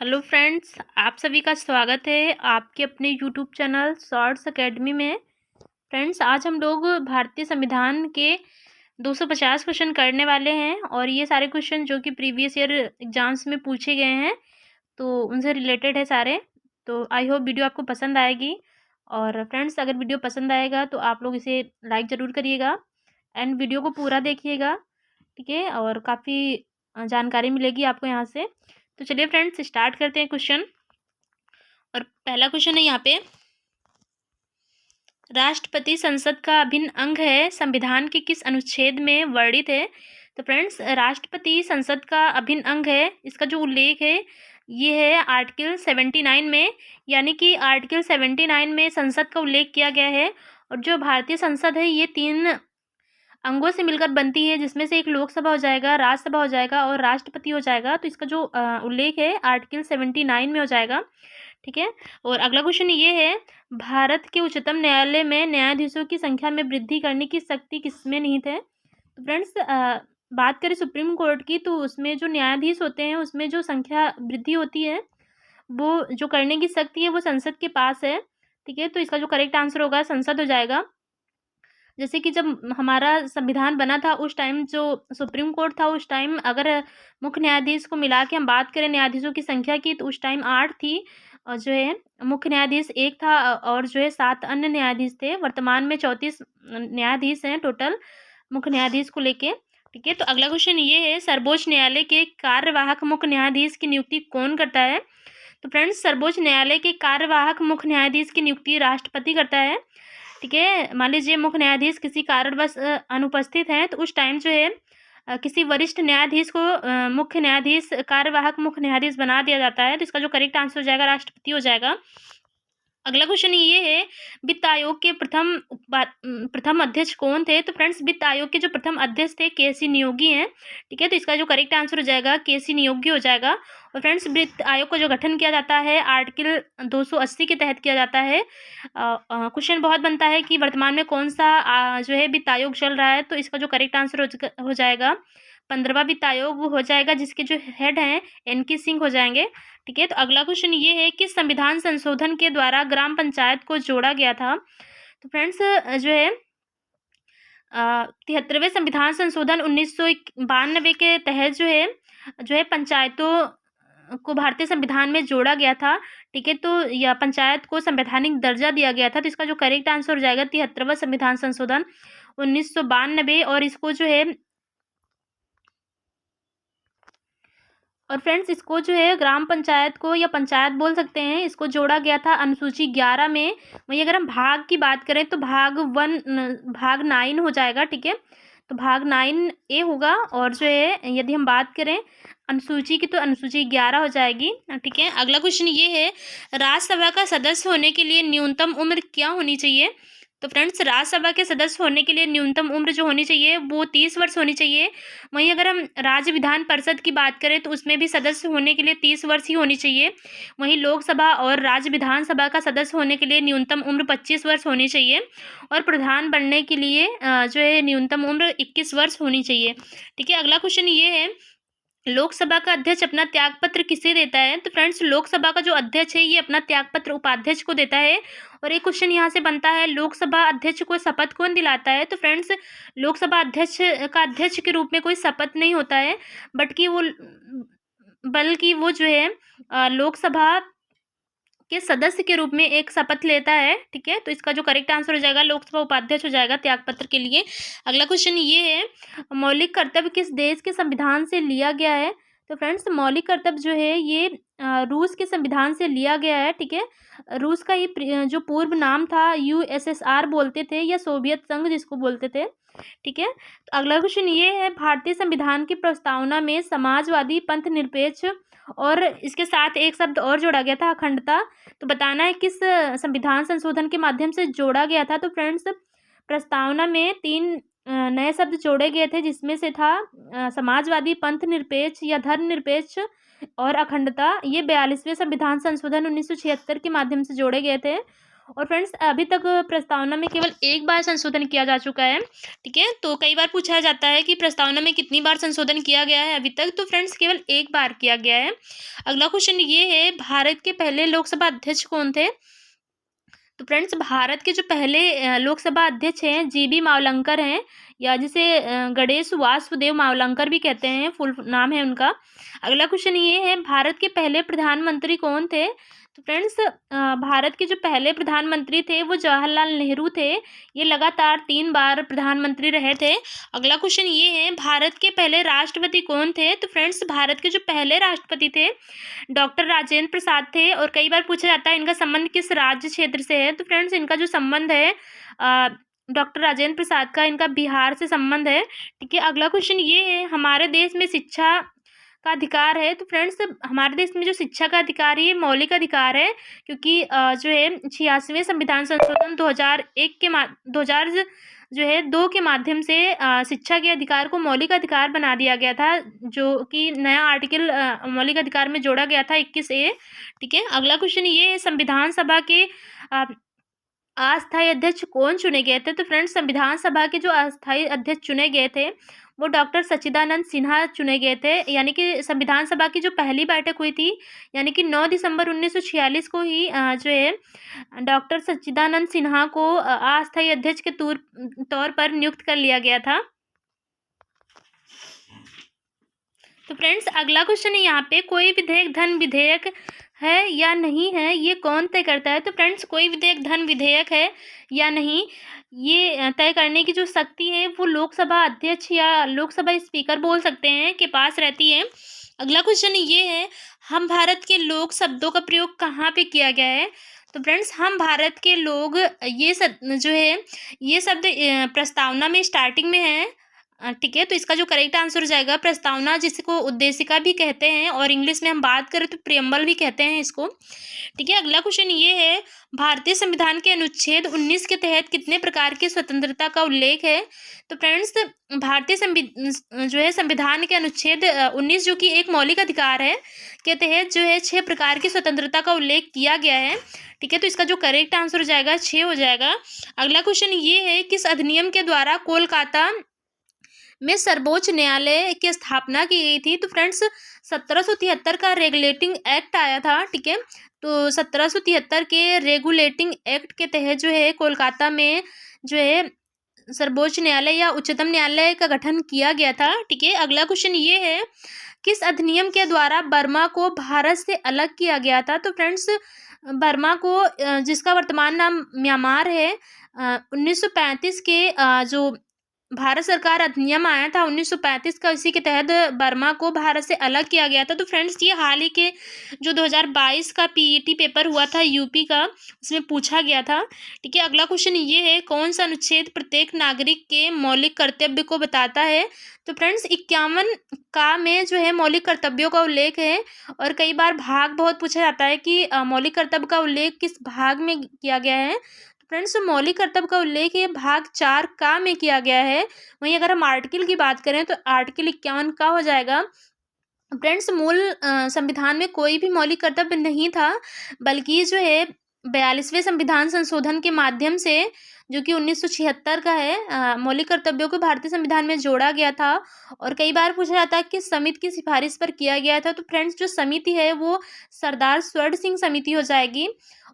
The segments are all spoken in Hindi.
हेलो फ्रेंड्स, आप सभी का स्वागत है आपके अपने यूट्यूब चैनल शॉर्ट्स एकेडमी में। फ्रेंड्स, आज हम लोग भारतीय संविधान के 250 क्वेश्चन करने वाले हैं और ये सारे क्वेश्चन जो कि प्रीवियस ईयर एग्जाम्स में पूछे गए हैं तो उनसे रिलेटेड है सारे। तो आई होप वीडियो आपको पसंद आएगी। और फ्रेंड्स, अगर वीडियो पसंद आएगा तो आप लोग इसे लाइक ज़रूर करिएगा एंड वीडियो को पूरा देखिएगा, ठीक है। और काफ़ी जानकारी मिलेगी आपको यहाँ से। तो चलिए फ्रेंड्स, स्टार्ट करते हैं क्वेश्चन। और पहला क्वेश्चन है यहाँ पे, राष्ट्रपति संसद का अभिन्न अंग है, संविधान के किस अनुच्छेद में वर्णित है। तो फ्रेंड्स, राष्ट्रपति संसद का अभिन्न अंग है, इसका जो उल्लेख है ये है आर्टिकल 79 में। यानी कि आर्टिकल 79 में संसद का उल्लेख किया गया है। और जो भारतीय संसद है ये 3 अंगों से मिलकर बनती है, जिसमें से एक लोकसभा हो जाएगा, राज्यसभा हो जाएगा और राष्ट्रपति हो जाएगा। तो इसका जो उल्लेख है आर्टिकल 79 में हो जाएगा, ठीक है। और अगला क्वेश्चन ये है, भारत के उच्चतम न्यायालय में न्यायाधीशों की संख्या में वृद्धि करने की शक्ति किसमें निहित है। तो फ्रेंड्स, बात करें सुप्रीम कोर्ट की तो उसमें जो न्यायाधीश होते हैं उसमें जो संख्या वृद्धि होती है वो जो करने की शक्ति है वो संसद के पास है, ठीक है। तो इसका जो करेक्ट आंसर होगा संसद हो जाएगा। जैसे कि जब हमारा संविधान बना था उस टाइम जो सुप्रीम कोर्ट था उस टाइम अगर मुख्य न्यायाधीश को मिला के हम बात करें न्यायाधीशों की संख्या की तो उस टाइम 8 थी। और जो है मुख्य न्यायाधीश 1 था और जो है 7 अन्य न्यायाधीश थे। वर्तमान में 34 न्यायाधीश हैं टोटल मुख्य न्यायाधीश को लेके, ठीक है। तो अगला क्वेश्चन ये है, सर्वोच्च न्यायालय के कार्यवाहक मुख्य न्यायाधीश की नियुक्ति कौन करता है। तो फ्रेंड्स, सर्वोच्च न्यायालय के कार्यवाहक मुख्य न्यायाधीश की नियुक्ति राष्ट्रपति करता है, ठीक है। मान लीजिए मुख्य न्यायाधीश किसी कारणवश अनुपस्थित हैं तो उस टाइम जो है किसी वरिष्ठ न्यायाधीश को मुख्य न्यायाधीश कार्यवाहक मुख्य न्यायाधीश बना दिया जाता है। तो इसका जो करेक्ट आंसर हो जाएगा राष्ट्रपति हो जाएगा। अगला क्वेश्चन ये है, वित्त आयोग के प्रथम अध्यक्ष कौन थे। तो फ्रेंड्स, वित्त आयोग के जो प्रथम अध्यक्ष थे केसी नियोगी हैं, ठीक है। तो इसका जो करेक्ट आंसर हो जाएगा केसी नियोगी हो जाएगा। और फ्रेंड्स, वित्त आयोग का जो गठन किया जाता है आर्टिकल 280 के तहत किया जाता है। क्वेश्चन बहुत बनता है कि वर्तमान में कौन सा जो है वित्त आयोग चल रहा है। तो इसका जो करेक्ट आंसर हो जाएगा 15वां वित्त आयोग हो जाएगा, जिसके जो हेड हैं एनके सिंह हो जाएंगे, ठीक है। तो अगला क्वेश्चन ये है कि संविधान संशोधन के द्वारा ग्राम पंचायत को जोड़ा गया था। तो फ्रेंड्स, जो है 73वें संविधान संशोधन 1992 के तहत जो है पंचायतों को भारतीय संविधान में जोड़ा गया था, ठीक है। तो यह पंचायत को संवैधानिक दर्जा दिया गया था। तो इसका जो करेक्ट आंसर हो जाएगा 73वां संविधान संशोधन 1992। और इसको जो है और फ्रेंड्स, इसको जो है ग्राम पंचायत को या पंचायत बोल सकते हैं, इसको जोड़ा गया था अनुसूची 11 में। वहीं अगर हम भाग की बात करें तो भाग 9 हो जाएगा, ठीक है। तो भाग 9A होगा। और जो है यदि हम बात करें अनुसूची की तो अनुसूची 11 हो जाएगी, ठीक है। अगला क्वेश्चन ये है, राज्यसभा का सदस्य होने के लिए न्यूनतम उम्र क्या होनी चाहिए। तो फ्रेंड्स, राज्यसभा के सदस्य होने के लिए न्यूनतम उम्र जो होनी चाहिए वो 30 वर्ष होनी चाहिए। वहीं अगर हम राज्य विधान परिषद की बात करें तो उसमें भी सदस्य होने के लिए 30 वर्ष ही होनी चाहिए। वहीं लोकसभा और राज्य विधानसभा का सदस्य होने के लिए न्यूनतम उम्र 25 वर्ष होनी चाहिए। और प्रधान बनने के लिए जो है न्यूनतम उम्र 21 वर्ष होनी चाहिए, ठीक है। अगला क्वेश्चन ये है, लोकसभा का अध्यक्ष अपना त्यागपत्र किसे देता है। तो फ्रेंड्स, लोकसभा का जो अध्यक्ष है ये अपना त्यागपत्र उपाध्यक्ष को देता है। और एक क्वेश्चन यहाँ से बनता है, लोकसभा अध्यक्ष को शपथ कौन दिलाता है। तो फ्रेंड्स, लोकसभा अध्यक्ष का अध्यक्ष के रूप में कोई शपथ नहीं होता है, बल्कि वो जो है लोकसभा के सदस्य के रूप में एक शपथ लेता है, ठीक है। तो इसका जो करेक्ट आंसर हो जाएगा लोकसभा उपाध्यक्ष हो जाएगा त्यागपत्र के लिए। अगला क्वेश्चन ये है, मौलिक कर्तव्य किस देश के संविधान से लिया गया है। तो फ्रेंड्स, मौलिक कर्तव्य जो है ये रूस के संविधान से लिया गया है, ठीक है। रूस का ये जो पूर्व नाम था USSR बोलते थे या सोवियत संघ जिसको बोलते थे, ठीक है। तो अगला क्वेश्चन ये है, भारतीय संविधान की प्रस्तावना में समाजवादी पंथ निरपेक्ष और इसके साथ एक शब्द और जोड़ा गया था अखंडता। तो बताना है किस संविधान संशोधन के माध्यम से जोड़ा गया था। तो फ्रेंड्स, प्रस्तावना में 3 नए शब्द जोड़े गए थे, जिसमें से था समाजवादी पंथ निरपेक्ष या धर्मनिरपेक्ष और अखंडता। ये 42वें संविधान संशोधन 1976 के माध्यम से जोड़े गए थे। और फ्रेंड्स अभी तक प्रस्तावना में केवल एक बार संशोधन किया जा चुका है। ठीक है, तो कई बार पूछा जाता है कि प्रस्तावना में कितनी बार संशोधन किया गया है अभी तक, तो फ्रेंड्स केवल एक बार किया गया है। अगला क्वेश्चन ये है, भारत के पहले लोकसभा अध्यक्ष कौन थे? तो फ्रेंड्स भारत के जो पहले लोकसभा अध्यक्ष हैं जीबी मावलंकर हैं, या जिसे गणेश वासुदेव मावलंकर भी कहते हैं, फुल नाम है उनका। अगला क्वेश्चन ये है, भारत के पहले प्रधानमंत्री कौन थे? तो फ्रेंड्स भारत के जो पहले प्रधानमंत्री थे वो जवाहरलाल नेहरू थे। ये लगातार 3 बार प्रधानमंत्री रहे थे। अगला क्वेश्चन ये है, भारत के पहले राष्ट्रपति कौन थे? तो फ्रेंड्स भारत के जो पहले राष्ट्रपति थे डॉक्टर राजेंद्र प्रसाद थे। और कई बार पूछा जाता है इनका संबंध किस राज्य क्षेत्र से है? तो फ्रेंड्स इनका जो संबंध है डॉक्टर राजेंद्र प्रसाद का, इनका बिहार से संबंध है। ठीक है, अगला क्वेश्चन ये है, हमारे देश में शिक्षा का अधिकार है? तो फ्रेंड्स हमारे देश में जो शिक्षा का अधिकार है ये मौलिक अधिकार है, क्योंकि जो है 86वें संविधान संशोधन 2001 के 2000 जो है 2 के माध्यम से शिक्षा के अधिकार को मौलिक अधिकार बना दिया गया था, जो कि नया आर्टिकल मौलिक अधिकार में जोड़ा गया था 21A। ठीक है, अगला क्वेश्चन ये है, संविधान सभा के अस्थायी अध्यक्ष कौन चुने गए थे? तो फ्रेंड्स संविधान सभा के जो अस्थायी अध्यक्ष चुने गए थे वो डॉक्टर सच्चिदानंद सिन्हा चुने गए थे। यानी कि संविधान सभा की जो पहली बैठक हुई थी, यानी कि 9 दिसंबर 1946 को ही जो है डॉक्टर सच्चिदानंद सिन्हा को अस्थायी अध्यक्ष के तौर पर नियुक्त कर लिया गया था। तो फ्रेंड्स अगला क्वेश्चन है यहाँ पे, कोई विधेयक धन विधेयक है या नहीं है, ये कौन तय करता है? तो फ्रेंड्स कोई विधेयक धन विधेयक है या नहीं, ये तय करने की जो शक्ति है वो लोकसभा अध्यक्ष या लोकसभा स्पीकर बोल सकते हैं के पास रहती है। अगला क्वेश्चन ये है, हम भारत के लोग शब्दों का प्रयोग कहाँ पे किया गया है? तो फ्रेंड्स हम भारत के लोग ये सब जो है ये शब्द प्रस्तावना में स्टार्टिंग में है। ठीक है, तो इसका जो करेक्ट आंसर हो जाएगा प्रस्तावना, जिसको उद्देशिका भी कहते हैं और इंग्लिश में हम बात करें तो प्रियम्बल भी कहते हैं इसको। ठीक है, अगला क्वेश्चन ये है, भारतीय संविधान के अनुच्छेद 19 के तहत कितने प्रकार की स्वतंत्रता का उल्लेख है? तो फ्रेंड्स भारतीय जो है संविधान के अनुच्छेद 19 जो कि एक मौलिक अधिकार है के तहत जो है 6 प्रकार की स्वतंत्रता का उल्लेख किया गया है। ठीक है, तो इसका जो करेक्ट आंसर हो जाएगा 6 हो जाएगा। अगला क्वेश्चन ये है, किस अधिनियम के द्वारा कोलकाता में सर्वोच्च न्यायालय की स्थापना की गई थी? तो फ्रेंड्स 1773 का रेगुलेटिंग एक्ट आया था। ठीक है, तो 1773 के रेगुलेटिंग एक्ट के तहत जो है कोलकाता में जो है सर्वोच्च न्यायालय या उच्चतम न्यायालय का गठन किया गया था। ठीक है, अगला क्वेश्चन ये है, किस अधिनियम के द्वारा बर्मा को भारत से अलग किया गया था? तो फ्रेंड्स बर्मा को जिसका वर्तमान नाम म्यांमार है, 1935 के जो भारत सरकार अधिनियम आया था 1935 का, इसी के तहत बर्मा को भारत से अलग किया गया था। तो फ्रेंड्स ये हाल ही के जो 2022 का पीईटी पेपर हुआ था यूपी का, उसमें पूछा गया था। ठीक है, अगला क्वेश्चन ये है, कौन सा अनुच्छेद प्रत्येक नागरिक के मौलिक कर्तव्य को बताता है? तो फ्रेंड्स 51 का में जो है मौलिक कर्तव्यों का उल्लेख है। और कई बार भाग बहुत पूछा जाता है कि मौलिक कर्तव्य का उल्लेख किस भाग में किया गया है? फ्रेंड्स मौलिक कर्तव्य का उल्लेख ये भाग 4 का में किया गया है। वहीं अगर हम आर्टिकल की बात करें तो आर्टिकल 51 का हो जाएगा। फ्रेंड्स मूल संविधान में कोई भी मौलिक कर्तव्य नहीं था, बल्कि जो है 42वें संविधान संशोधन के माध्यम से, जो कि 1976 का है, मौलिक कर्तव्यों को भारतीय संविधान में जोड़ा गया था। और कई बार पूछा जाता है कि समिति की सिफारिश पर किया गया था। तो फ्रेंड्स जो समिति है वो सरदार स्वर्ण सिंह समिति हो जाएगी।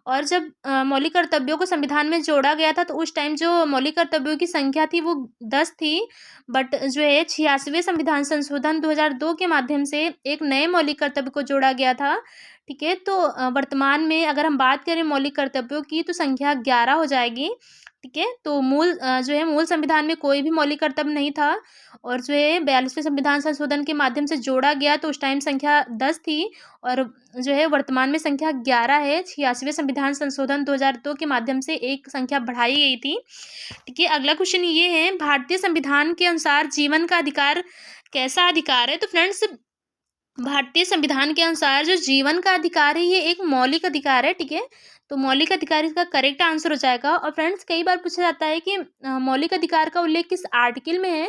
और जब मौलिक कर्तव्यों को संविधान में जोड़ा गया था तो उस टाइम जो मौलिक कर्तव्यों की संख्या थी वो 10 थी, बट जो है 86वें संविधान संशोधन 2002 के माध्यम से एक नए मौलिक कर्तव्य को जोड़ा गया था। ठीक है, तो वर्तमान में अगर हम बात करें मौलिक कर्तव्यों की तो संख्या 11 हो जाएगी। ठीक है, तो जो है मूल संविधान में कोई भी मौलिक कर्तव्य नहीं था, और जो है 42वें संविधान संशोधन के माध्यम से जोड़ा गया तो उस टाइम संख्या 10 थी, और जो है वर्तमान में संख्या 11 है। 86वें संविधान संशोधन 2002 के माध्यम से एक संख्या बढ़ाई गई थी। ठीक है, अगला क्वेश्चन ये है, भारतीय संविधान के अनुसार जीवन का अधिकार कैसा अधिकार है? तो फ्रेंड्स भारतीय संविधान के अनुसार जो जीवन का अधिकार है ये एक मौलिक अधिकार है। ठीक है, तो मौलिक अधिकार इसका करेक्ट आंसर हो जाएगा। और फ्रेंड्स कई बार पूछा जाता है कि मौलिक अधिकार का उल्लेख किस आर्टिकल में है,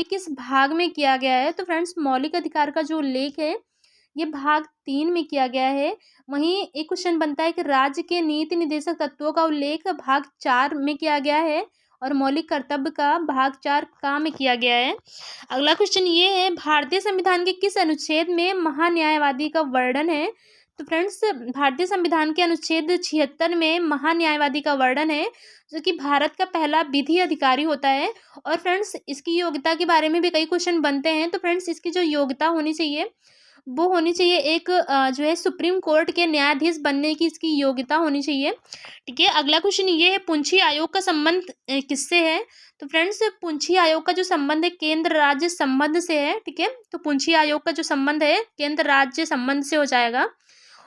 किस भाग में किया गया है? तो फ्रेंड्स मौलिक अधिकार का जो उल्लेख है ये भाग 3 में किया गया है। वहीं एक क्वेश्चन बनता है कि राज्य के नीति निर्देशक तत्वों का उल्लेख भाग 4 में किया गया है और मौलिक कर्तव्य का भाग 4 का में किया गया है। अगला क्वेश्चन ये है, भारतीय संविधान के किस अनुच्छेद में महान्यायवादी का वर्णन है? तो फ्रेंड्स, भारतीय संविधान के अनुच्छेद 76 में महान्यायवादी का वर्णन है, जो कि भारत का पहला विधि अधिकारी होता है। और फ्रेंड्स, इसकी योग्यता के बारे में भी कई क्वेश्चन बनते हैं। तो फ्रेंड्स, इसकी जो योग्यता होनी चाहिए वो होनी चाहिए एक जो है सुप्रीम कोर्ट के न्यायाधीश बनने की इसकी योग्यता होनी चाहिए। ठीक है, अगला क्वेश्चन ये है, पुंछी आयोग का संबंध किससे है? तो फ्रेंड्स, पुंछी आयोग का जो संबंध है केंद्र राज्य संबंध से है। ठीक है, तो पुंछी आयोग का जो संबंध है केंद्र राज्य संबंध से हो जाएगा।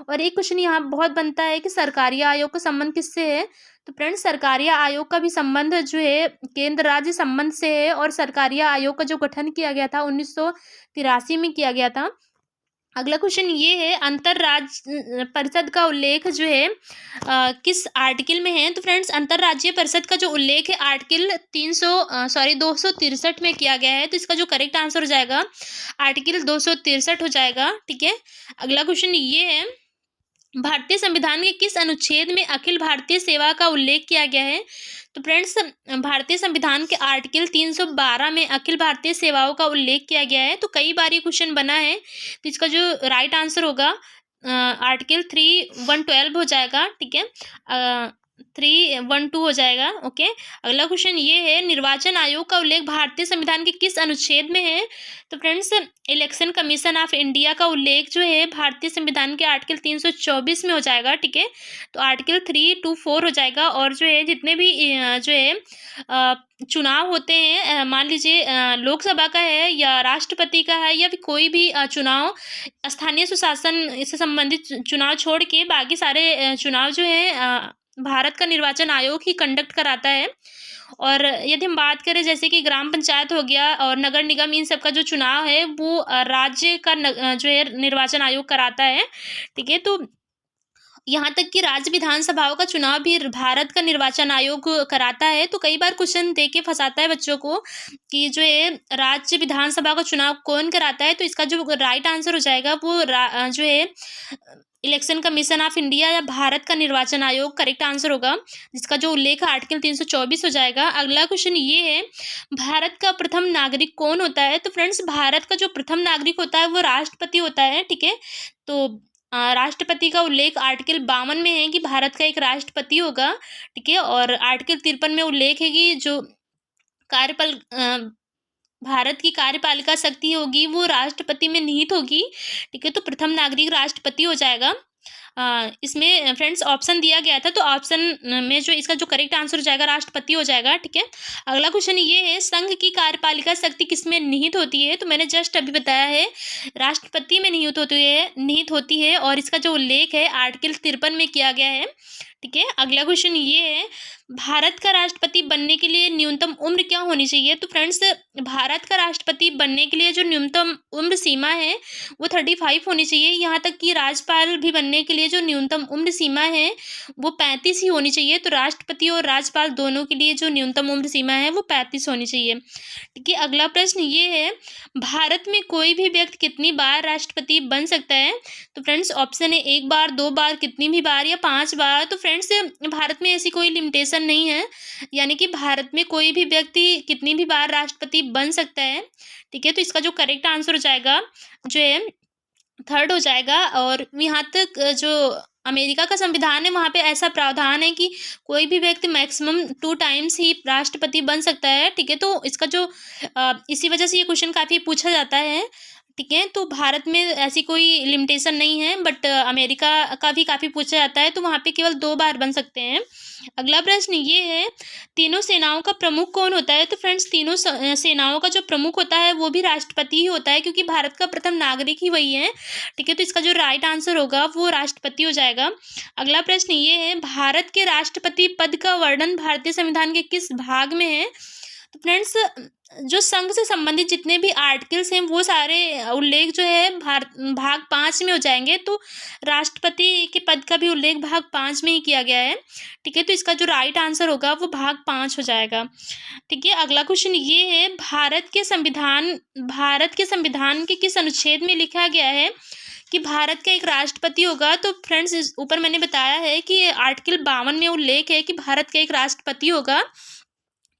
और एक क्वेश्चन यहाँ बहुत बनता है कि सरकारिया आयोग का संबंध किससे है? तो फ्रेंड्स, सरकारिया आयोग का भी संबंध जो है केंद्र राज्य संबंध से है। और सरकारिया आयोग का जो गठन किया गया था 1983 में किया गया था। अगला क्वेश्चन ये है, अंतरराज्य परिषद का उल्लेख जो है किस आर्टिकल में है? तो फ्रेंड्स, अंतरराज्यीय परिषद का जो उल्लेख है आर्टिकल 263 में किया गया है। तो इसका जो करेक्ट आंसर हो जाएगा आर्टिकल 263 हो जाएगा। ठीक है, अगला क्वेश्चन ये है, भारतीय संविधान के किस अनुच्छेद में अखिल भारतीय सेवा का उल्लेख किया गया है? तो फ्रेंड्स, भारतीय संविधान के आर्टिकल 312 में अखिल भारतीय सेवाओं का उल्लेख किया गया है। तो कई बार ये क्वेश्चन बना है, तो इसका जो राइट आंसर होगा आर्टिकल 312 हो जाएगा। ठीक है, 312 हो जाएगा। ओके, अगला क्वेश्चन ये है, निर्वाचन आयोग का उल्लेख भारतीय संविधान के किस अनुच्छेद में है? तो friends, election commission of India का उल्लेख जो है भारतीय संविधान के आर्टिकल 324 में हो जाएगा। ठीक है, तो आर्टिकल 324 हो जाएगा। और जो है जितने भी जो है चुनाव होते हैं, मान लीजिए लोकसभा का है या राष्ट्रपति का है या फिर कोई भी चुनाव, स्थानीय सुशासन से संबंधित चुनाव छोड़ के बाकी सारे चुनाव जो है भारत का निर्वाचन आयोग ही कंडक्ट कराता है। और यदि हम बात करें जैसे कि ग्राम पंचायत हो गया और नगर निगम, इन सब का जो चुनाव है वो राज्य का जो है निर्वाचन आयोग कराता है। ठीक है, तो यहाँ तक कि राज्य विधानसभाओं का चुनाव भी भारत का निर्वाचन आयोग कराता है। तो कई बार क्वेश्चन दे के फंसाता है बच्चों को कि जो है राज्य विधानसभा का चुनाव कौन कराता है। तो इसका जो राइट आंसर हो जाएगा वो जो है इलेक्शन कमीशन ऑफ इंडिया या भारत का निर्वाचन आयोग करेक्ट आंसर होगा, जिसका जो उल्लेख आर्टिकल 324 हो जाएगा। अगला क्वेश्चन ये है, भारत का प्रथम नागरिक कौन होता है? तो फ्रेंड्स, भारत का जो प्रथम नागरिक होता है वो राष्ट्रपति होता है। ठीक है, तो राष्ट्रपति का उल्लेख आर्टिकल 52 में है कि भारत का एक राष्ट्रपति होगा। ठीक है, और आर्टिकल 53 में उल्लेख है कि जो भारत की कार्यपालिका शक्ति होगी वो राष्ट्रपति में निहित होगी। ठीक है, तो प्रथम नागरिक राष्ट्रपति हो जाएगा। इसमें फ्रेंड्स ऑप्शन दिया गया था, तो ऑप्शन में जो इसका जो करेक्ट आंसर हो जाएगा राष्ट्रपति हो जाएगा। ठीक है, अगला क्वेश्चन ये है, संघ की कार्यपालिका शक्ति किसमें निहित होती है? तो मैंने जस्ट अभी बताया है राष्ट्रपति में निहित होती है और इसका जो उल्लेख है आर्टिकल 53 में किया गया है। ठीक है, अगला क्वेश्चन ये है, भारत का राष्ट्रपति बनने के लिए न्यूनतम उम्र क्या होनी चाहिए? तो फ्रेंड्स, भारत का राष्ट्रपति बनने के लिए जो न्यूनतम उम्र सीमा है वो 35 होनी चाहिए। यहाँ तक कि राज्यपाल भी बनने के लिए जो न्यूनतम उम्र सीमा है वो 35 ही होनी चाहिए। तो राष्ट्रपति और राज्यपाल दोनों के लिए जो न्यूनतम उम्र सीमा है वो 35 होनी चाहिए। ठीक है, अगला प्रश्न ये है, भारत में कोई भी व्यक्ति कितनी बार राष्ट्रपति बन सकता है? तो फ्रेंड्स, ऑप्शन है 1 बार, 2 बार, कितनी भी बार या 5 बार। तो फ्रेंड्स, भारत में ऐसी कोई लिमिटेशन नहीं है, यानी कि भारत में कोई भी व्यक्ति कितनी भी बार राष्ट्रपति बन सकता है। ठीक है, तो इसका जो करेक्ट आंसर हो जाएगा जो है 3rd हो जाएगा। और यहाँ तक जो अमेरिका का संविधान है वहाँ पे ऐसा प्रावधान है कि कोई भी व्यक्ति मैक्सिमम 2 टाइम्स ही राष्ट्रपति बन सकता है। ठीक है, तो इसका जो इसी वजह से ये क्वेश्चन काफ़ी पूछा जाता है। ठीक है, तो भारत में ऐसी कोई लिमिटेशन नहीं है, बट अमेरिका का भी काफ़ी पूछा जाता है, तो वहाँ पे केवल 2 बार बन सकते हैं। अगला प्रश्न ये है, तीनों सेनाओं का प्रमुख कौन होता है? तो फ्रेंड्स, तीनों सेनाओं का जो प्रमुख होता है वो भी राष्ट्रपति ही होता है, क्योंकि भारत का प्रथम नागरिक ही वही है। ठीक है, तो इसका जो राइट आंसर होगा वो राष्ट्रपति हो जाएगा। अगला प्रश्न ये है, भारत के राष्ट्रपति पद का वर्णन भारतीय संविधान के किस भाग में है? तो फ्रेंड्स, जो संघ से संबंधित जितने भी आर्टिकल्स हैं वो सारे उल्लेख जो है भाग 5 में हो जाएंगे। तो राष्ट्रपति के पद का भी उल्लेख भाग 5 में ही किया गया है। ठीक है, तो इसका जो राइट आंसर होगा वो भाग 5 हो जाएगा। ठीक है, अगला क्वेश्चन ये है, भारत के संविधान के किस अनुच्छेद में लिखा गया है कि भारत का एक राष्ट्रपति होगा। तो फ्रेंड्स इस ऊपर मैंने बताया है कि आर्टिकल 52 में उल्लेख है कि भारत का एक राष्ट्रपति होगा।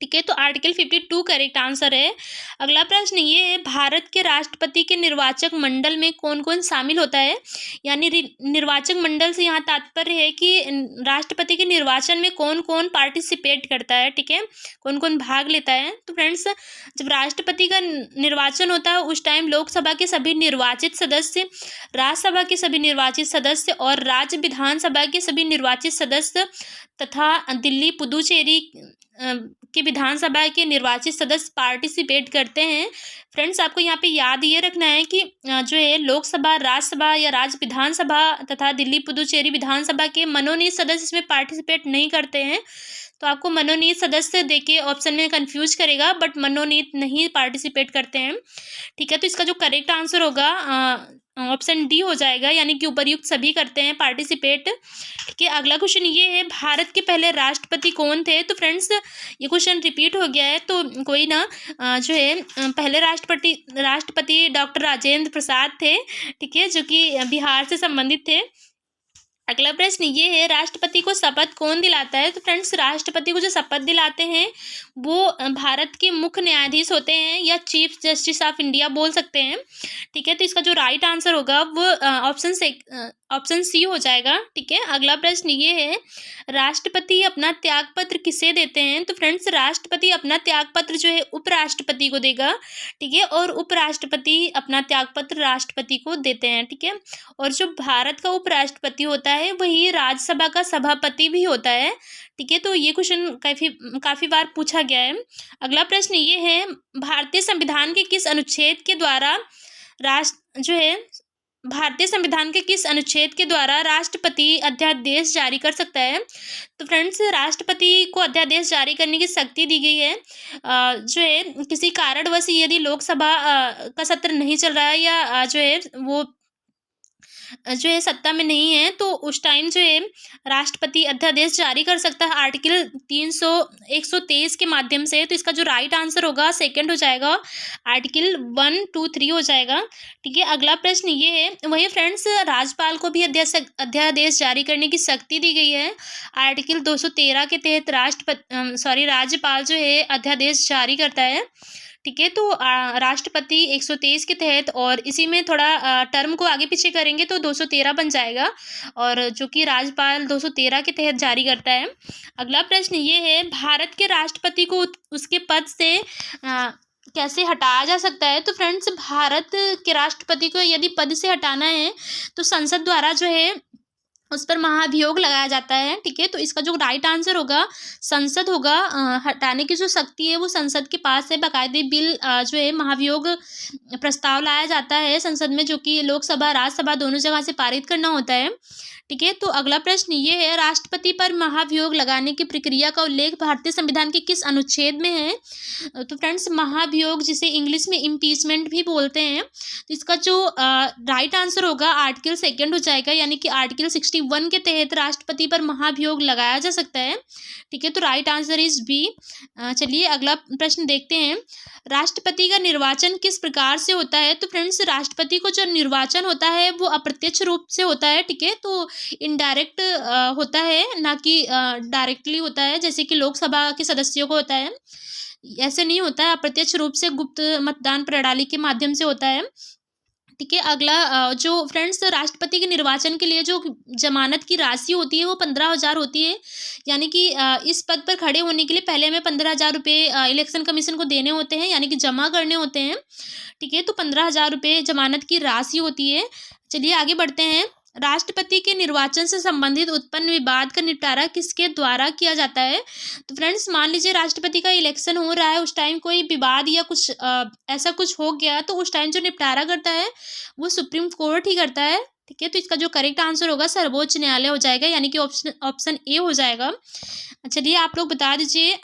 ठीक है, तो आर्टिकल 52 करेक्ट आंसर है। अगला प्रश्न ये है, भारत के राष्ट्रपति के निर्वाचक मंडल में कौन कौन शामिल होता है। यानी निर्वाचक मंडल से यहाँ तात्पर्य है कि राष्ट्रपति के निर्वाचन में कौन कौन पार्टिसिपेट करता है। ठीक है, कौन कौन भाग लेता है। तो फ्रेंड्स जब राष्ट्रपति का निर्वाचन होता है उस टाइम लोकसभा के सभी निर्वाचित सदस्य, राज्यसभा के सभी निर्वाचित सदस्य और राज्य विधानसभा के सभी निर्वाचित सदस्य तथा दिल्ली पुदुचेरी के विधानसभा के निर्वाचित सदस्य पार्टिसिपेट करते हैं। फ्रेंड्स आपको यहाँ पे याद ये रखना है कि जो है लोकसभा, राज्यसभा या राज्य विधानसभा तथा दिल्ली पुदुचेरी विधानसभा के मनोनीत सदस्य इसमें पार्टिसिपेट नहीं करते हैं। तो आपको मनोनीत सदस्य देके ऑप्शन में कंफ्यूज करेगा, बट मनोनीत नहीं पार्टिसिपेट करते हैं। ठीक है, तो इसका जो करेक्ट आंसर होगा ऑप्शन डी हो जाएगा, यानी कि उपर्युक्त सभी करते हैं पार्टिसिपेट। ठीक है, अगला क्वेश्चन ये है, भारत के पहले राष्ट्रपति कौन थे। तो फ्रेंड्स ये क्वेश्चन रिपीट हो गया है, तो कोई ना जो है पहले राष्ट्रपति डॉक्टर राजेंद्र प्रसाद थे। ठीक है, जो कि बिहार से संबंधित थे। अगला प्रश्न ये है, राष्ट्रपति को शपथ कौन दिलाता है। तो फ्रेंड्स राष्ट्रपति को जो शपथ दिलाते हैं वो भारत के मुख्य न्यायाधीश होते हैं या चीफ जस्टिस ऑफ इंडिया बोल सकते हैं। ठीक है, तो इसका जो राइट आंसर होगा वो ऑप्शन सी हो जाएगा। ठीक है, अगला प्रश्न ये है, राष्ट्रपति अपना त्यागपत्र किसे देते हैं। तो फ्रेंड्स राष्ट्रपति अपना त्यागपत्र जो है उपराष्ट्रपति को देगा। ठीक है, और उपराष्ट्रपति अपना त्यागपत्र राष्ट्रपति को देते हैं। ठीक है, और जो भारत का उपराष्ट्रपति होता है वही राज्यसभा का सभापति भी होता है। ठीक है, तो ये क्वेश्चन काफ़ी बार पूछा गया है। अगला प्रश्न ये है, भारतीय संविधान के किस अनुच्छेद के द्वारा भारतीय संविधान के किस अनुच्छेद के द्वारा राष्ट्रपति अध्यादेश जारी कर सकता है। तो फ्रेंड्स राष्ट्रपति को अध्यादेश जारी करने की शक्ति दी गई है। जो है किसी कारणवश यदि लोकसभा का सत्र नहीं चल रहा है या वो सत्ता में नहीं है, तो उस टाइम जो है राष्ट्रपति अध्यादेश जारी कर सकता है आर्टिकल 123 के माध्यम से। तो इसका जो राइट आंसर होगा सेकंड हो जाएगा, आर्टिकल 1, 2, 3 हो जाएगा। ठीक है, अगला प्रश्न ये है, वही फ्रेंड्स राज्यपाल को भी अध्यादेश जारी करने की शक्ति दी गई है। आर्टिकल 213 के तहत राज्यपाल जो है अध्यादेश जारी करता है। ठीक है, तो राष्ट्रपति 123 के तहत, और इसी में थोड़ा टर्म को आगे पीछे करेंगे तो 213 बन जाएगा, और जो कि राज्यपाल 213 के तहत जारी करता है। अगला प्रश्न ये है, भारत के राष्ट्रपति को उसके पद से कैसे हटाया जा सकता है। तो फ्रेंड्स भारत के राष्ट्रपति को यदि पद से हटाना है तो संसद द्वारा जो है उस पर महाभियोग लगाया जाता है। ठीक है, तो इसका जो राइट आंसर होगा संसद होगा। हटाने की जो शक्ति है वो संसद के पास है। बाकायदे बिल जो है महाभियोग प्रस्ताव लाया जाता है संसद में, जो कि लोकसभा राज्यसभा दोनों जगह से पारित करना होता है। ठीक है, तो अगला प्रश्न ये है, राष्ट्रपति पर महाभियोग लगाने की प्रक्रिया का उल्लेख भारतीय संविधान के किस अनुच्छेद में है। तो फ्रेंड्स महाभियोग जिसे इंग्लिश में इम्पीचमेंट भी बोलते हैं, तो इसका जो राइट आंसर होगा आर्टिकल 2 हो जाएगा, यानी कि आर्टिकल 61 के तहत राष्ट्रपति पर महाभियोग लगाया जा सकता है। ठीक है, तो राइट आंसर इज बी। चलिए अगला प्रश्न देखते हैं, राष्ट्रपति का निर्वाचन किस प्रकार से होता है। तो फ्रेंड्स राष्ट्रपति को जो निर्वाचन होता है वो अप्रत्यक्ष रूप से होता है। ठीक है, तो इनडायरेक्ट होता है, ना कि डायरेक्टली होता है जैसे कि लोकसभा के सदस्यों को होता है। ऐसे नहीं होता है, अप्रत्यक्ष रूप से गुप्त मतदान प्रणाली के माध्यम से होता है। ठीक है, अगला जो फ्रेंड्स राष्ट्रपति के निर्वाचन के लिए जो जमानत की राशि होती है वो 15,000 होती है, यानी कि इस पद पर खड़े होने के लिए पहले हमें 15,000 रुपये इलेक्शन कमीशन को देने होते हैं, यानी कि जमा करने होते हैं। ठीक है, तो 15,000 रुपये जमानत की राशि होती है। चलिए आगे बढ़ते हैं, राष्ट्रपति के निर्वाचन से संबंधित उत्पन्न विवाद का निपटारा किसके द्वारा किया जाता है। तो फ्रेंड्स मान लीजिए राष्ट्रपति का इलेक्शन हो रहा है, उस टाइम कोई विवाद या कुछ ऐसा कुछ हो गया, तो उस टाइम जो निपटारा करता है वो सुप्रीम कोर्ट ही करता है। ठीक है, तो इसका जो करेक्ट आंसर होगा सर्वोच्च न्यायालय हो जाएगा, यानी कि ऑप्शन ए हो जाएगा। चलिए आप लोग बता दीजिए,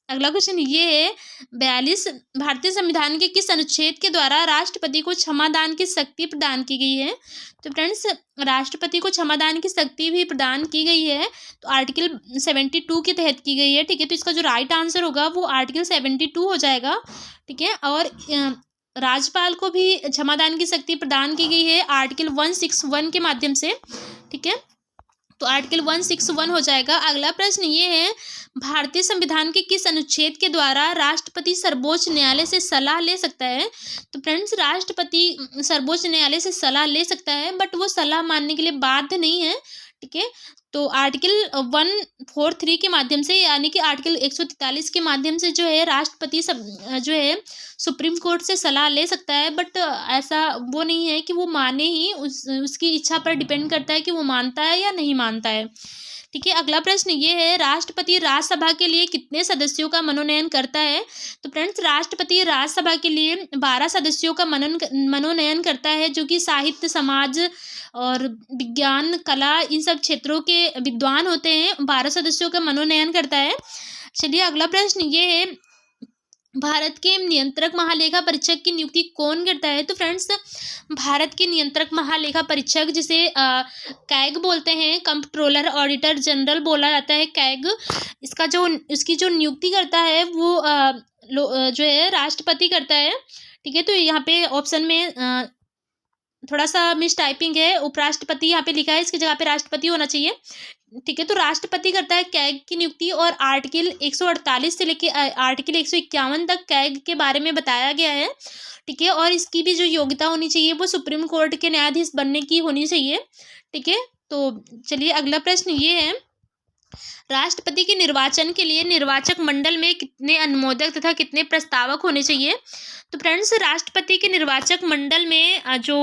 अगला क्वेश्चन ये है, 42 भारतीय संविधान के किस अनुच्छेद के द्वारा राष्ट्रपति को क्षमादान की शक्ति प्रदान की गई है। तो फ्रेंड्स राष्ट्रपति को क्षमादान की शक्ति भी प्रदान की गई है, तो आर्टिकल 72 के तहत की गई है। ठीक है, तो इसका जो राइट आंसर होगा वो आर्टिकल 72 हो जाएगा। ठीक है, और राज्यपाल को भी क्षमादान की शक्ति प्रदान की गई है आर्टिकल 161 के माध्यम से। ठीक है, तो आर्टिकल 161 हो जाएगा। अगला प्रश्न ये है, भारतीय संविधान के किस अनुच्छेद के द्वारा राष्ट्रपति सर्वोच्च न्यायालय से सलाह ले सकता है? तो फ्रेंड्स, राष्ट्रपति सर्वोच्च न्यायालय से सलाह ले सकता है, बट वो सलाह मानने के लिए बाध्य नहीं है। ठीक है, तो आर्टिकल 143 के माध्यम से, यानी कि आर्टिकल 143 के माध्यम से जो है राष्ट्रपति सब जो है सुप्रीम कोर्ट से सलाह ले सकता है, बट ऐसा वो नहीं है कि वो माने ही, उसकी इच्छा पर डिपेंड करता है कि वो मानता है या नहीं मानता है। ठीक है, अगला प्रश्न ये है, राष्ट्रपति राज्यसभा के लिए कितने सदस्यों का मनोनयन करता है? तो फ्रेंड्स, राष्ट्रपति राज्यसभा के लिए 12 सदस्यों का मनोनयन करता है, जो कि साहित्य, समाज और विज्ञान, कला, इन सब क्षेत्रों के विद्वान होते हैं। 12 सदस्यों का मनोनयन करता है। चलिए, अगला प्रश्न ये है, भारत के नियंत्रक महालेखा परीक्षक की नियुक्ति कौन करता है? तो फ्रेंड्स, भारत के नियंत्रक महालेखा परीक्षक, जिसे कैग बोलते हैं, कंप्ट्रोलर ऑडिटर जनरल बोला जाता है, कैग, इसकी जो नियुक्ति करता है वो जो है राष्ट्रपति करता है। ठीक है, तो यहाँ पे ऑप्शन में थोड़ा सा मिस टाइपिंग है, उपराष्ट्रपति यहाँ पे लिखा है, इसकी जगह पे राष्ट्रपति होना चाहिए। ठीक है, तो राष्ट्रपति करता है कैग की नियुक्ति, और आर्टिकल 148 से लेके आर्टिकल 151 तक कैग के बारे में बताया गया है। ठीक है, और इसकी भी जो योग्यता होनी चाहिए वो सुप्रीम कोर्ट के न्यायाधीश बनने की होनी चाहिए। ठीक है, तो चलिए, अगला प्रश्न ये है, राष्ट्रपति के निर्वाचन के लिए निर्वाचक मंडल में कितने अनुमोदक तथा कितने प्रस्तावक होने चाहिए? तो फ्रेंड्स, राष्ट्रपति के निर्वाचक मंडल में जो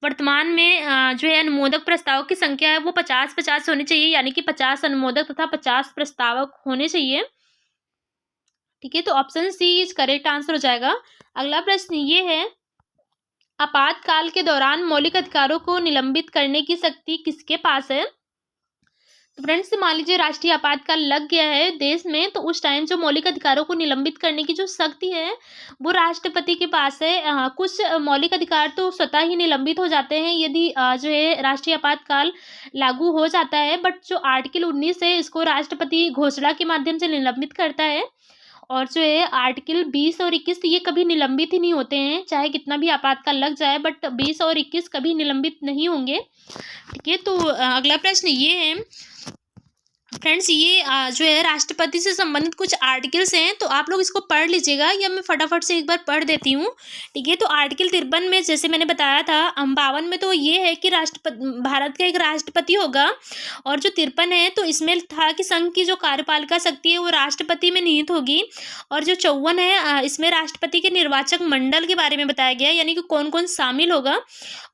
वर्तमान में जो है अनुमोदक प्रस्तावक की संख्या है वो 50-50 होनी चाहिए, यानी कि 50 अनुमोदक तथा 50 प्रस्तावक होने चाहिए। ठीक है, तो option C is correct answer हो जाएगा। अगला प्रश्न ये है, आपातकाल के दौरान मौलिक अधिकारों को निलंबित करने की शक्ति किसके पास है? तो फ्रेंड्स, मान लीजिए राष्ट्रीय आपातकाल लग गया है देश में, तो उस टाइम जो मौलिक अधिकारों को निलंबित करने की जो शक्ति है वो राष्ट्रपति के पास है। कुछ मौलिक अधिकार तो स्वतः ही निलंबित हो जाते हैं यदि जो है राष्ट्रीय आपातकाल लागू हो जाता है, बट जो आर्टिकल 19 है इसको राष्ट्रपति घोषणा के माध्यम से निलंबित करता है। और जो है आर्टिकल 20 और 21 ये कभी निलंबित ही नहीं होते हैं, चाहे कितना भी आपातकाल लग जाए, बट 20 और 21 कभी निलंबित नहीं होंगे। ठीक है, तो अगला प्रश्न ये है, फ्रेंड्स, ये जो है राष्ट्रपति से संबंधित कुछ आर्टिकल्स हैं, तो आप लोग इसको पढ़ लीजिएगा, या मैं फटाफट से एक बार पढ़ देती हूँ। ठीक है, तो आर्टिकल 53 में, जैसे मैंने बताया था, 52 में तो ये है कि भारत का एक राष्ट्रपति होगा, और जो 53 है तो इसमें था कि संघ की जो कार्यपालिका शक्ति है वो राष्ट्रपति में निहित होगी, और जो 54 है इसमें राष्ट्रपति के निर्वाचक मंडल के बारे में बताया गया है, यानी कि कौन कौन शामिल होगा।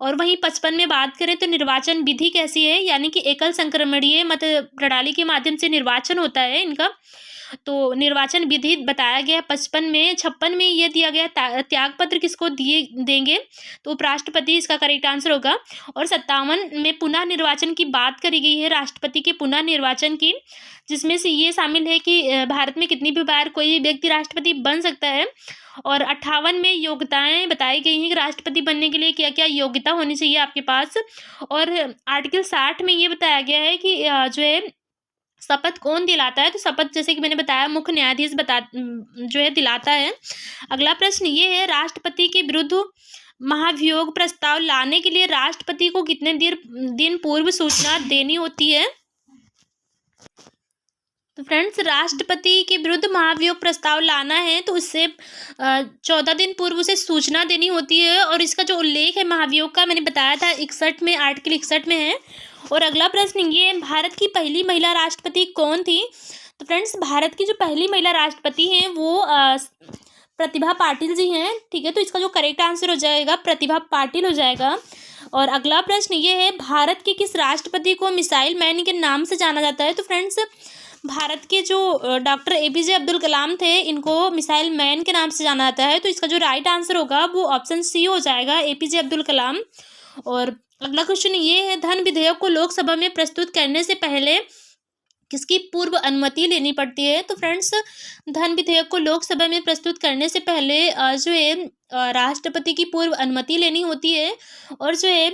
और वहीं 55 में बात करें तो निर्वाचन विधि कैसी है, यानी कि एकल संक्रमणीय मत प्रणाली के माध्यम से निर्वाचन होता है इनका, तो निर्वाचन विधि बताया गया है 55 में। 56 में ये दिया गया त्यागपत्र किसको देंगे, तो उपराष्ट्रपति इसका करेक्ट आंसर होगा। और 57 में पुनः निर्वाचन की बात करी गई है, राष्ट्रपति के पुनः निर्वाचन की, जिसमें से ये शामिल है कि भारत में कितनी भी बार कोई व्यक्ति राष्ट्रपति बन सकता है। और 58 में योग्यताएं बताई गई हैं कि राष्ट्रपति बनने के लिए क्या क्या योग्यता होनी चाहिए आपके पास। और आर्टिकल 60 में ये बताया गया है कि जो है शपथ कौन दिलाता है, तो शपथ जैसे कि मैंने बताया मुख्य न्यायाधीश जो है दिलाता है। अगला प्रश्न ये है, राष्ट्रपति के विरुद्ध महाभियोग प्रस्ताव लाने के लिए राष्ट्रपति को कितने दिन पूर्व सूचना देनी होती है? तो फ्रेंड्स, राष्ट्रपति के विरुद्ध महाभियोग प्रस्ताव लाना है तो उससे 14 दिन पूर्व उसे सूचना देनी होती है, और इसका जो उल्लेख है महाभियोग का मैंने बताया था 61 में, आर्टिकल 61 में है। और अगला प्रश्न ये है, भारत की पहली महिला राष्ट्रपति कौन थी? तो फ्रेंड्स, भारत की जो पहली महिला राष्ट्रपति हैं वो प्रतिभा पाटिल जी हैं। ठीक है, तो इसका जो करेक्ट आंसर हो जाएगा प्रतिभा पाटिल हो जाएगा। और अगला प्रश्न ये है, भारत के किस राष्ट्रपति को मिसाइल मैन के नाम से जाना जाता है? तो फ्रेंड्स, भारत के जो डॉक्टर APJ अब्दुल कलाम थे, इनको मिसाइल मैन के नाम से जाना जाता है, तो इसका जो राइट आंसर होगा वो ऑप्शन सी हो जाएगा, APJ अब्दुल कलाम। और अगला क्वेश्चन ये है, धन विधेयक को लोकसभा में प्रस्तुत करने से पहले किसकी पूर्व अनुमति लेनी पड़ती है? तो फ्रेंड्स, धन विधेयक को लोकसभा में प्रस्तुत करने से पहले जो है राष्ट्रपति की पूर्व अनुमति लेनी होती है। और जो है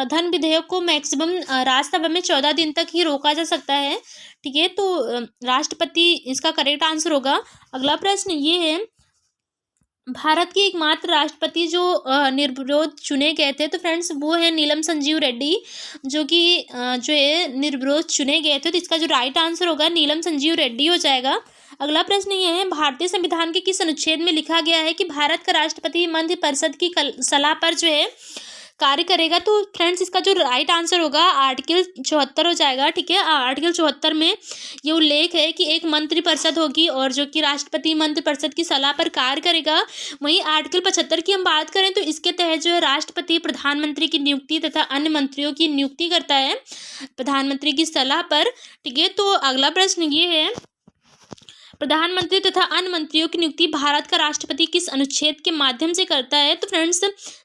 धन विधेयक को मैक्सिमम राज्यसभा में 14 दिन तक ही रोका जा सकता है। ठीक है, तो राष्ट्रपति इसका करेक्ट आंसर होगा। अगला प्रश्न ये है, भारत के एकमात्र राष्ट्रपति जो निर्विरोध चुने गए थे, तो फ्रेंड्स वो है नीलम संजीव रेड्डी, जो कि जो है निर्विरोध चुने गए थे। तो इसका जो राइट आंसर होगा नीलम संजीव रेड्डी हो जाएगा। अगला प्रश्न ये है, भारतीय संविधान के किस अनुच्छेद में लिखा गया है कि भारत का राष्ट्रपति मंत्रिपरिषद की सलाह पर जो है कार्य करेगा? तो फ्रेंड्स इसका जो राइट आंसर होगा आर्टिकल 74 हो जाएगा। ठीक है, आर्टिकल 74 में ये उल्लेख है कि एक मंत्रिपरिषद होगी और जो कि राष्ट्रपति मंत्रिपरिषद की सलाह पर कार्य करेगा। वहीं आर्टिकल 75 की हम बात करें तो इसके तहत जो है राष्ट्रपति प्रधानमंत्री की नियुक्ति तथा अन्य मंत्रियों की नियुक्ति करता है प्रधानमंत्री की सलाह पर। ठीक है, तो अगला प्रश्न ये है, प्रधानमंत्री तथा अन्य मंत्रियों की नियुक्ति भारत का राष्ट्रपति किस अनुच्छेद के माध्यम से करता है? तो फ्रेंड्स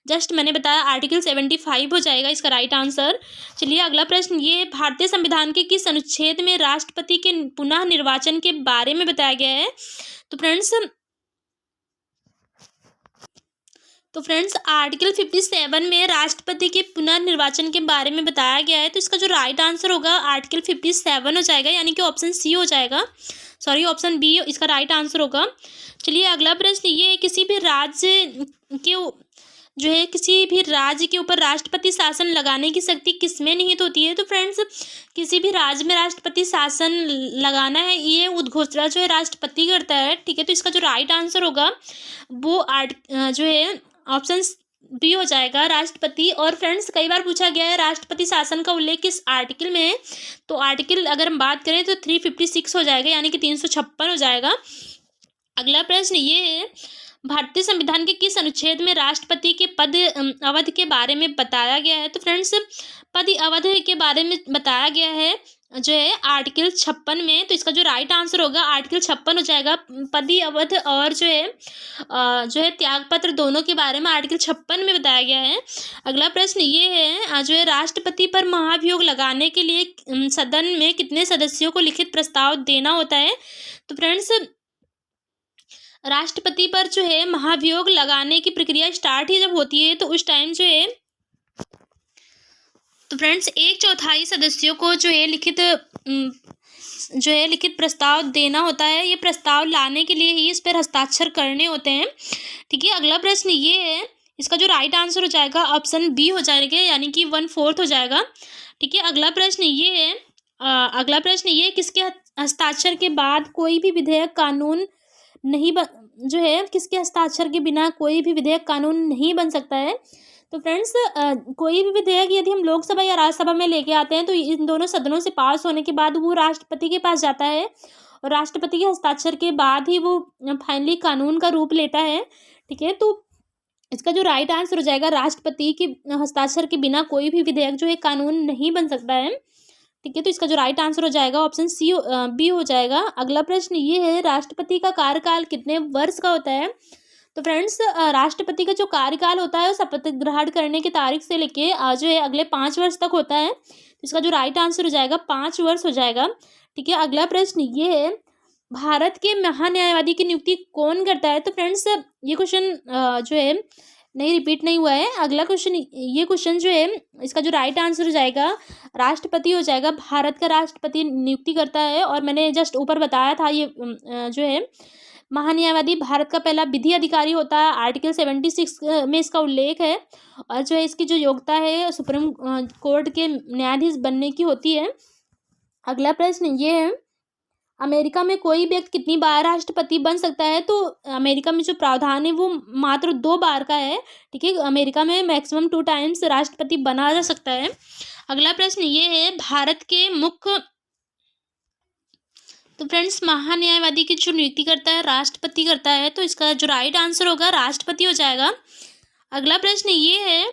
जस्ट मैंने बताया आर्टिकल 75 हो जाएगा इसका राइट आंसर। चलिए अगला प्रश्न ये, भारतीय संविधान के किस अनुच्छेद में राष्ट्रपति के पुनः निर्वाचन के बारे में बताया गया है? तो फ्रेंड्स आर्टिकल 57 में राष्ट्रपति के पुनर्निर्वाचन के बारे में बताया गया है। तो इसका जो राइट आंसर होगा आर्टिकल 57 हो जाएगा, यानी कि ऑप्शन सी हो जाएगा, सॉरी ऑप्शन बी इसका राइट आंसर होगा। चलिए अगला प्रश्न ये है, किसी भी राज्य के ऊपर राष्ट्रपति शासन लगाने की शक्ति किसमें निहित होती है? तो फ्रेंड्स किसी भी राज्य में राष्ट्रपति शासन लगाना है ये उद्घोषणा जो है राष्ट्रपति करता है। ठीक है, तो इसका जो राइट आंसर होगा वो जो है ऑप्शन बी हो जाएगा, राष्ट्रपति। और फ्रेंड्स कई बार पूछा गया है राष्ट्रपति शासन का उल्लेख किस आर्टिकल में है? तो आर्टिकल अगर हम बात करें तो 356 हो जाएगा, यानी कि 356 हो जाएगा। अगला प्रश्न ये है, भारतीय संविधान के किस अनुच्छेद में राष्ट्रपति के पद अवधि के बारे में बताया गया है? तो फ्रेंड्स पद अवधि के बारे में बताया गया है जो है आर्टिकल 56 में। तो इसका जो राइट आंसर होगा आर्टिकल 56 हो जाएगा। पदी अवधि और जो है त्यागपत्र दोनों के बारे में आर्टिकल 56 में बताया गया है। अगला प्रश्न ये है, जो है राष्ट्रपति पर महाभियोग लगाने के लिए सदन में कितने सदस्यों को लिखित प्रस्ताव देना होता है? तो फ्रेंड्स राष्ट्रपति पर जो है महाभियोग लगाने की प्रक्रिया स्टार्ट ही जब होती है तो उस टाइम तो फ्रेंड्स 1/4 सदस्यों को जो है लिखित प्रस्ताव देना होता है। ये प्रस्ताव लाने के लिए ही इस पर हस्ताक्षर करने होते हैं। ठीक है, अगला प्रश्न ये है, इसका जो राइट आंसर हो जाएगा ऑप्शन बी हो जाएगा, यानी कि 1/4 हो जाएगा। ठीक है, अगला प्रश्न ये है, किसके हस्ताक्षर के बाद कोई भी विधेयक कानून नहीं किसके हस्ताक्षर के बिना कोई भी विधेयक कानून नहीं बन सकता है? तो फ्रेंड्स कोई भी विधेयक यदि हम लोकसभा या राज्यसभा में लेके आते हैं तो इन दोनों सदनों से पास होने के बाद वो राष्ट्रपति के पास जाता है और राष्ट्रपति के हस्ताक्षर के बाद ही वो फाइनली कानून का रूप लेता है। ठीक है, तो इसका जो राइट आंसर हो जाएगा, राष्ट्रपति के हस्ताक्षर के बिना कोई भी विधेयक जो है कानून नहीं बन सकता है। ठीक है, तो इसका जो राइट आंसर हो जाएगा ऑप्शन बी हो जाएगा। अगला प्रश्न ये है, राष्ट्रपति का कार्यकाल कितने वर्ष का होता है? तो फ्रेंड्स राष्ट्रपति का जो कार्यकाल होता है वो शपथ ग्रहण करने की तारीख से लेके जो है अगले 5 वर्ष तक होता है। तो इसका जो राइट आंसर हो जाएगा 5 वर्ष हो जाएगा। ठीक है, अगला प्रश्न ये है, भारत के महान्यायवादी की नियुक्ति कौन करता है? तो फ्रेंड्स ये क्वेश्चन जो है नहीं रिपीट नहीं हुआ है। अगला क्वेश्चन जो है इसका जो राइट आंसर हो जाएगा राष्ट्रपति हो जाएगा। भारत का राष्ट्रपति नियुक्ति करता है और मैंने जस्ट ऊपर बताया था ये जो है महान्यायवादी भारत का पहला विधि अधिकारी होता है। आर्टिकल 76 में इसका उल्लेख है और जो है इसकी जो योग्यता है सुप्रीम कोर्ट के न्यायाधीश बनने की होती है। अगला प्रश्न ये है, अमेरिका में कोई व्यक्ति कितनी बार राष्ट्रपति बन सकता है? तो अमेरिका में जो प्रावधान है वो मात्र 2 बार का है। ठीक है, अमेरिका में मैक्सिमम 2 टाइम्स राष्ट्रपति बना जा सकता है। अगला प्रश्न ये है, भारत के मुख्य तो फ्रेंड्स महान्यायवादी की जो नियुक्ति करता है राष्ट्रपति करता है, तो इसका जो राइट आंसर होगा राष्ट्रपति हो जाएगा। अगला प्रश्न ये है,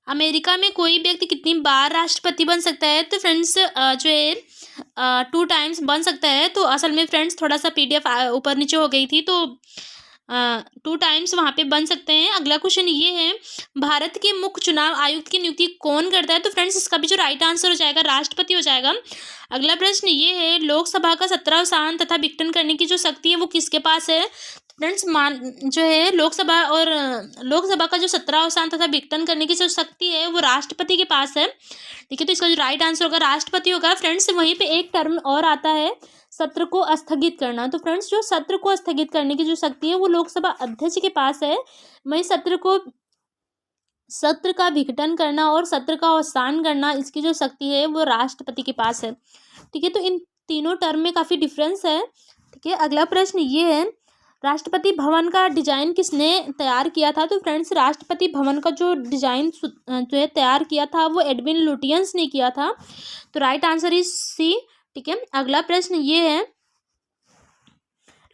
अमेरिका में कोई व्यक्ति कितनी बार राष्ट्रपति बन सकता है? तो फ्रेंड्स जो है 2 टाइम्स बन सकता है। तो असल में फ्रेंड्स थोड़ा सा PDF ऊपर नीचे हो गई थी, तो 2 टाइम्स वहाँ पे बन सकते हैं। अगला क्वेश्चन ये है, भारत के मुख्य चुनाव आयुक्त की नियुक्ति कौन करता है? तो फ्रेंड्स इसका भी जो राइट आंसर हो जाएगा राष्ट्रपति हो जाएगा। अगला प्रश्न ये है, लोकसभा का सत्रावसान तथा विघटन करने की जो शक्ति है वो किसके पास है? फ्रेंड्स जो है लोकसभा का जो सत्रावसान तथा विघटन करने की जो शक्ति है वो राष्ट्रपति के पास है। ठीक है, तो इसका जो राइट आंसर होगा राष्ट्रपति होगा। फ्रेंड्स वहीं पे एक टर्म और आता है सत्र को स्थगित करना। तो फ्रेंड्स जो सत्र को स्थगित करने की जो शक्ति है वो लोकसभा अध्यक्ष के पास है। वहीं सत्र का विघटन करना और सत्र का अवसान करना, इसकी जो शक्ति है वो राष्ट्रपति के पास है। ठीक है, तो इन तीनों टर्म में काफ़ी डिफरेंस है। ठीक है, अगला प्रश्न ये है, राष्ट्रपति भवन का डिजाइन किसने तैयार किया था? तो फ्रेंड्स राष्ट्रपति भवन का जो डिजाइन जो है तैयार किया था वो एडविन लुटियंस ने किया था। तो राइट आंसर इज सी। ठीक है, अगला प्रश्न ये है,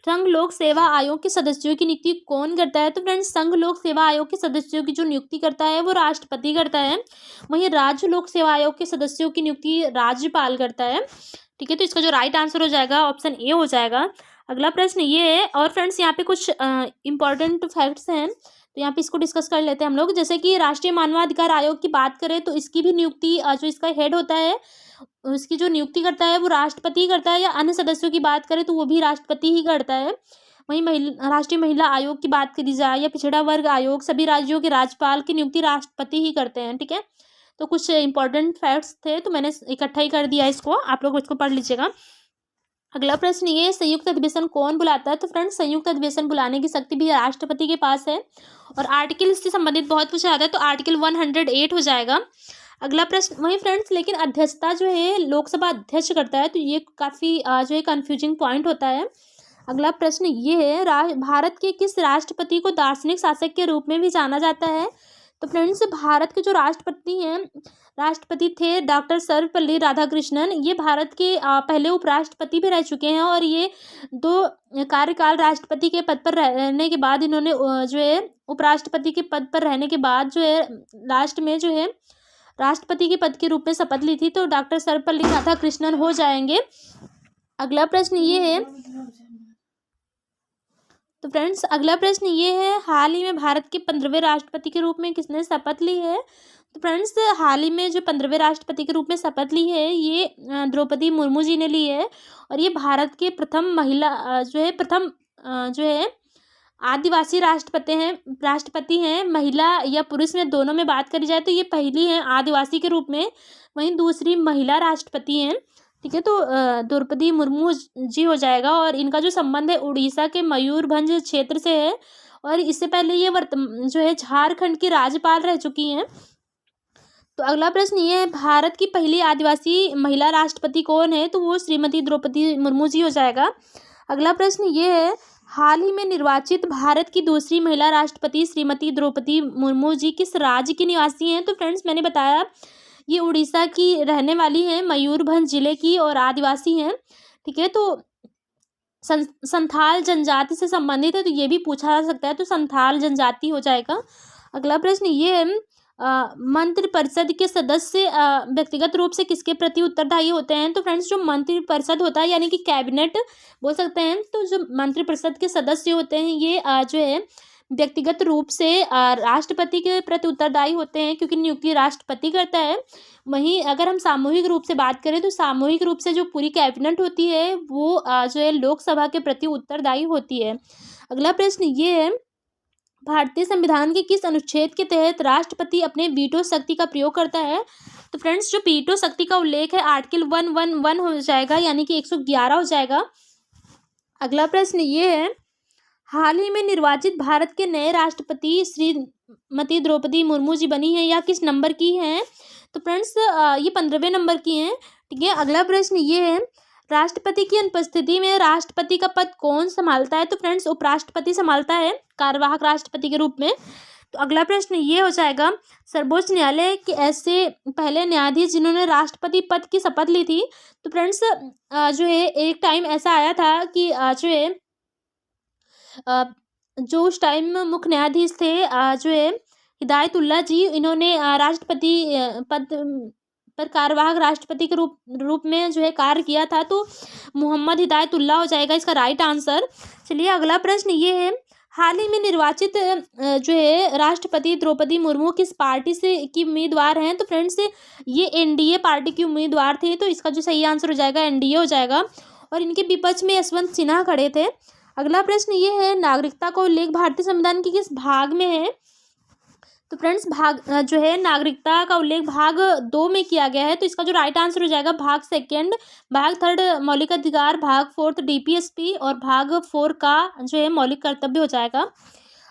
संघ लोक सेवा आयोग के सदस्यों की नियुक्ति कौन करता है? तो फ्रेंड्स संघ लोक सेवा आयोग के सदस्यों की जो नियुक्ति करता है वो राष्ट्रपति करता है। वहीं राज्य लोक सेवा आयोग के सदस्यों की नियुक्ति राज्यपाल करता है। ठीक है, तो इसका जो राइट आंसर हो जाएगा ऑप्शन ए हो जाएगा। अगला प्रश्न ये है, और फ्रेंड्स यहाँ पे कुछ इंपॉर्टेंट फैक्ट्स हैं, तो यहाँ पे इसको डिस्कस कर लेते हैं हम लोग। जैसे कि राष्ट्रीय मानवाधिकार आयोग की बात करें तो इसकी भी नियुक्ति जो इसका हेड होता है उसकी जो नियुक्ति करता है वो राष्ट्रपति ही करता है, या अन्य सदस्यों की बात करें तो वो भी राष्ट्रपति ही करता है। वहीं राष्ट्रीय महिला आयोग की बात करी जाए या पिछड़ा वर्ग आयोग, सभी राज्यों के राज्यपाल की नियुक्ति राष्ट्रपति ही करते हैं। ठीक है, तो कुछ इंपॉर्टेंट फैक्ट्स थे तो मैंने इकट्ठा ही कर दिया इसको, आप लोग इसको पढ़ लीजिएगा। अगला प्रश्न ये, संयुक्त अधिवेशन कौन बुलाता है? तो फ्रेंड्स संयुक्त अधिवेशन बुलाने की शक्ति भी राष्ट्रपति के पास है। और आर्टिकल से संबंधित बहुत पूछा जाता है तो आर्टिकल 108 हो जाएगा। अगला प्रश्न, वहीं फ्रेंड्स लेकिन अध्यक्षता जो है लोकसभा अध्यक्ष करता है, तो ये काफ़ी जो है कन्फ्यूजिंग पॉइंट होता है। अगला प्रश्न ये है, भारत के किस राष्ट्रपति को दार्शनिक शासक के रूप में भी जाना जाता है? तो फ्रेंड्स भारत के जो राष्ट्रपति थे डॉक्टर सर्वपल्ली राधाकृष्णन, ये भारत के पहले उपराष्ट्रपति भी रह चुके हैं। और ये 2 कार्यकाल राष्ट्रपति के पद पर रहने के बाद इन्होंने जो है उपराष्ट्रपति के पद पर रहने के बाद जो है लास्ट में जो है राष्ट्रपति के पद के रूप में शपथ ली थी। तो डॉक्टर सर्वपल्ली राधाकृष्णन हो जाएंगे। अगला प्रश्न ये है, तो फ्रेंड्स अगला प्रश्न ये है, हाल ही में भारत के 15वें राष्ट्रपति के रूप में किसने शपथ ली है? तो फ्रेंड्स हाल ही में जो 15वें राष्ट्रपति के रूप में शपथ ली है ये द्रौपदी मुर्मू जी ने ली है। और ये भारत के प्रथम महिला जो है आदिवासी राष्ट्रपति हैं। महिला या पुरुष में दोनों में बात करी जाए तो ये पहली हैं आदिवासी के रूप में, वहीं दूसरी महिला राष्ट्रपति हैं। ठीक है, तो द्रौपदी मुर्मू जी हो जाएगा। और इनका जो संबंध है उड़ीसा के मयूरभंज क्षेत्र से है। और इससे पहले ये जो है झारखंड की राज्यपाल रह चुकी हैं। तो अगला प्रश्न ये है, भारत की पहली आदिवासी महिला राष्ट्रपति कौन है? तो वो श्रीमती द्रौपदी मुर्मू जी हो जाएगा। अगला प्रश्न ये है, हाल ही में निर्वाचित भारत की दूसरी महिला राष्ट्रपति श्रीमती द्रौपदी मुर्मू जी किस राज्य की निवासी हैं? तो फ्रेंड्स मैंने बताया ये उड़ीसा की रहने वाली हैं, मयूरभंज जिले की, और आदिवासी हैं। ठीक है, तो संथाल जनजाति से संबंधित है तो ये भी पूछा जा सकता है, तो संथाल जनजाति हो जाएगा। अगला प्रश्न ये है, मंत्रिपरिषद के सदस्य व्यक्तिगत रूप से किसके प्रति उत्तरदायी होते हैं? तो फ्रेंड्स जो मंत्रिपरिषद होता है यानी कि कैबिनेट बोल सकते हैं, तो जो मंत्रिपरिषद के सदस्य होते हैं ये जो है व्यक्तिगत रूप से राष्ट्रपति के प्रति उत्तरदायी होते हैं, क्योंकि नियुक्ति राष्ट्रपति करता है। वहीं अगर हम सामूहिक रूप से बात करें तो सामूहिक रूप से जो पूरी कैबिनेट होती है वो जो है लोकसभा के प्रति उत्तरदायी होती है। अगला प्रश्न ये है, भारतीय संविधान के किस अनुच्छेद के तहत राष्ट्रपति अपने वीटो शक्ति का प्रयोग करता है? तो फ्रेंड्स जो वीटो शक्ति का उल्लेख है आर्टिकल 111 हो जाएगा, यानी कि 111 हो जाएगा। अगला प्रश्न ये है, हाल ही में निर्वाचित भारत के नए राष्ट्रपति श्रीमती द्रौपदी मुर्मू जी बनी हैं या किस नंबर की हैं? तो फ्रेंड्स ये 15वें नंबर की हैं। ठीक है, अगला प्रश्न ये है, राष्ट्रपति की अनुपस्थिति में राष्ट्रपति का पद कौन संभालता है? तो फ्रेंड्स उपराष्ट्रपति संभालता है कार्यवाहक राष्ट्रपति के रूप में। तो अगला प्रश्न ये हो जाएगा, सर्वोच्च न्यायालय के ऐसे पहले न्यायाधीश जिन्होंने राष्ट्रपति पद की शपथ ली थी? तो फ्रेंड्स जो है एक टाइम ऐसा आया था कि जो है जो उस टाइम मुख्य न्यायाधीश थे जो है हिदायतुल्लाह जी, इन्होंने राष्ट्रपति पद पर कार्यवाहक राष्ट्रपति के रूप में जो है कार्य किया था। तो मोहम्मद हिदायतुल्लाह हो जाएगा इसका राइट आंसर। चलिए अगला प्रश्न ये है, हाल ही में निर्वाचित जो है राष्ट्रपति द्रौपदी मुर्मू किस पार्टी से की उम्मीदवार हैं? तो फ्रेंड्स ये एनडीए पार्टी की उम्मीदवार थे, तो इसका जो सही आंसर हो जाएगा एनडीए हो जाएगा। और इनके विपक्ष में यशवंत सिन्हा खड़े थे। अगला प्रश्न ये है, नागरिकता का उल्लेख भारतीय संविधान के किस भाग में है? तो फ्रेंड्स जो है नागरिकता का उल्लेख भाग 2 में किया गया है, तो इसका जो राइट आंसर हो जाएगा भाग सेकंड, भाग थर्ड मौलिक अधिकार, भाग फोर्थ डीपीएसपी और भाग 4 का जो है मौलिक कर्तव्य हो जाएगा।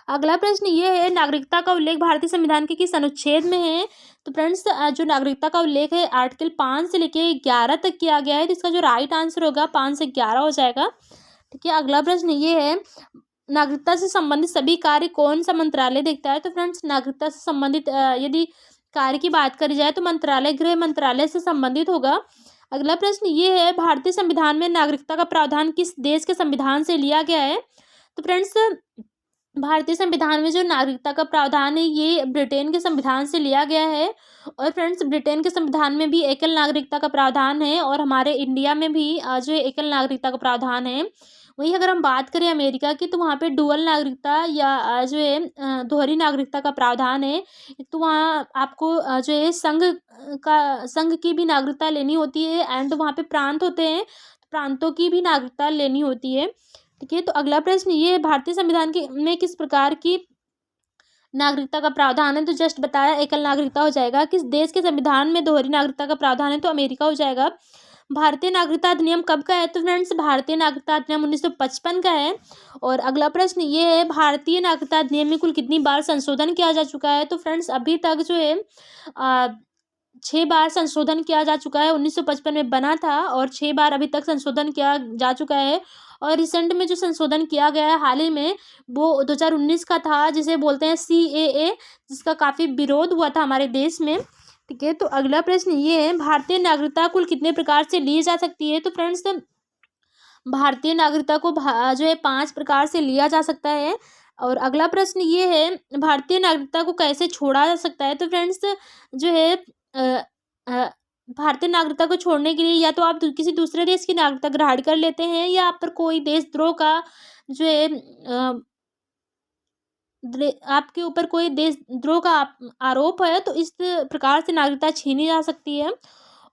अगला प्रश्न ये है, नागरिकता का उल्लेख भारतीय संविधान के किस अनुच्छेद में है? तो फ्रेंड्स जो नागरिकता का उल्लेख है आर्टिकल 5 से लेके 11 तक किया गया है, तो इसका जो राइट आंसर होगा 5 से 11 हो जाएगा। ठीक है, अगला प्रश्न ये है, नागरिकता से संबंधित सभी कार्य कौन सा मंत्रालय देखता है? तो फ्रेंड्स नागरिकता से संबंधित यदि कार्य की बात करी जाए तो मंत्रालय गृह मंत्रालय से संबंधित होगा। अगला प्रश्न ये है, भारतीय संविधान में नागरिकता का प्रावधान किस देश के संविधान से लिया गया है? तो फ्रेंड्स भारतीय संविधान में जो नागरिकता का प्रावधान है ये ब्रिटेन के संविधान से लिया गया है। और फ्रेंड्स ब्रिटेन के संविधान में भी एकल नागरिकता का प्रावधान है और हमारे इंडिया में भी जो है एकल नागरिकता का प्रावधान है। वहीं अगर हम बात करें अमेरिका की, तो वहाँ पे डुअल नागरिकता या जो है दोहरी नागरिकता का प्रावधान है। तो वहाँ आपको जो है संघ की भी नागरिकता लेनी होती है एंड वहाँ पे प्रांत होते हैं, तो प्रांतों की भी नागरिकता लेनी होती है। ठीक है, तो अगला प्रश्न ये है, भारतीय संविधान के में किस प्रकार की नागरिकता का प्रावधान है? तो जस्ट बताया एकल नागरिकता हो जाएगा। किस देश के संविधान में दोहरी नागरिकता का प्रावधान है? तो अमेरिका हो जाएगा। भारतीय नागरिकता अधिनियम कब का है? तो फ्रेंड्स भारतीय नागरिकता अधिनियम 1955 का है। और अगला प्रश्न ये है, भारतीय नागरिकता अधिनियम में कुल कितनी बार संशोधन किया जा चुका है? तो फ्रेंड्स अभी तक जो है 6 बार संशोधन किया जा चुका है। 1955 में बना था और 6 बार अभी तक संशोधन किया जा चुका है। और रिसेंट में जो संशोधन किया गया है हाल ही में, वो 2019 का था, जिसे बोलते हैं CAA, जिसका काफ़ी विरोध हुआ था हमारे देश में। ठीक है, तो अगला प्रश्न ये है, भारतीय नागरिकता कुल कितने प्रकार से ली जा सकती है? तो फ्रेंड्स भारतीय नागरिकता को जो है 5 प्रकार से लिया जा सकता है। और अगला प्रश्न ये है, भारतीय नागरिकता को कैसे छोड़ा जा सकता है? तो फ्रेंड्स जो है अ, अ, भारतीय नागरिकता को छोड़ने के लिए या तो आप किसी दूसरे देश की नागरिकता ग्रहण कर लेते हैं, या आप पर कोई देशद्रोह का जो है आपके ऊपर कोई देशद्रोह का आरोप है, तो इस प्रकार से नागरिकता छीनी जा सकती है।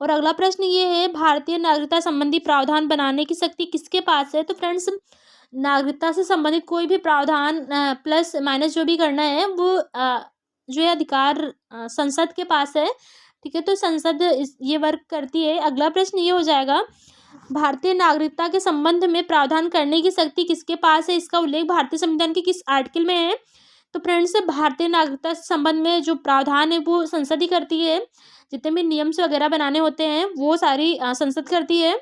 और अगला प्रश्न ये है, भारतीय नागरिकता संबंधी प्रावधान बनाने की शक्ति किसके पास है? तो फ्रेंड्स नागरिकता से संबंधित कोई भी प्रावधान प्लस माइनस जो भी करना है वो जो है अधिकार संसद के पास है। ठीक है, तो संसद ये वर्क करती है। अगला प्रश्न ये हो जाएगा, भारतीय नागरिकता के संबंध में प्रावधान करने की शक्ति किसके पास है? इसका उल्लेख भारतीय संविधान के किस आर्टिकल में है? तो फ्रेंड्स भारतीय नागरिकता से संबंध में जो प्रावधान है वो संसद ही करती है। जितने भी नियम्स वगैरह बनाने होते हैं वो सारी संसद करती है।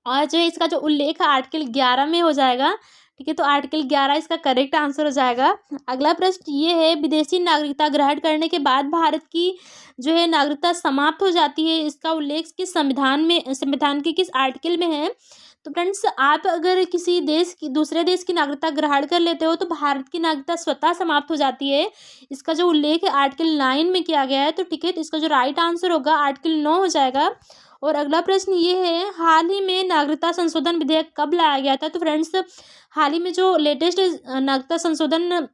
और जो है इसका जो उल्लेख आर्टिकल 11 में हो जाएगा। ठीक है, तो आर्टिकल 11 इसका करेक्ट आंसर हो जाएगा। अगला प्रश्न ये है, विदेशी नागरिकता ग्रहण करने के बाद भारत की जो है नागरिकता समाप्त हो जाती है, इसका उल्लेख किस संविधान के किस आर्टिकल में है? तो फ्रेंड्स आप अगर किसी दूसरे देश की नागरिकता ग्रहण कर लेते हो तो भारत की नागरिकता स्वतः समाप्त हो जाती है। इसका जो उल्लेख है आर्टिकल 9 में किया गया है। तो ठीक है, तो इसका जो राइट आंसर होगा आर्टिकल 9 हो जाएगा। और अगला प्रश्न ये है, हाल ही में नागरिकता संशोधन विधेयक कब लाया गया था? तो फ्रेंड्स हाल ही में जो लेटेस्ट नागरिकता संशोधन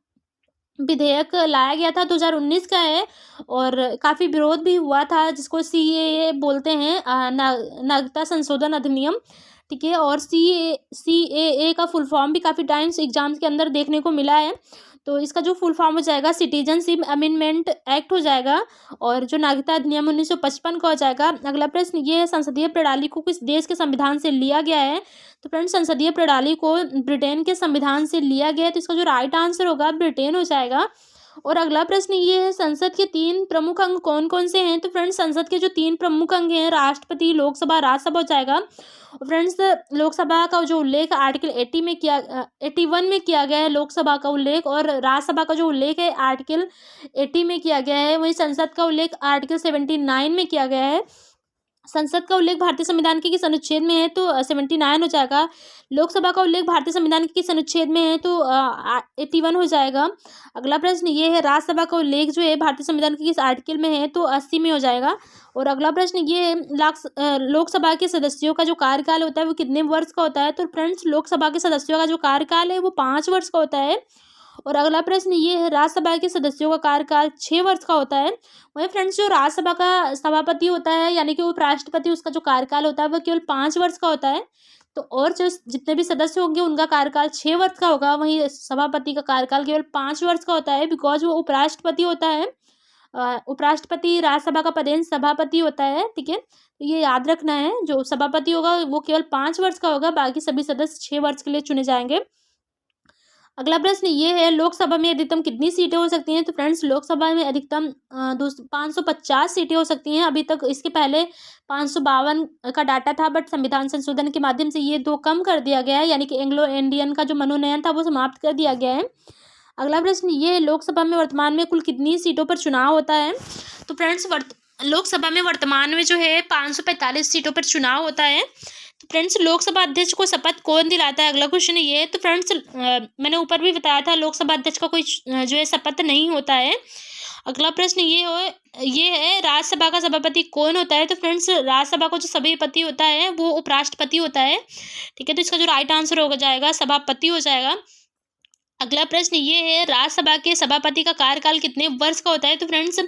विधेयक लाया गया था 2019 का है। और काफ़ी विरोध भी हुआ था, जिसको CAA बोलते हैं, नागरिकता संशोधन अधिनियम। ठीक है, और CAA का फुल फॉर्म भी काफ़ी टाइम्स एग्जाम्स के अंदर देखने को मिला है। तो इसका जो फुल फॉर्म हो जाएगा सिटीजनशिप अमेंडमेंट एक्ट हो जाएगा। और जो नागरिकता अधिनियम 1955 का हो जाएगा। अगला प्रश्न ये है, संसदीय प्रणाली को किस देश के संविधान से लिया गया है? तो फ्रेंड्स संसदीय प्रणाली को ब्रिटेन के संविधान से लिया गया है, तो इसका जो राइट आंसर होगा ब्रिटेन हो जाएगा। और अगला प्रश्न ये है, संसद के 3 प्रमुख अंग कौन कौन से हैं? तो फ्रेंड्स संसद के जो 3 प्रमुख अंग हैं, राष्ट्रपति, लोकसभा, राज्यसभा हो जाएगा। फ्रेंड्स लोकसभा का जो उल्लेख आर्टिकल 81 में किया गया है लोकसभा का उल्लेख, और राज्यसभा का जो उल्लेख है आर्टिकल 80 में किया गया है। वहीं संसद का उल्लेख आर्टिकल 79 में किया गया है। संसद का उल्लेख भारतीय संविधान के किस अनुच्छेद में है? तो 79 हो जाएगा। लोकसभा का उल्लेख भारतीय संविधान के किस अनुच्छेद में है? तो 81 हो जाएगा। अगला प्रश्न ये है, राज्यसभा का उल्लेख जो है भारतीय संविधान के किस आर्टिकल में है? तो 80 में हो जाएगा। और अगला प्रश्न ये है, लोकसभा के सदस्यों का जो कार्यकाल होता है वो कितने वर्ष का होता है? तो फ्रेंड्स लोकसभा के सदस्यों का जो कार्यकाल है वो 5 वर्ष का होता है। और अगला प्रश्न ये है, राज्यसभा के सदस्यों का कार्यकाल 6 वर्ष का होता है। वहीं फ्रेंड्स जो राज्यसभा का सभापति होता है यानी कि उपराष्ट्रपति, उसका जो कार्यकाल होता है वो केवल 5 वर्ष का होता है। तो और जो जितने भी सदस्य होंगे उनका कार्यकाल 6 वर्ष का होगा, वहीं सभापति का कार्यकाल केवल 5 वर्ष का होता है, बिकॉज वो उपराष्ट्रपति होता है। उपराष्ट्रपति राज्यसभा का पदेन सभापति होता है, ठीक है। तो ये याद रखना है, जो सभापति होगा वो केवल 5 वर्ष का होगा, बाकी सभी सदस्य 6 वर्ष के लिए चुने जाएंगे। अगला प्रश्न ये है, लोकसभा में अधिकतम कितनी सीटें हो सकती हैं? तो फ्रेंड्स, लोकसभा में अधिकतम 550 सीटें हो सकती हैं। अभी तक इसके पहले 552 का डाटा था, बट संविधान संशोधन के माध्यम से ये 2 कम कर दिया गया है, यानी कि एंग्लो इंडियन का जो मनोनयन था वो समाप्त कर दिया गया है। अगला प्रश्न ये है, लोकसभा में वर्तमान में कुल कितनी सीटों पर चुनाव होता है? तो फ्रेंड्स, लोकसभा में वर्तमान में जो है 545 सीटों पर चुनाव होता है। तो फ्रेंड्स, लोकसभा अध्यक्ष को शपथ कौन दिलाता है? अगला क्वेश्चन ये है। तो फ्रेंड्स, मैंने ऊपर भी बताया था, लोकसभा अध्यक्ष का कोई जो है शपथ नहीं होता है। अगला प्रश्न ये है, राज्यसभा का सभापति कौन होता है? तो फ्रेंड्स, राज्यसभा का जो सभापति होता है वो उपराष्ट्रपति होता है, ठीक है। तो इसका जो राइट आंसर हो जाएगा सभापति हो जाएगा। अगला प्रश्न ये है, राज्यसभा के सभापति का कार्यकाल कितने वर्ष का होता है? तो फ्रेंड्स,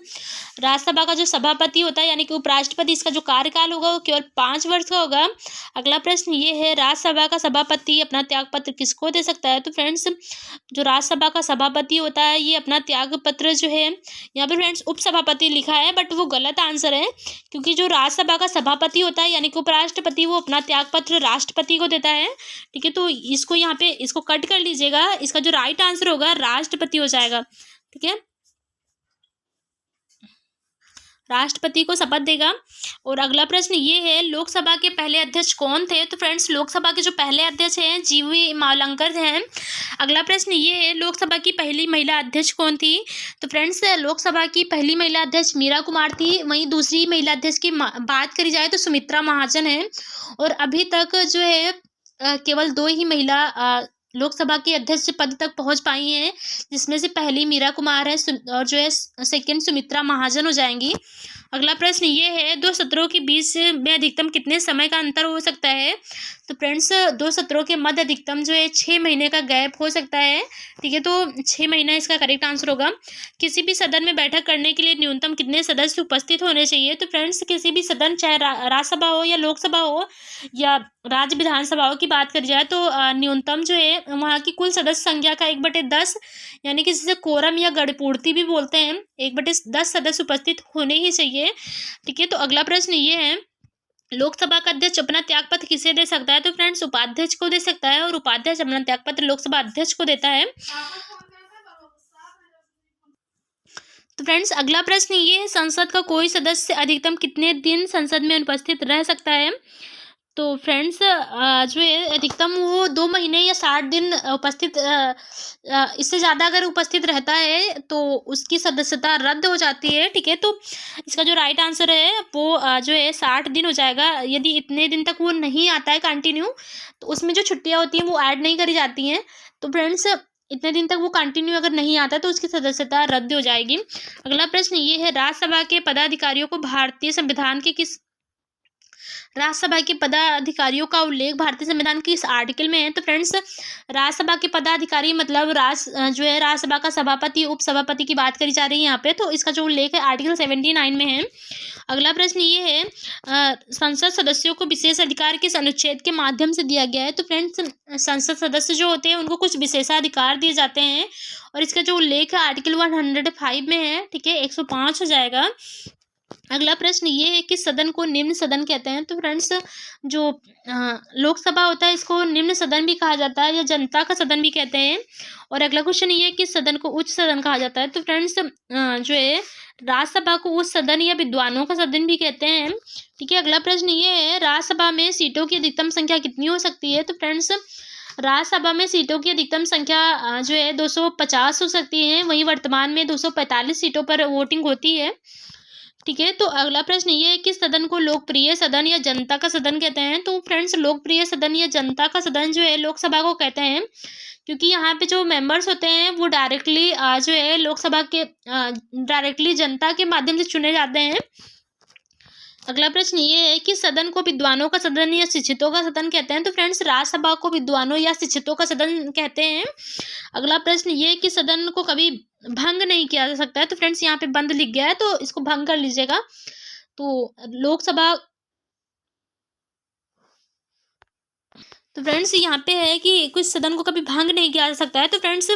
राज्यसभा का जो सभापति होता है यानी कि उपराष्ट्रपति, इसका जो कार्यकाल होगा वो केवल 5 वर्ष का होगा। अगला प्रश्न ये है, राज्यसभा का सभापति अपना त्यागपत्र किसको दे सकता है? तो फ्रेंड्स, जो राज्यसभा का सभापति होता है ये अपना त्यागपत्र जो है, यहाँ पर फ्रेंड्स उपसभापति लिखा है, बट वो गलत आंसर है, क्योंकि जो राज्यसभा का सभापति होता है यानी कि उपराष्ट्रपति, वो अपना त्यागपत्र राष्ट्रपति को देता है, ठीक है। तो इसको यहाँ पे इसको कट कर लीजिएगा, इसका जो राइट आंसर होगा राष्ट्रपति हो जाएगा, ठीक है। राष्ट्रपति को शपथ देगा। और अगला प्रश्न ये है, लोकसभा के पहले अध्यक्ष कौन थे? तो फ्रेंड्स, लोकसभा के जो पहले अध्यक्ष हैं जीवी मावलंकर हैं। अगला प्रश्न ये है, लोकसभा की पहली महिला अध्यक्ष कौन थी? तो फ्रेंड्स, लोकसभा की पहली महिला अध्यक्ष मीरा कुमार थी। वहीं दूसरी महिला अध्यक्ष की बात करी जाए तो सुमित्रा महाजन है। और अभी तक जो है केवल 2 ही महिला लोकसभा के अध्यक्ष पद तक पहुंच पाई हैं, जिसमें से पहली मीरा कुमार है और जो है सेकंड सुमित्रा महाजन हो जाएंगी। अगला प्रश्न ये है, 2 सत्रों के बीच में अधिकतम कितने समय का अंतर हो सकता है? तो फ्रेंड्स, 2 सत्रों के मध्य अधिकतम जो है 6 महीने का गैप हो सकता है, ठीक है। तो 6 महीना इसका करेक्ट आंसर होगा। किसी भी सदन में बैठक करने के लिए न्यूनतम कितने सदस्य उपस्थित होने चाहिए? तो फ्रेंड्स, किसी भी सदन, चाहे राज्यसभा हो या लोकसभा हो या राज्य विधानसभाओं की बात करी जाए, तो न्यूनतम जो है वहाँ की कुल सदस्य संख्या का 1/10, यानी कि जिसे कोरम या गणपूर्ति भी बोलते हैं, 1/10 सदस्य उपस्थित होने ही चाहिए, ठीक है। तो अगला प्रश्न ये है, लोकसभा का अध्यक्ष अपना त्यागपत्र किसे दे सकता है? तो फ्रेंड्स, उपाध्यक्ष को दे सकता है, और उपाध्यक्ष अपना त्यागपत्र लोकसभा अध्यक्ष को देता है। तो फ्रेंड्स, अगला प्रश्न ये है, संसद का कोई सदस्य अधिकतम कितने दिन संसद में अनुपस्थित रह सकता है? तो फ्रेंड्स, जो है अधिकतम वो 2 महीने या 60 दिन उपस्थित, इससे ज़्यादा अगर उपस्थित रहता है तो उसकी सदस्यता रद्द हो जाती है, ठीक है। तो इसका जो राइट आंसर है वो जो है 60 दिन हो जाएगा। यदि इतने दिन तक वो नहीं आता है कंटिन्यू, तो उसमें जो छुट्टियाँ होती हैं वो ऐड नहीं करी जाती हैं। तो फ्रेंड्स, इतने दिन तक वो कंटिन्यू अगर नहीं आता तो उसकी सदस्यता रद्द हो जाएगी। अगला प्रश्न ये है, राज्यसभा के पदाधिकारियों को भारतीय संविधान के राज्यसभा के पदाधिकारियों का उल्लेख भारतीय संविधान के इस आर्टिकल में है? तो फ्रेंड्स, राज्यसभा के पदाधिकारी मतलब जो है राज्यसभा का सभापति, उपसभापति की बात करी जा रही है यहाँ पे, तो इसका जो उल्लेख है आर्टिकल 79 में है। अगला प्रश्न ये है, संसद सदस्यों को विशेष अधिकार किस अनुच्छेद के माध्यम से दिया गया है? तो फ्रेंड्स, संसद सदस्य जो होते हैं उनको कुछ विशेषाधिकार दिए जाते हैं, और इसका जो उल्लेख है आर्टिकल 105 में है, ठीक है। 105 हो जाएगा। अगला प्रश्न ये है कि सदन को निम्न सदन कहते हैं? तो फ्रेंड्स, जो लोकसभा होता है इसको निम्न सदन भी कहा जाता है या जनता का सदन भी कहते हैं। और अगला क्वेश्चन ये है कि सदन को उच्च सदन कहा जाता है? तो फ्रेंड्स, जो है राज्यसभा को उच्च सदन या विद्वानों का सदन भी कहते हैं, ठीक है। अगला प्रश्न ये है, राज्यसभा में सीटों की अधिकतम संख्या कितनी हो सकती है? तो फ्रेंड्स, राज्यसभा में सीटों की अधिकतम संख्या जो है 250 हो सकती है। वहीं वर्तमान में 245 सीटों पर वोटिंग होती है, ठीक है। तो अगला प्रश्न ये है कि सदन को लोकप्रिय सदन या जनता का सदन कहते हैं? तो फ्रेंड्स, लोकप्रिय सदन या जनता का सदन जो है लोकसभा को कहते हैं, क्योंकि यहाँ पे जो मेंबर्स होते हैं वो डायरेक्टली जो है लोकसभा के डायरेक्टली जनता के माध्यम से चुने जाते हैं। अगला प्रश्न ये है कि सदन को विद्वानों का सदन या शिक्षितों का सदन कहते हैं? तो फ्रेंड्स, राज्यसभा को विद्वानों या शिक्षितों का सदन कहते हैं। अगला प्रश्न ये है कि सदन को कभी भंग नहीं किया जा सकता है? तो फ्रेंड्स, यहाँ पे बंद लिख गया है तो इसको भंग कर लीजिएगा। तो लोकसभा तो फ्रेंड्स यहाँ पे है कि कुछ सदन को कभी भंग नहीं किया जा सकता है। तो फ्रेंड्स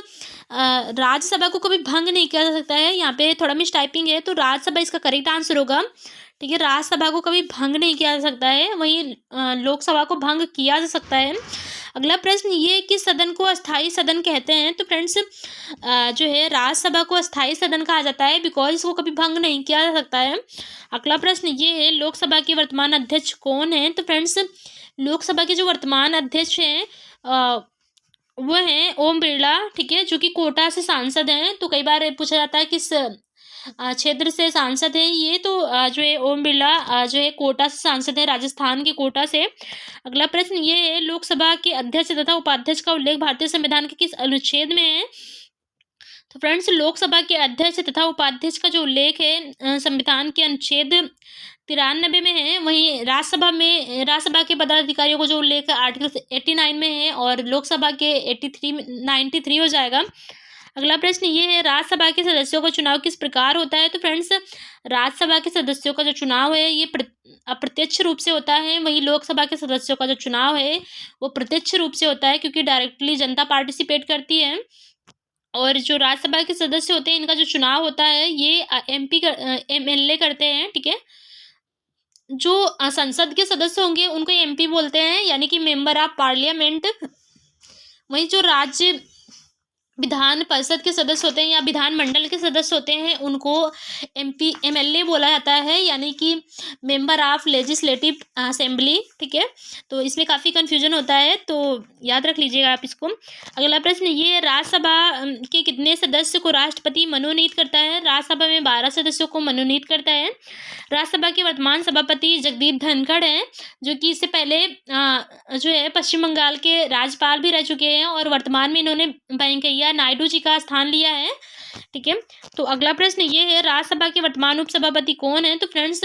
राज्यसभा को कभी भंग नहीं किया जा सकता है। यहाँ पे थोड़ा मिस टाइपिंग है, तो राज्यसभा इसका करेक्ट आंसर होगा। ठीक है, राज्यसभा को कभी भंग नहीं किया जा सकता है, वहीं लोकसभा को भंग किया जा सकता है। अगला प्रश्न ये है कि सदन को अस्थाई सदन कहते हैं। तो फ्रेंड्स जो है राज्यसभा को अस्थाई सदन कहा जाता है, बिकॉज इसको कभी भंग नहीं किया जा सकता है। अगला प्रश्न ये है, लोकसभा के वर्तमान अध्यक्ष कौन है। तो फ्रेंड्स लोकसभा के जो वर्तमान अध्यक्ष हैं वो हैं ओम बिरला। ठीक है, जो कि कोटा से सांसद हैं। तो कई बार पूछा जाता है किस क्षेत्र से सांसद है ये, तो जो है ओम बिरला जो है कोटा से सांसद है, राजस्थान के कोटा से। अगला प्रश्न ये है, लोकसभा के अध्यक्ष तथा उपाध्यक्ष का उल्लेख भारतीय संविधान के किस अनुच्छेद में है। तो फ्रेंड्स लोकसभा के अध्यक्ष तथा उपाध्यक्ष का जो उल्लेख है संविधान के अनुच्छेद 93 में है। वहीं राज्यसभा के पदाधिकारियों को जो उल्लेख है आर्टिकल 89 में है, और लोकसभा के 93 हो जाएगा। अगला प्रश्न ये है, राज्यसभा के सदस्यों का चुनाव किस प्रकार होता है। तो फ्रेंड्स राज्यसभा के सदस्यों का जो चुनाव है ये अप्रत्यक्ष रूप से होता है, वहीं लोकसभा के सदस्यों का जो चुनाव है वो प्रत्यक्ष रूप से होता है, क्योंकि डायरेक्टली जनता पार्टिसिपेट करती है। और जो राज्यसभा के सदस्य होते हैं इनका जो चुनाव होता है ये MLA करते हैं। ठीक है, जो संसद के सदस्य होंगे उनको MP बोलते हैं, यानी कि मेंबर ऑफ पार्लियामेंट। वहीं जो राज्य विधान परिषद के सदस्य होते हैं या विधानमंडल के सदस्य होते हैं उनको MLA बोला जाता है, यानी कि मेंबर ऑफ लेजिस्लेटिव असेंबली। ठीक है, तो इसमें काफ़ी कन्फ्यूजन होता है, तो याद रख लीजिएगा आप इसको। अगला प्रश्न ये, राज्यसभा के कितने सदस्य को राष्ट्रपति मनोनीत करता है। राज्यसभा में 12 सदस्यों को मनोनीत करता है। राज्यसभा के वर्तमान सभापति जगदीप धनखड़ हैं, जो कि इससे पहले जो है पश्चिम बंगाल के राज्यपाल भी रह चुके हैं, और वर्तमान में इन्होंने वेंकैया नायडू जी का स्थान लिया है। ठीक है, तो अगला प्रश्न ये है, राज्यसभा के वर्तमान उपसभापति कौन है। तो फ्रेंड्स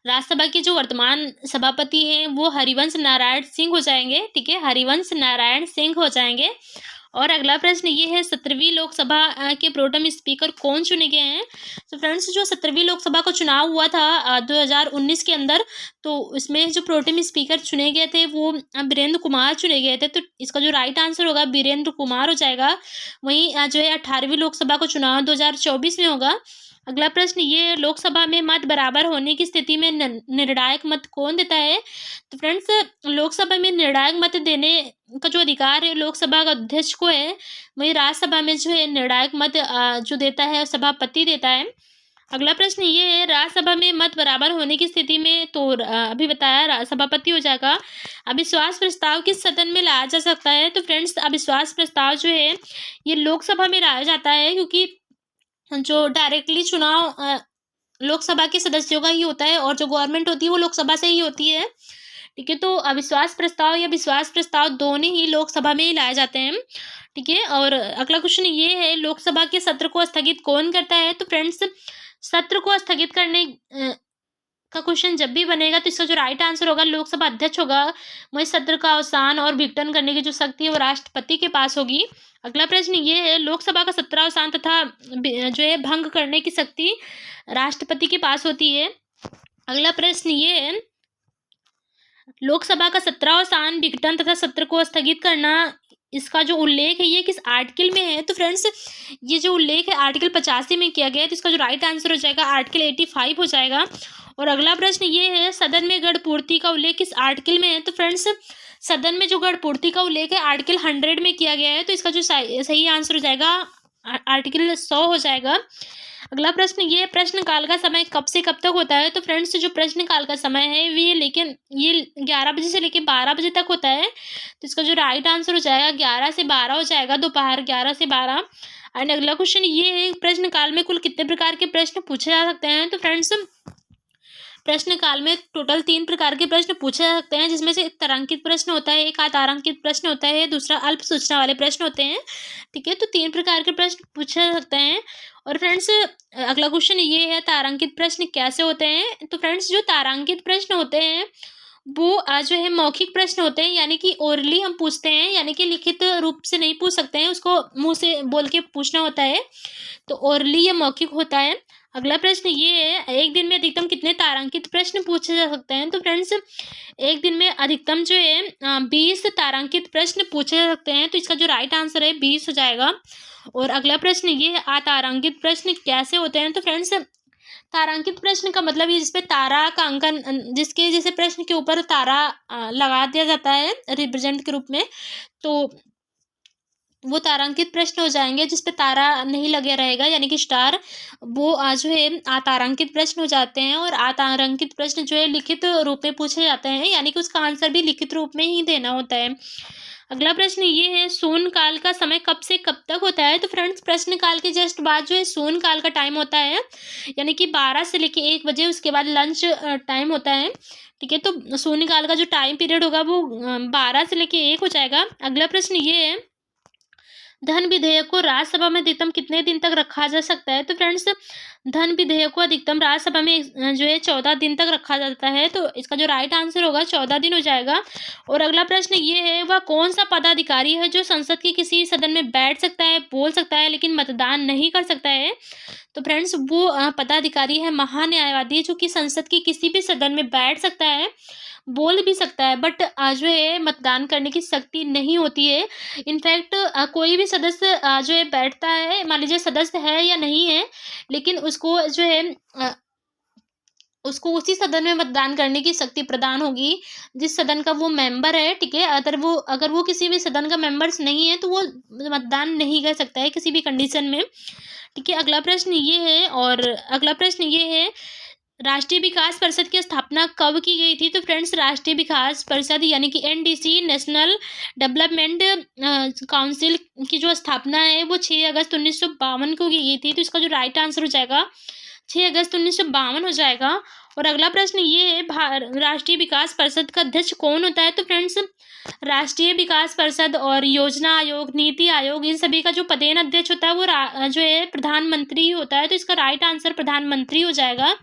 राज्यसभा के जो वर्तमान सभापति हैं वो हरिवंश नारायण सिंह हो जाएंगे। ठीक है, हरिवंश नारायण सिंह हो जाएंगे। और अगला प्रश्न ये है, 17वीं लोकसभा के प्रोटेम स्पीकर कौन चुने गए हैं। तो फ्रेंड्स जो 17वीं लोकसभा का चुनाव हुआ था 2019 के अंदर, तो इसमें जो प्रोटेम स्पीकर चुने गए थे वो वीरेंद्र कुमार चुने गए थे। तो इसका जो राइट आंसर होगा वीरेंद्र कुमार हो जाएगा। वहीं जो है 18वीं लोकसभा का चुनाव 2024 में होगा। अगला प्रश्न ये, लोकसभा में मत बराबर होने की स्थिति में निर्णायक मत कौन देता है। तो फ्रेंड्स लोकसभा में निर्णायक मत देने का जो अधिकार है लोकसभा का अध्यक्ष को है, वहीं राज्यसभा में जो है निर्णायक मत जो देता है सभापति देता है। अगला प्रश्न ये है, राज्यसभा में मत बराबर होने की स्थिति में, तो अभी बताया सभापति हो जाएगा। अविश्वास प्रस्ताव किस सदन में लाया जा सकता है। तो फ्रेंड्स अविश्वास प्रस्ताव जो है ये लोकसभा में लाया जाता है, क्योंकि जो डायरेक्टली चुनाव लोकसभा के सदस्यों का ही होता है, और जो गवर्नमेंट होती है वो लोकसभा से ही होती है। ठीक है, तो अविश्वास प्रस्ताव या विश्वास प्रस्ताव दोनों ही लोकसभा में ही लाए जाते हैं। ठीक है, और अगला क्वेश्चन ये है, लोकसभा के सत्र को स्थगित कौन करता है। तो फ्रेंड्स सत्र को स्थगित करने का क्वेश्चन जब भी बनेगा तो इसका जो राइट आंसर होगा लोकसभा अध्यक्ष होगा। वही सत्र का अवसान और विघटन करने की जो शक्ति है वो राष्ट्रपति के पास होगी। अगला प्रश्न ये है, लोकसभा का सत्रावसान तथा जो है भंग करने की शक्ति राष्ट्रपति के पास होती है। अगला प्रश्न ये है, लोकसभा का सत्रावसान विघटन तथा सत्र को स्थगित करना, इसका जो उल्लेख है ये किस आर्टिकल में है। तो फ्रेंड्स ये जो उल्लेख है आर्टिकल 85 में किया गया है, तो इसका जो राइट आंसर हो जाएगा आर्टिकल 85 हो जाएगा। और अगला प्रश्न ये है, सदन में गणपूर्ति का उल्लेख किस आर्टिकल में है। तो फ्रेंड्स सदन में जो गणपूर्ति का उल्लेख है आर्टिकल 100 में किया गया है, तो इसका जो सही आंसर हो जाएगा आर्टिकल 100 हो जाएगा। अगला प्रश्न ये, प्रश्नकाल का समय कब से कब तक होता है। तो फ्रेंड्स जो प्रश्नकाल का समय है ये 11 बजे से लेकर 12 बजे तक होता है, तो इसका जो राइट आंसर हो जाएगा 11 से 12 हो जाएगा, दोपहर 11 से 12। एंड अगला क्वेश्चन ये है, प्रश्नकाल में कुल कितने प्रकार के प्रश्न पूछे जा सकते हैं। तो फ्रेंड्स प्रश्नकाल में टोटल 3 प्रकार के प्रश्न पूछे जा सकते हैं, जिसमें से एक तारांकित प्रश्न होता है, एक अतारांकित प्रश्न होता है, दूसरा अल्प सूचना वाले प्रश्न होते हैं। ठीक है, तो 3 प्रकार के प्रश्न पूछे जा सकते हैं। और फ्रेंड्स अगला क्वेश्चन ये है, तारांकित प्रश्न कैसे होते हैं। तो फ्रेंड्स जो तारांकित प्रश्न होते हैं वो जो है मौखिक प्रश्न होते हैं, यानी कि ओरली हम पूछते हैं, यानी कि लिखित रूप से नहीं पूछ सकते हैं, उसको मुंह से बोल के पूछना होता है, तो ओरली या मौखिक होता है। अगला प्रश्न ये है, एक दिन में अधिकतम कितने तारांकित प्रश्न पूछे जा सकते हैं? तो फ्रेंड्स एक दिन में अधिकतम जो है 20 तारांकित प्रश्न पूछे जा सकते हैं। तो इसका जो राइट आंसर है 20 हो जाएगा। और अगला प्रश्न ये है, अतारांकित प्रश्न कैसे होते हैं? तो फ्रेंड्स तारांकित प्रश्न का मतलब ये जिसपे तारा का अंकन जिसके जैसे प्रश्न के ऊपर तारा लगा दिया जाता है रिप्रेजेंट के रूप में, तो वो तारांकित प्रश्न हो जाएंगे। जिसपे तारा नहीं लगे रहेगा यानी कि स्टार, वो जो है अतारांकित प्रश्न हो जाते हैं। और अतारांकित प्रश्न जो है लिखित रूप में पूछे जाते हैं, यानी कि उसका आंसर भी लिखित रूप में ही देना होता है। अगला प्रश्न ये है, शून्य काल का समय कब से कब तक होता है? तो फ्रेंड्स प्रश्न काल के जस्ट बाद जो है शून्य काल का टाइम होता है, यानी कि 12 से लेके 1 बजे, उसके बाद लंच टाइम होता है। ठीक है, तो शून्य काल का जो टाइम पीरियड होगा वो 12 से लेके 1 हो जाएगा। अगला प्रश्न ये है, धन विधेयक को राज्यसभा में अधिकतम कितने दिन तक रखा जा सकता है? तो फ्रेंड्स धन विधेयक को अधिकतम राज्यसभा में जो है 14 दिन तक रखा जाता है। तो इसका जो राइट आंसर होगा 14 दिन हो जाएगा। और अगला प्रश्न ये है, वह कौन सा पदाधिकारी है जो संसद के किसी सदन में बैठ सकता है, बोल सकता है, लेकिन मतदान नहीं कर सकता है? तो फ्रेंड्स वो पदाधिकारी है महान्यायवादी, जो कि संसद के किसी भी सदन में बैठ सकता है, बोल भी सकता है, बट जो है मतदान करने की शक्ति नहीं होती है। इनफैक्ट कोई भी सदस्य जो है बैठता है, मान लीजिए सदस्य है या नहीं है, लेकिन उसको जो है उसको उसी सदन में मतदान करने की शक्ति प्रदान होगी जिस सदन का वो मेंबर है। ठीक है, अगर वो किसी भी सदन का मेंबर्स नहीं है तो वो मतदान नहीं कर सकता है किसी भी कंडीशन में। ठीक है, अगला प्रश्न ये है, और अगला प्रश्न ये है, राष्ट्रीय विकास परिषद की स्थापना कब की गई थी? तो फ्रेंड्स राष्ट्रीय विकास परिषद यानी कि एनडीसी, नेशनल डेवलपमेंट काउंसिल की जो स्थापना है वो 6 अगस्त 1952 को की गई थी। तो इसका जो राइट आंसर हो जाएगा 6 अगस्त 1952 हो जाएगा। और अगला प्रश्न ये है, राष्ट्रीय विकास परिषद का अध्यक्ष कौन होता है? तो फ्रेंड्स राष्ट्रीय विकास परिषद और योजना आयोग, नीति आयोग, इन सभी का जो पदेन अध्यक्ष होता है वो जो है प्रधानमंत्री होता है। तो इसका राइट आंसर प्रधानमंत्री हो जाएगा।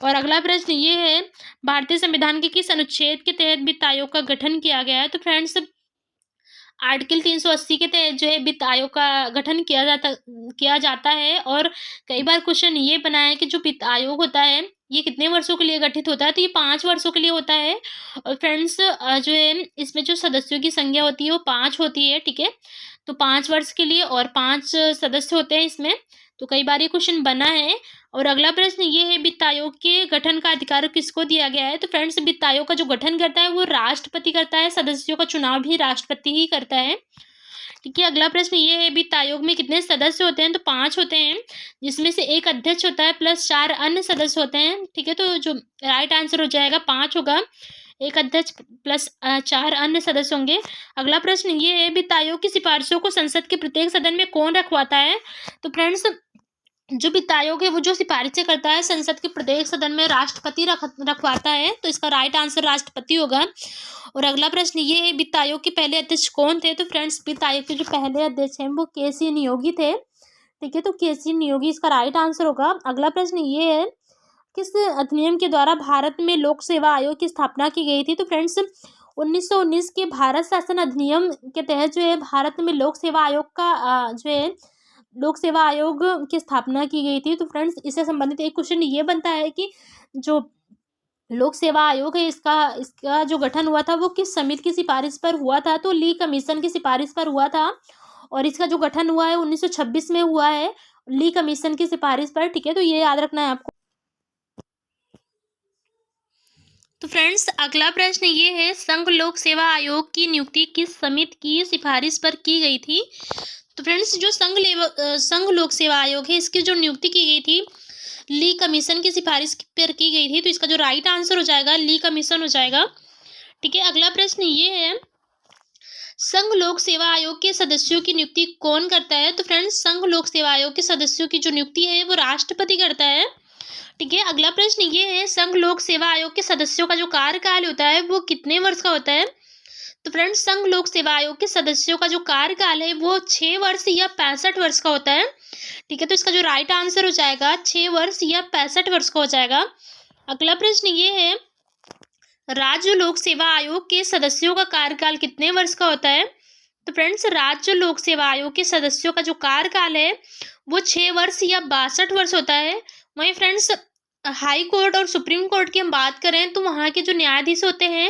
और अगला प्रश्न ये है, भारतीय संविधान के किस अनुच्छेद के तहत वित्त आयोग का गठन किया गया है? तो फ्रेंड्स आर्टिकल 380 के तहत जो है वित्त आयोग का गठन किया जाता है। और कई बार क्वेश्चन ये बना है कि जो वित्त आयोग होता है ये कितने वर्षों के लिए गठित होता है? तो ये 5 वर्षों के लिए होता है। और फ्रेंड्स जो है इसमें जो सदस्यों की संख्या होती है वो 5 होती है। ठीक है, तो 5 वर्ष के लिए और 5 सदस्य होते हैं इसमें। तो कई बार ये क्वेश्चन बना है। और अगला प्रश्न ये है, वित्त आयोग के गठन का अधिकार किसको दिया गया है? तो फ्रेंड्स वित्त आयोग का जो गठन करता है वो राष्ट्रपति करता है, सदस्यों का चुनाव भी राष्ट्रपति ही करता है। ठीक है, अगला प्रश्न ये है, वित्त आयोग में कितने सदस्य होते हैं? तो 5 होते हैं, जिसमें से 1 अध्यक्ष होता है प्लस 4 अन्य सदस्य होते हैं। ठीक है, तो जो राइट आंसर हो जाएगा 5 होगा, 1 अध्यक्ष प्लस 4 अन्य सदस्य होंगे। अगला प्रश्न ये है, वित्त आयोग की सिफारिशों को संसद के प्रत्येक सदन में कौन रखवाता है? तो फ्रेंड्स जो वित्त आयोग है वो जो सिफारिशें करता है संसद के प्रत्येक सदन में राष्ट्रपति रखवाता है। तो इसका राइट आंसर राष्ट्रपति होगा। और अगला प्रश्न ये है, वित्त आयोग के पहले अध्यक्ष कौन थे? तो फ्रेंड्स वित्त आयोग के जो पहले अध्यक्ष हैं वो केसी नियोगी थे। ठीक है, तो केसी नियोगी इसका राइट आंसर होगा। अगला प्रश्न ये है, किस अधिनियम के द्वारा भारत में लोक सेवा आयोग की स्थापना की गई थी? तो फ्रेंड्स 1919 के भारत शासन अधिनियम के तहत जो है भारत में लोक सेवा आयोग का जो है लोक सेवा आयोग की स्थापना की गई थी। तो फ्रेंड्स इससे संबंधित एक क्वेश्चन ये बनता है कि जो लोक सेवा आयोग है इसका जो गठन हुआ था वो किस समिति की सिफारिश पर हुआ था? तो ली कमीशन की सिफारिश पर हुआ था। और इसका जो गठन हुआ है 1926 में हुआ है, ली कमीशन की सिफारिश पर। ठीक है, तो ये याद रखना है आपको। तो फ्रेंड्स अगला प्रश्न ये है, संघ लोक सेवा आयोग की नियुक्ति किस समिति की सिफारिश पर की गई थी? तो फ्रेंड्स जो संघ लोक सेवा आयोग है इसकी जो नियुक्ति की गई थी ली कमीशन की सिफारिश पर की गई थी। तो इसका जो राइट आंसर हो जाएगा ली कमीशन हो जाएगा। ठीक है, अगला प्रश्न ये है, संघ लोक सेवा आयोग के सदस्यों की नियुक्ति कौन करता है? तो फ्रेंड्स संघ लोक सेवा आयोग के सदस्यों की जो नियुक्ति है वो राष्ट्रपति करता है। ठीक है, अगला प्रश्न ये है, संघ लोक सेवा आयोग के सदस्यों का जो कार्यकाल होता है वो कितने वर्ष का होता है? तो फ्रेंड्स संघ लोक सेवा आयोग के सदस्यों का जो कार्यकाल है वो 6 वर्ष या 65 वर्ष का होता है। ठीक है, तो इसका जो राइट आंसर हो जाएगा 6 वर्ष या 65 वर्ष का हो जाएगा। अगला प्रश्न ये है, राज्य लोक सेवा आयोग के सदस्यों का कार्यकाल कितने वर्ष का होता है? तो फ्रेंड्स राज्य लोक सेवा आयोग के सदस्यों का जो कार्यकाल है वो 6 वर्ष या 62 वर्ष होता है। वहीं फ्रेंड्स हाई कोर्ट और सुप्रीम कोर्ट की हम बात करें तो वहाँ के जो न्यायाधीश होते हैं,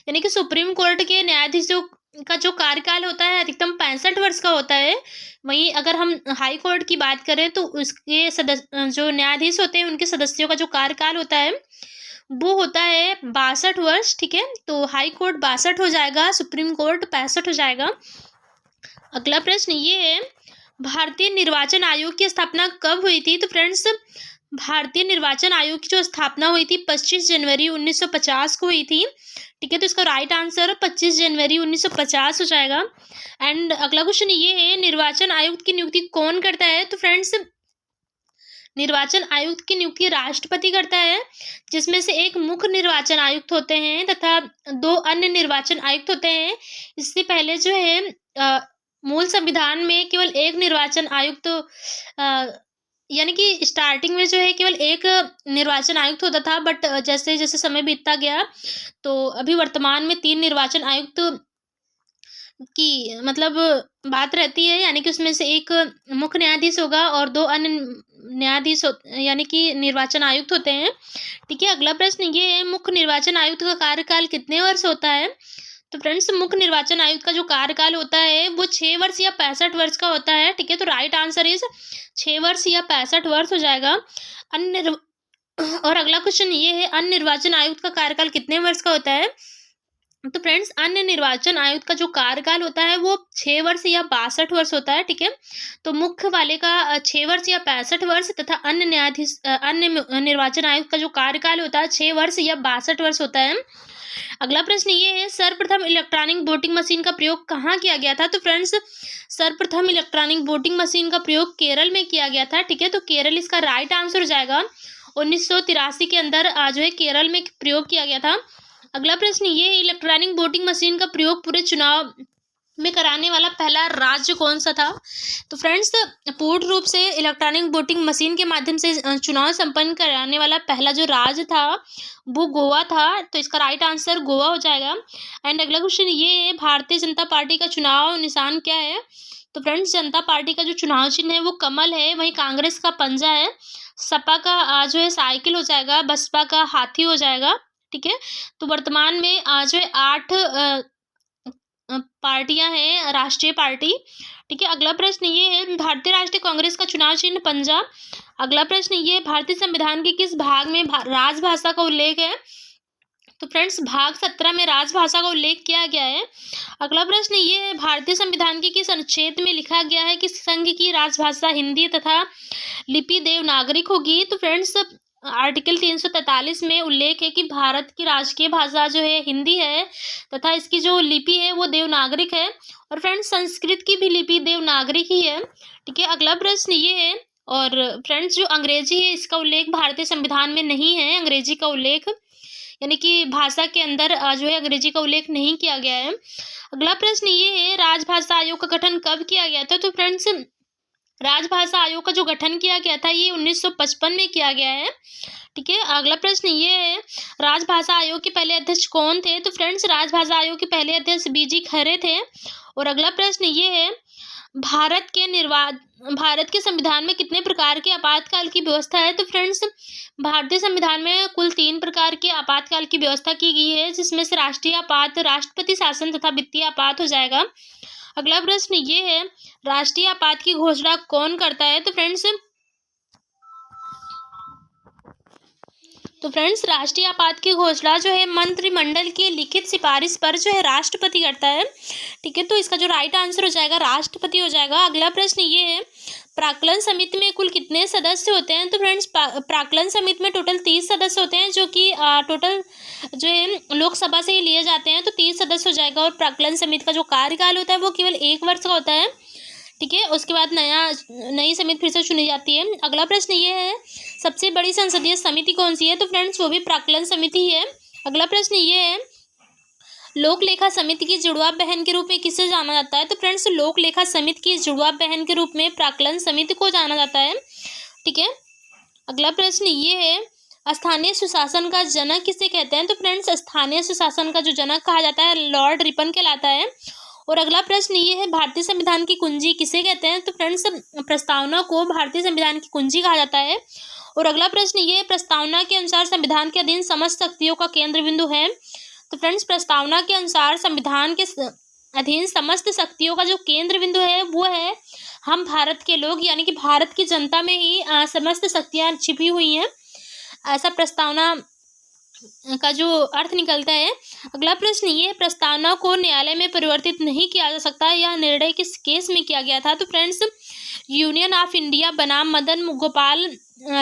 यानी कि सुप्रीम कोर्ट के न्यायाधीशों का जो कार्यकाल होता है अधिकतम 65 वर्ष का होता है। वहीं अगर हम हाई कोर्ट की बात करें तो उसके जो न्यायाधीश होते हैं उनके सदस्यों का जो कार्यकाल होता है वो होता है 62 वर्ष। ठीक है, तो हाई कोर्ट 62 हो जाएगा, सुप्रीम कोर्ट 65 हो जाएगा। अगला प्रश्न ये है, भारतीय निर्वाचन आयोग की स्थापना कब हुई थी? तो फ्रेंड्स भारतीय निर्वाचन आयोग की जो स्थापना हुई थी 25 जनवरी 1950 को हुई थी। ठीक है, तो इसका राइट आंसर 25 जनवरी 1950 हो जाएगा। एंड अगला क्वेश्चन ये है, निर्वाचन आयुक्त की नियुक्ति कौन करता है? तो फ्रेंड्स निर्वाचन आयुक्त की नियुक्ति राष्ट्रपति करता है, जिसमें से एक मुख्य निर्वाचन आयुक्त होते हैं तथा 2 अन्य निर्वाचन आयुक्त होते हैं। इससे पहले जो है मूल संविधान में केवल एक निर्वाचन आयुक्त यानी कि स्टार्टिंग में जो है केवल एक निर्वाचन आयुक्त होता था, बट जैसे जैसे समय बीतता गया तो अभी वर्तमान में 3 निर्वाचन आयुक्त की मतलब बात रहती है, यानी कि उसमें से एक मुख्य न्यायाधीश होगा और 2 अन्य न्यायाधीश यानी कि निर्वाचन आयुक्त होते हैं। ठीक है, अगला प्रश्न ये है, मुख्य निर्वाचन आयुक्त का कार्यकाल कितने वर्ष होता है? तो फ्रेंड्स मुख्य निर्वाचन आयुक्त का जो कार्यकाल होता है वो 6 वर्ष या 65 वर्ष का होता है। ठीक है, तो राइट आंसर इज 6 वर्ष या 65 वर्ष हो जाएगा। अन्य और अगला क्वेश्चन ये है, अन्य निर्वाचन आयुक्त का कार्यकाल कितने वर्ष का होता है? तो फ्रेंड्स अन्य निर्वाचन आयुक्त का जो कार्यकाल होता है वो 6 वर्ष या 62 वर्ष होता है। ठीक है, तो मुख्य वाले का 6 वर्ष या 65 वर्ष तथा अन्य न्यायाधीश अन्य निर्वाचन आयुक्त का जो कार्यकाल होता है 6 वर्ष या 62 वर्ष होता है। अगला प्रश्न ये है, सर्वप्रथम इलेक्ट्रॉनिक वोटिंग मशीन का प्रयोग कहाँ किया गया था? तो फ्रेंड्स सर्वप्रथम इलेक्ट्रॉनिक वोटिंग मशीन का प्रयोग केरल में किया गया था। ठीक है, तो केरल इसका राइट आंसर हो जाएगा। 1983 के अंदर जो है केरल में प्रयोग किया गया था। अगला प्रश्न ये है, इलेक्ट्रॉनिक वोटिंग मशीन का प्रयोग पूरे चुनाव में कराने वाला पहला राज्य कौन सा था? तो फ्रेंड्स पूर्ण रूप से इलेक्ट्रॉनिक वोटिंग मशीन के माध्यम से चुनाव संपन्न कराने वाला पहला जो राज्य था वो गोवा था, तो इसका राइट आंसर गोवा हो जाएगा। एंड अगला क्वेश्चन ये है, भारतीय जनता पार्टी का चुनाव निशान क्या है? तो फ्रेंड्स जनता पार्टी का जो चुनाव चिन्ह है वो कमल है, वहीं कांग्रेस का पंजा है, सपा का जो है साइकिल हो जाएगा, बसपा का हाथी हो जाएगा। ठीक है, तो वर्तमान में जो है 8 पार्टियां हैं राष्ट्रीय पार्टी। ठीक है, अगला प्रश्न ये है, भारतीय राष्ट्रीय कांग्रेस का चुनाव चिन्ह पंजा। अगला प्रश्न ये, भारतीय संविधान के किस भाग में राजभाषा का उल्लेख है? तो फ्रेंड्स भाग 17 में राजभाषा का उल्लेख किया गया है। अगला प्रश्न ये है, भारतीय संविधान के किस अनुच्छेद में लिखा गया है कि संघ की राजभाषा हिंदी तथा लिपि देवनागरिक होगी? तो फ्रेंड्स आर्टिकल 343 में उल्लेख है कि भारत की राजकीय भाषा जो है हिंदी है तथा इसकी जो लिपि है वो देवनागरिक है, और फ्रेंड्स संस्कृत की भी लिपि देवनागरिक ही है। ठीक है, अगला प्रश्न ये है, और फ्रेंड्स जो अंग्रेजी है इसका उल्लेख भारतीय संविधान में नहीं है, अंग्रेजी का उल्लेख यानी कि भाषा के अंदर जो है अंग्रेजी का उल्लेख नहीं किया गया है। अगला प्रश्न ये है, राजभाषा आयोग का गठन कब किया गया था? तो फ्रेंड्स राजभाषा आयोग का जो गठन किया गया था ये 1955 में किया गया है। ठीक है, अगला प्रश्न ये है, राजभाषा आयोग के पहले अध्यक्ष कौन थे? तो फ्रेंड्स राजभाषा आयोग के पहले अध्यक्ष बीजी खरे थे। और अगला प्रश्न ये है, भारत के संविधान में कितने प्रकार के आपातकाल की व्यवस्था है? तो फ्रेंड्स भारतीय संविधान में कुल 3 प्रकार के आपातकाल की व्यवस्था की गई है, जिसमें से राष्ट्रीय आपात, राष्ट्रपति शासन तथा वित्तीय आपात हो जाएगा। अगला प्रश्न ये है, राष्ट्रीय आपात की घोषणा कौन करता है? तो फ्रेंड्स राष्ट्रीय आपात की घोषणा जो है मंत्रिमंडल की लिखित सिफारिश पर जो है राष्ट्रपति करता है। ठीक है, तो इसका जो राइट आंसर हो जाएगा राष्ट्रपति हो जाएगा। अगला प्रश्न ये है, प्राक्कलन समिति में कुल कितने सदस्य होते हैं? तो फ्रेंड्स प्राक्कलन समिति में टोटल 30 सदस्य होते हैं, जो कि टोटल जो है लोकसभा से ही लिए जाते हैं, तो 30 सदस्य हो जाएगा। और प्राक्कलन समिति का जो कार्यकाल होता है वो केवल 1 वर्ष का होता है। ठीक है, उसके बाद नई समिति फिर से चुनी जाती है। अगला प्रश्न ये है, सबसे बड़ी संसदीय समिति कौन सी है? तो फ्रेंड्स वो भी प्राक्कलन समिति ही है। अगला प्रश्न ये है, लोक लेखा समिति की जुड़वा बहन के रूप में किसे जाना जाता है? तो फ्रेंड्स लोक लेखा समिति की जुड़वा बहन के रूप में प्राक्कलन समिति को जाना जाता है। ठीक है, अगला प्रश्न ये है, स्थानीय सुशासन का जनक किसे कहते हैं? तो फ्रेंड्स स्थानीय सुशासन का जो जनक कहा जाता है लॉर्ड रिपन कहलाता है। और अगला प्रश्न ये है, भारतीय संविधान की कुंजी किसे कहते हैं? तो फ्रेंड्स प्रस्तावना को भारतीय संविधान की कुंजी कहा जाता है। और अगला प्रश्न ये प्रस्तावना के अनुसार संविधान के अधीन समस्त शक्तियों का केंद्र बिंदु है। तो फ्रेंड्स प्रस्तावना के अनुसार संविधान के अधीन समस्त शक्तियों का जो केंद्र बिंदु है वो है हम भारत के लोग, यानी कि भारत की जनता में ही समस्त शक्तियां छिपी हुई हैं। ऐसा प्रस्तावना का जो अर्थ निकलता है। अगला प्रश्न ये प्रस्तावना को न्यायालय में परिवर्तित नहीं किया जा सकता, यह निर्णय किस केस में किया गया था? तो फ्रेंड्स यूनियन ऑफ इंडिया बनाम मदन गोपाल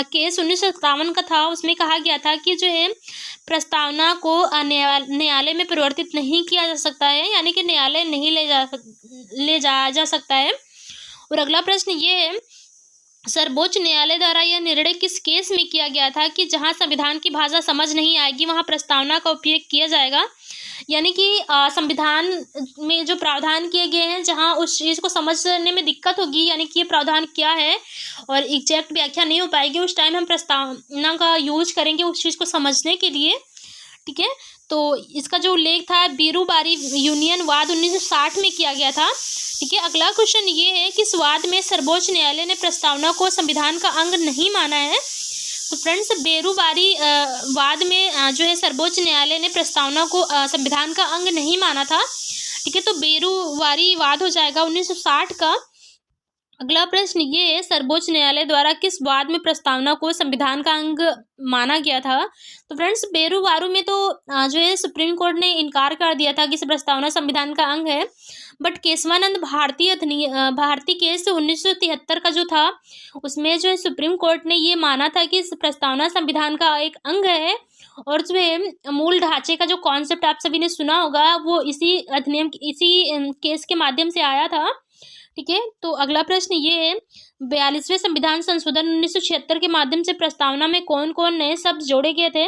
केस 1957 का था। उसमें कहा गया था कि जो है प्रस्तावना को न्यायालय में परिवर्तित नहीं किया जा सकता है, यानी कि न्यायालय नहीं ले जाया जा सकता है। और अगला प्रश्न ये है सर्वोच्च न्यायालय द्वारा यह निर्णय किस केस में किया गया था कि जहां संविधान की भाषा समझ नहीं आएगी वहां प्रस्तावना का उपयोग किया जाएगा, यानी कि संविधान में जो प्रावधान किए गए हैं जहां उस चीज़ को समझने में दिक्कत होगी, यानी कि ये प्रावधान क्या है और एग्जैक्ट व्याख्या नहीं हो पाएगी, उस टाइम हम प्रस्तावना का यूज करेंगे उस चीज़ को समझने के लिए। ठीक है, तो इसका जो उल्लेख था बीरूबारी यूनियन वाद 1960 में किया गया था। ठीक है, अगला क्वेश्चन ये है कि इस वाद में सर्वोच्च न्यायालय ने प्रस्तावना को संविधान का अंग नहीं माना है। तो फ्रेंड्स बेरूबारी वाद में जो है सर्वोच्च न्यायालय ने प्रस्तावना को संविधान का अंग नहीं माना था। ठीक है, तो बेरूबारी वाद हो जाएगा 1960 का। अगला प्रश्न ये है सर्वोच्च न्यायालय द्वारा किस वाद में प्रस्तावना को संविधान का अंग माना गया था? तो फ्रेंड्स बेरूबारू में तो जो है सुप्रीम कोर्ट ने इनकार कर दिया था कि प्रस्तावना संविधान का अंग है, बट केशवानंद भारती केस 1973 का जो था उसमें जो है सुप्रीम कोर्ट ने ये माना था कि प्रस्तावना संविधान का एक अंग है, और जो है मूल ढांचे का जो कॉन्सेप्ट आप सभी ने सुना होगा वो इसी अधिनियम इसी केस के माध्यम से आया था। ठीक है, तो अगला प्रश्न ये है 42वें संविधान संशोधन 1976 के माध्यम से प्रस्तावना में कौन कौन नए शब्द जोड़े गए थे?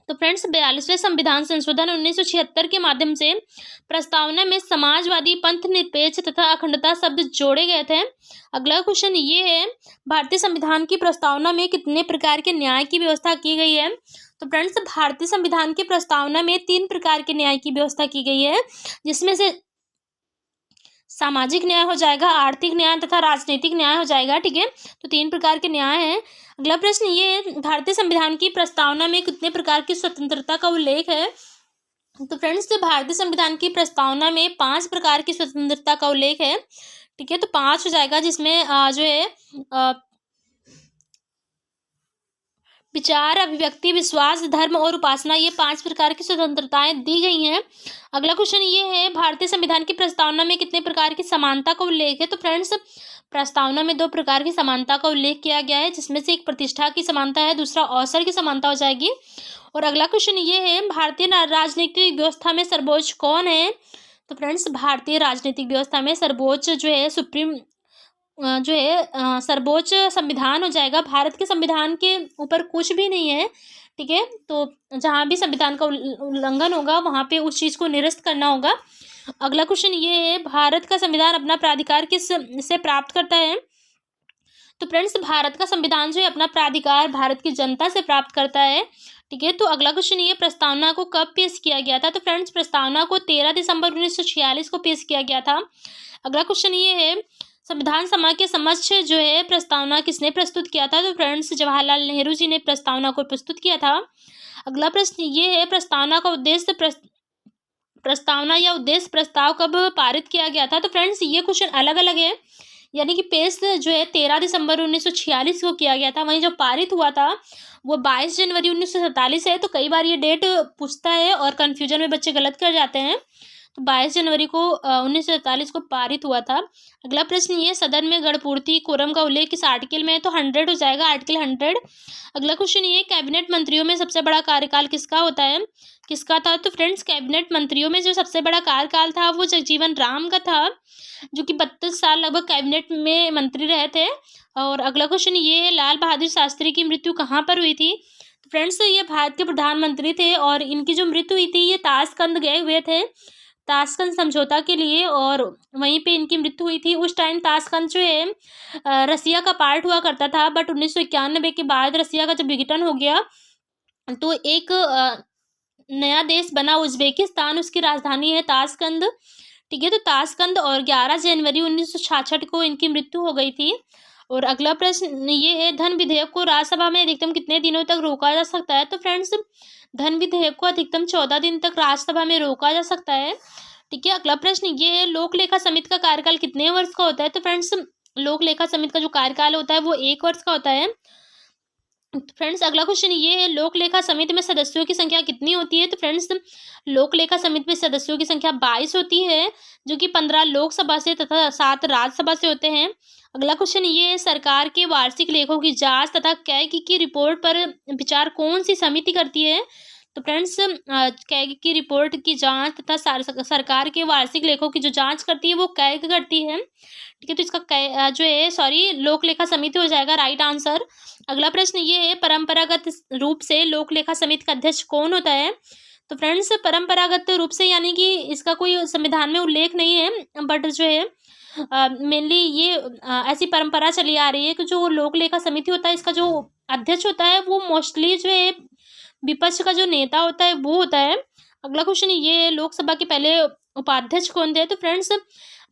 तो फ्रेंड्स 42वें संविधान संशोधन 1976 के माध्यम से प्रस्तावना में समाजवादी, पंथ निरपेक्ष तथा अखंडता शब्द जोड़े गए थे। अगला क्वेश्चन ये है भारतीय संविधान की प्रस्तावना में कितने प्रकार के न्याय की व्यवस्था की गई है? तो फ्रेंड्स भारतीय संविधान की प्रस्तावना में 3 प्रकार के न्याय की व्यवस्था की गई है, जिसमें से सामाजिक न्याय हो जाएगा, आर्थिक न्याय तथा राजनीतिक न्याय हो जाएगा। ठीक है, तो 3 प्रकार के न्याय हैं। अगला प्रश्न ये है भारतीय संविधान की प्रस्तावना में कितने प्रकार की स्वतंत्रता का उल्लेख है? तो फ्रेंड्स भारतीय संविधान की प्रस्तावना में 5 प्रकार की स्वतंत्रता का उल्लेख है। ठीक है, तो 5 हो जाएगा, जिसमें जो है विचार, अभिव्यक्ति, विश्वास, धर्म और उपासना, ये 5 प्रकार की स्वतंत्रताएं दी गई हैं। अगला क्वेश्चन ये है भारतीय संविधान की प्रस्तावना में कितने प्रकार की समानता का उल्लेख है? तो फ्रेंड्स प्रस्तावना में 2 प्रकार की समानता का उल्लेख किया गया है, जिसमें से एक प्रतिष्ठा की समानता है, दूसरा अवसर की समानता हो जाएगी। और अगला क्वेश्चन ये है भारतीय राजनीतिक व्यवस्था में सर्वोच्च कौन है? तो फ्रेंड्स भारतीय राजनीतिक व्यवस्था में सर्वोच्च जो है जो है सर्वोच्च संविधान हो जाएगा। भारत के संविधान के ऊपर कुछ भी नहीं है। ठीक है, तो जहाँ भी संविधान का उल्लंघन होगा वहाँ पे उस चीज़ को निरस्त करना होगा। अगला क्वेश्चन ये है भारत का संविधान अपना प्राधिकार किस से प्राप्त करता है? तो फ्रेंड्स भारत का संविधान जो है अपना प्राधिकार भारत की जनता से प्राप्त करता है। ठीक है, तो अगला क्वेश्चन ये प्रस्तावना को कब पेश किया गया था? तो फ्रेंड्स प्रस्तावना को 13 दिसंबर 1946 को पेश किया गया था। अगला क्वेश्चन ये है संविधान सभा के समक्ष जो है प्रस्तावना किसने प्रस्तुत किया था? तो फ्रेंड्स जवाहरलाल नेहरू जी ने प्रस्तावना को प्रस्तुत किया था। अगला प्रश्न ये है प्रस्तावना का उद्देश्य प्रस्तावना या उद्देश्य प्रस्ताव कब पारित किया गया था? तो फ्रेंड्स ये क्वेश्चन अलग अलग है, यानी कि पेश जो है 13 दिसंबर 1946 को किया गया था, वहीं जो पारित हुआ था वो 22 जनवरी 1947 है। तो कई बार ये डेट पूछता है और कन्फ्यूजन में बच्चे गलत कर जाते हैं। तो 22 जनवरी को 1947 को पारित हुआ था। अगला प्रश्न ये सदन में गणपूर्ति कोरम का उल्लेख किस आर्टिकल में है? तो 100 हो जाएगा, आर्टिकल 100। अगला क्वेश्चन ये कैबिनेट मंत्रियों में सबसे बड़ा कार्यकाल किसका होता है, किसका था? तो फ्रेंड्स कैबिनेट मंत्रियों में जो सबसे बड़ा कार्यकाल था वो जगजीवन राम का था, जो कि 32 साल लगभग कैबिनेट में मंत्री रहे थे। और अगला क्वेश्चन ये है लाल बहादुर शास्त्री की मृत्यु कहाँ पर हुई थी? तो फ्रेंड्स ये भारत के प्रधानमंत्री थे और इनकी जो मृत्यु हुई थी ये ताशकंद गए हुए थे ताशकंद समझौता के लिए, और वहीं पे इनकी मृत्यु हुई थी। उस टाइम ताशकंद जो है रसिया का पार्ट हुआ करता था, बट 1991 के बाद रसिया का जब विघटन हो गया तो एक नया देश बना उज्बेकिस्तान, उसकी राजधानी है ताशकंद। ठीक है, तो ताशकंद और 11 जनवरी 1966 को इनकी मृत्यु हो गई थी। और अगला प्रश्न ये है, धन विधेयक को राज्यसभा में अधिकतम कितने दिनों तक रोका जा सकता है? तो फ्रेंड्स, धन विधेयक को अधिकतम 14 दिन तक राज्यसभा में रोका जा सकता है। ठीक है, अगला प्रश्न ये है, लोक लेखा समिति का कार्यकाल कितने वर्ष का होता है? तो फ्रेंड्स, लोक लेखा समिति का जो कार्यकाल होता है वो 1 वर्ष का होता है। फ्रेंड्स, अगला क्वेश्चन ये है, लोक लेखा समिति में सदस्यों की संख्या कितनी होती है? तो फ्रेंड्स, लोक लेखा समिति में सदस्यों की संख्या 22 होती है, जो कि 15 लोकसभा से तथा 7 राज्यसभा से होते हैं। अगला क्वेश्चन ये है, सरकार के वार्षिक लेखों की जांच तथा कैग की रिपोर्ट पर विचार कौन सी समिति करती है? तो फ्रेंड्स, कैग की रिपोर्ट की जांच तथा सरकार के वार्षिक लेखों की जो जांच करती है वो कैग करती है। ठीक है, तो इसका जो है लोक लेखा समिति हो जाएगा राइट आंसर। अगला प्रश्न ये है, परंपरागत रूप से लोक लेखा समिति का अध्यक्ष कौन होता है? तो फ्रेंड्स, परंपरागत रूप से यानी कि इसका कोई संविधान में उल्लेख नहीं है, बट जो है मेनली ये ऐसी परंपरा चली आ रही है कि जो लोक लेखा समिति होता है इसका जो अध्यक्ष होता है वो मोस्टली जो है विपक्ष का जो नेता होता है वो होता है। अगला क्वेश्चन ये है, लोकसभा के पहले उपाध्यक्ष कौन थे? तो फ्रेंड्स,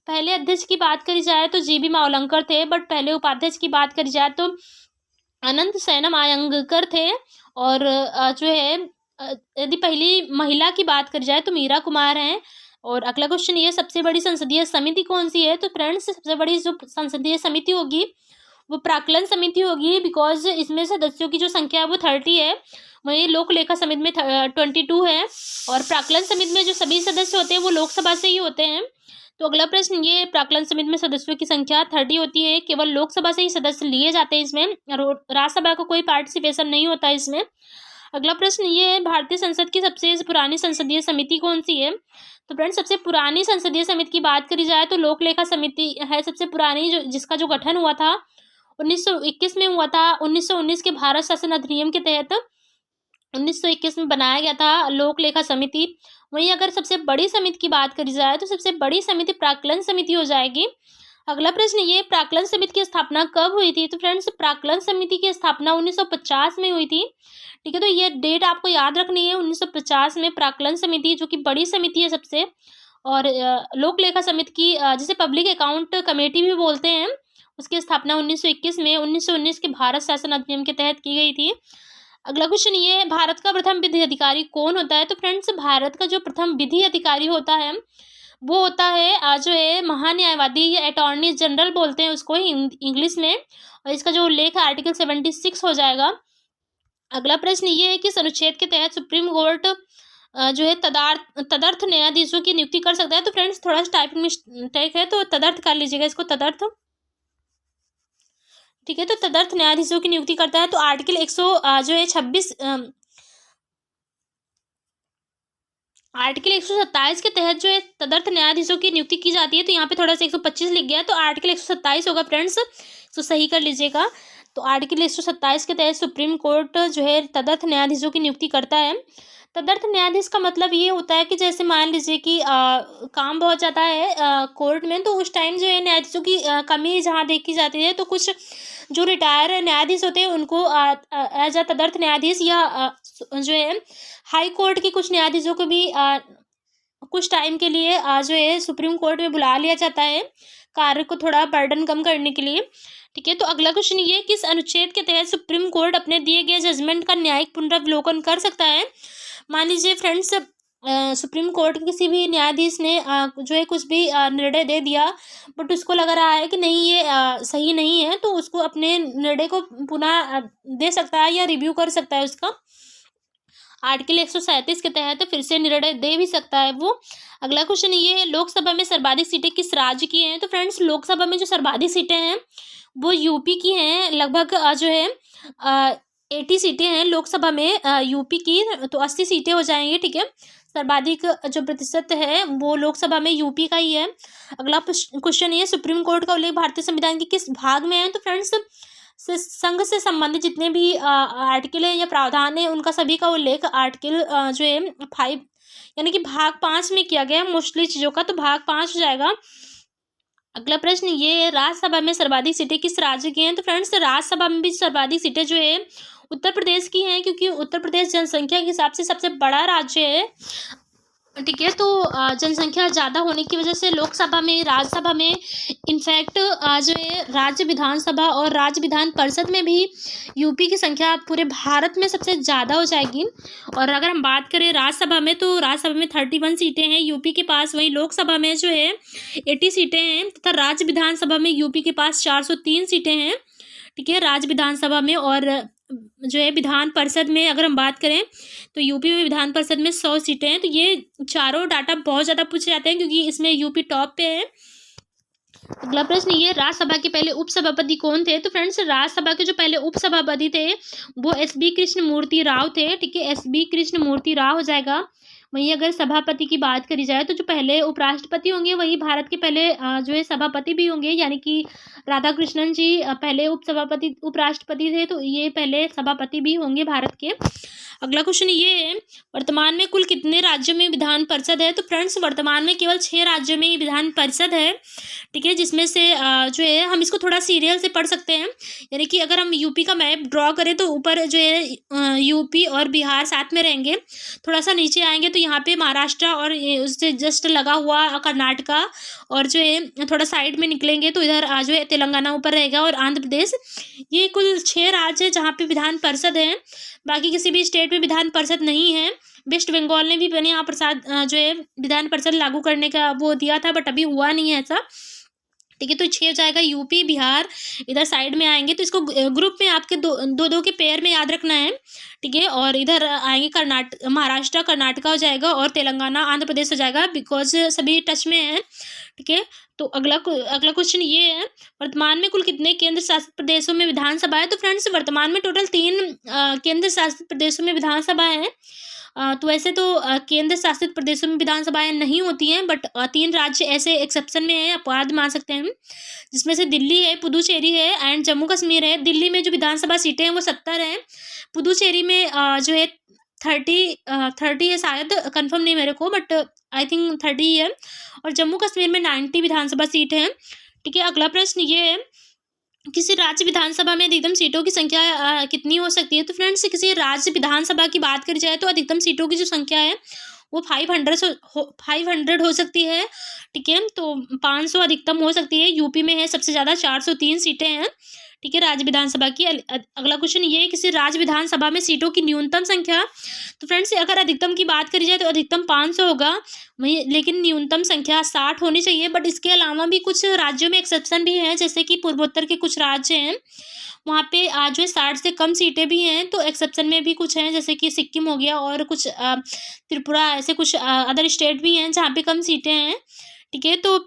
पहले अध्यक्ष की बात करी जाए तो जीबी मावलंकर थे, बट पहले उपाध्यक्ष की बात करी जाए तो अनंत सैनम आयंगकर थे। और जो है यदि पहली महिला की बात करी जाए तो मीरा कुमार हैं। और अगला क्वेश्चन ये, सबसे बड़ी संसदीय समिति कौन सी है? तो फ्रेंड्स, सबसे बड़ी जो संसदीय समिति होगी वो प्राक्कलन समिति होगी, बिकॉज इसमें सदस्यों की जो संख्या है वो 30 है। वहीं लोक लेखा समिति में 22 है। और प्राक्कलन समिति में जो सभी सदस्य होते हैं वो लोकसभा से ही होते हैं। तो अगला प्रश्न ये, प्राक्कलन समिति में सदस्यों की संख्या 30 होती है, केवल लोकसभा से ही सदस्य लिए जाते हैं इसमें, राज्यसभा का कोई पार्टिसिपेशन नहीं होता है इसमें। अगला प्रश्न ये है, भारतीय संसद की सबसे पुरानी संसदीय समिति कौन सी है? तो फ्रेंड्स, सबसे पुरानी संसदीय समिति की बात करी जाए तो लोक लेखा समिति है सबसे पुरानी, जिसका जो गठन हुआ था 1921 में हुआ था। 1919 के भारत शासन अधिनियम के तहत 1921 में बनाया गया था लोक लेखा समिति। वहीं अगर सबसे बड़ी समिति की बात करी जाए तो सबसे बड़ी समिति प्राक्कलन समिति हो जाएगी। अगला प्रश्न ये, प्राक्कलन समिति की स्थापना कब हुई थी? तो फ्रेंड्स, प्राक्कलन समिति की स्थापना 1950 में हुई थी। ठीक है, तो ये डेट आपको याद रखनी है, 1950 में प्राक्कलन समिति, जो कि बड़ी समिति है सबसे। और लोक लेखा समिति की जिसे पब्लिक अकाउंट कमेटी भी बोलते हैं, उसकी स्थापना 1921 में 1919 के भारत शासन अधिनियम के तहत की गई थी। अगला क्वेश्चन ये है, भारत का प्रथम विधि अधिकारी कौन होता है? तो फ्रेंड्स, भारत का जो प्रथम विधि अधिकारी होता है वो होता है जो है महान्यायवादी या अटॉर्नी जनरल बोलते हैं उसको इंग्लिश में। और इसका जो उल्लेख है आर्टिकल 76 हो जाएगा। अगला प्रश्न ये है, किस अनुच्छेद के तहत सुप्रीम कोर्ट जो है तदर्थ न्यायाधीशों की नियुक्ति कर सकता है? तो फ्रेंड्स, थोड़ा सा टाइपिंग मिस्टेक है तो तदर्थ कर लीजिएगा इसको, तदर्थ। ठीक है, तो तदर्थ न्यायाधीशों की नियुक्ति करता है। तो आर्टिकल 126 आर्टिकल 127 के तहत जो है तदर्थ न्यायाधीशों की नियुक्ति की जाती है। तो यहाँ पे थोड़ा सा 125 लिख गया, तो आर्टिकल 127 होगा फ्रेंड्स, तो सही कर लीजिएगा। तो आर्टिकल 127 के तहत सुप्रीम कोर्ट जो है तदर्थ न्यायाधीशों की नियुक्ति करता है। तदर्थ न्यायाधीश का मतलब ये होता है कि जैसे मान लीजिए कि काम बहुत ज़्यादा है कोर्ट में, तो उस टाइम जो है न्यायाधीशों की कमी जहाँ देखी जाती है, तो कुछ जो रिटायर न्यायाधीश होते हैं उनको एज अ तदर्थ न्यायाधीश या जो है हाई कोर्ट के कुछ न्यायाधीशों को भी कुछ टाइम के लिए जो है सुप्रीम कोर्ट में बुला लिया जाता है, कार्य को थोड़ा बर्डन कम करने के लिए। ठीक है, तो अगला क्वेश्चन ये, किस अनुच्छेद के तहत सुप्रीम कोर्ट अपने दिए गए जजमेंट का न्यायिक पुनरावलोकन कर सकता है? मान लीजिए फ्रेंड्स, सुप्रीम कोर्ट के किसी भी न्यायाधीश ने जो है कुछ भी निर्णय दे दिया, बट उसको लग रहा है कि नहीं ये सही नहीं है, तो उसको अपने निर्णय को पुनः दे सकता है या रिव्यू कर सकता है उसका। आर्टिकल 137 के तहत फिर से निर्णय दे भी सकता है वो। अगला क्वेश्चन ये है, लोकसभा में सर्वाधिक सीटें किस राज्य की हैं? तो फ्रेंड्स, लोकसभा में जो सर्वाधिक सीटें हैं वो यूपी की हैं। लगभग जो है 80 सीटें हैं लोकसभा में यूपी की, तो 80 सीटें हो जाएंगी। ठीक है, सर्वाधिक जो प्रतिशत है वो लोकसभा में यूपी का ही है। अगला क्वेश्चन ये, सुप्रीम कोर्ट का उल्लेख भारतीय संविधान के किस भाग में है? तो फ्रेंड्स, संघ से संबंधित जितने भी आर्टिकल है या प्रावधान है उनका सभी का उल्लेख आर्टिकल जो है 5 यानी कि भाग 5 में किया गया है मोस्टली चीज़ों का, तो भाग 5 हो जाएगा। अगला प्रश्न ये, राज्यसभा में सर्वाधिक सीटें किस राज्य की हैं? तो फ्रेंड्स, राज्यसभा में भी सर्वाधिक सीटें जो है उत्तर प्रदेश की हैं, क्योंकि उत्तर प्रदेश जनसंख्या के हिसाब से सबसे बड़ा राज्य है। ठीक है। तो जनसंख्या ज़्यादा होने की वजह से लोकसभा में, राज्यसभा में, इनफैक्ट जो है राज्य विधानसभा और राज्य विधान परिषद में भी यूपी की संख्या पूरे भारत में सबसे ज़्यादा हो जाएगी। और अगर हम बात करें राज्यसभा में, तो राज्यसभा में 31 सीटें हैं यूपी के पास, वहीं लोकसभा में जो है 80 सीटें हैं, तथा राज्य विधानसभा में यूपी के पास 403 सीटें हैं। ठीक है, राज्य विधानसभा में। और जो है विधान परिषद में अगर हम बात करें, तो यूपी में विधान परिषद में 100 सीटें हैं। तो ये चारों डाटा बहुत ज़्यादा पूछे जाते हैं, क्योंकि इसमें यूपी टॉप पे है। अगला प्रश्न ये, राज्यसभा के पहले उपसभापति कौन थे? तो फ्रेंड्स, राज्यसभा के जो पहले उपसभापति थे वो एस.बी. कृष्णमूर्ति राव थे। ठीक है, एस.बी. कृष्णमूर्ति राव हो जाएगा। वहीं अगर सभापति की बात करी जाए, तो जो पहले उपराष्ट्रपति होंगे वही भारत के पहले जो है सभापति भी होंगे, यानी कि राधाकृष्णन जी पहले उपराष्ट्रपति थे, तो ये पहले सभापति भी होंगे भारत के। अगला क्वेश्चन ये है, वर्तमान में कुल कितने राज्यों में विधान परिषद है? तो फ्रेंड्स, वर्तमान में केवल 6 राज्यों में ही विधान परिषद है। ठीक है, जिसमें से जो है हम इसको थोड़ा सीरियल से पढ़ सकते हैं। यानी कि अगर हम यूपी का मैप ड्रॉ करें, तो ऊपर जो है यूपी और बिहार साथ में रहेंगे। थोड़ा सा नीचे आएंगे तो यहाँ पे महाराष्ट्र और उससे जस्ट लगा हुआ कर्नाटका, और जो है थोड़ा साइड में निकलेंगे तो इधर जो है तेलंगाना ऊपर रहेगा, और आंध्र प्रदेश। ये कुल 6 राज्य है जहाँ पे विधान परिषद है। बाकी किसी भी स्टेट में विधान परिषद नहीं है। वेस्ट बंगाल ने भी अपने यहाँ प्रसाद जो है विधान परिषद लागू करने का वो दिया था, बट अभी हुआ नहीं है ऐसा। ठीक है, तो 6 हो जाएगा यूपी, बिहार इधर साइड में आएंगे, तो इसको ग्रुप में आपके दो के पेयर में याद रखना है। ठीक है, और इधर आएंगे महाराष्ट्र, कर्नाटका हो जाएगा, और तेलंगाना, आंध्र प्रदेश हो जाएगा, बिकॉज सभी टच में है। ठीक है, तो अगला क्वेश्चन ये है, वर्तमान में कुल कितने केंद्र शासित प्रदेशों में विधानसभा है? तो फ्रेंड्स, वर्तमान में टोटल 3 केंद्र शासित प्रदेशों में विधानसभा है। तो वैसे तो केंद्र शासित प्रदेशों में विधानसभाएं नहीं होती हैं, बट 3 राज्य ऐसे एक्सेप्शन में है, अपवाद मान सकते हैं, जिसमें से दिल्ली है, पुदुचेरी है एंड जम्मू कश्मीर है। दिल्ली में जो विधानसभा सीटें हैं वो 70 हैं। पुदुचेरी में जो है 30 है शायद, कंफर्म नहीं मेरे को, बट आई थिंक 30 है। और जम्मू कश्मीर में 90 विधानसभा सीट है। ठीक है, अगला प्रश्न ये है, किसी राज्य विधानसभा में अधिकतम सीटों की संख्या कितनी हो सकती है? तो फ्रेंड्स, किसी राज्य विधानसभा की बात करी जाए तो अधिकतम सीटों की जो संख्या है वो 500 हो सकती है। ठीक है, तो 500 अधिकतम हो सकती है। यूपी में है सबसे ज़्यादा, 403 सीटें हैं। ठीक है, राज्य विधानसभा की। अगला क्वेश्चन ये है, किसी राज्य विधानसभा में सीटों की न्यूनतम संख्या? तो फ्रेंड्स, अगर अधिकतम की बात करी जाए तो अधिकतम 500 होगा, वही लेकिन न्यूनतम संख्या 60 होनी चाहिए। बट इसके अलावा भी कुछ राज्यों में एक्सेप्शन भी हैं, जैसे कि पूर्वोत्तर के कुछ राज्य हैं, वहाँ पे जो है 60 से कम सीटें भी हैं। तो एक्सेप्शन में भी कुछ हैं, जैसे कि सिक्किम हो गया, और कुछ त्रिपुरा, ऐसे कुछ अदर स्टेट भी हैं जहाँ पे कम सीटें हैं। ठीक है, तो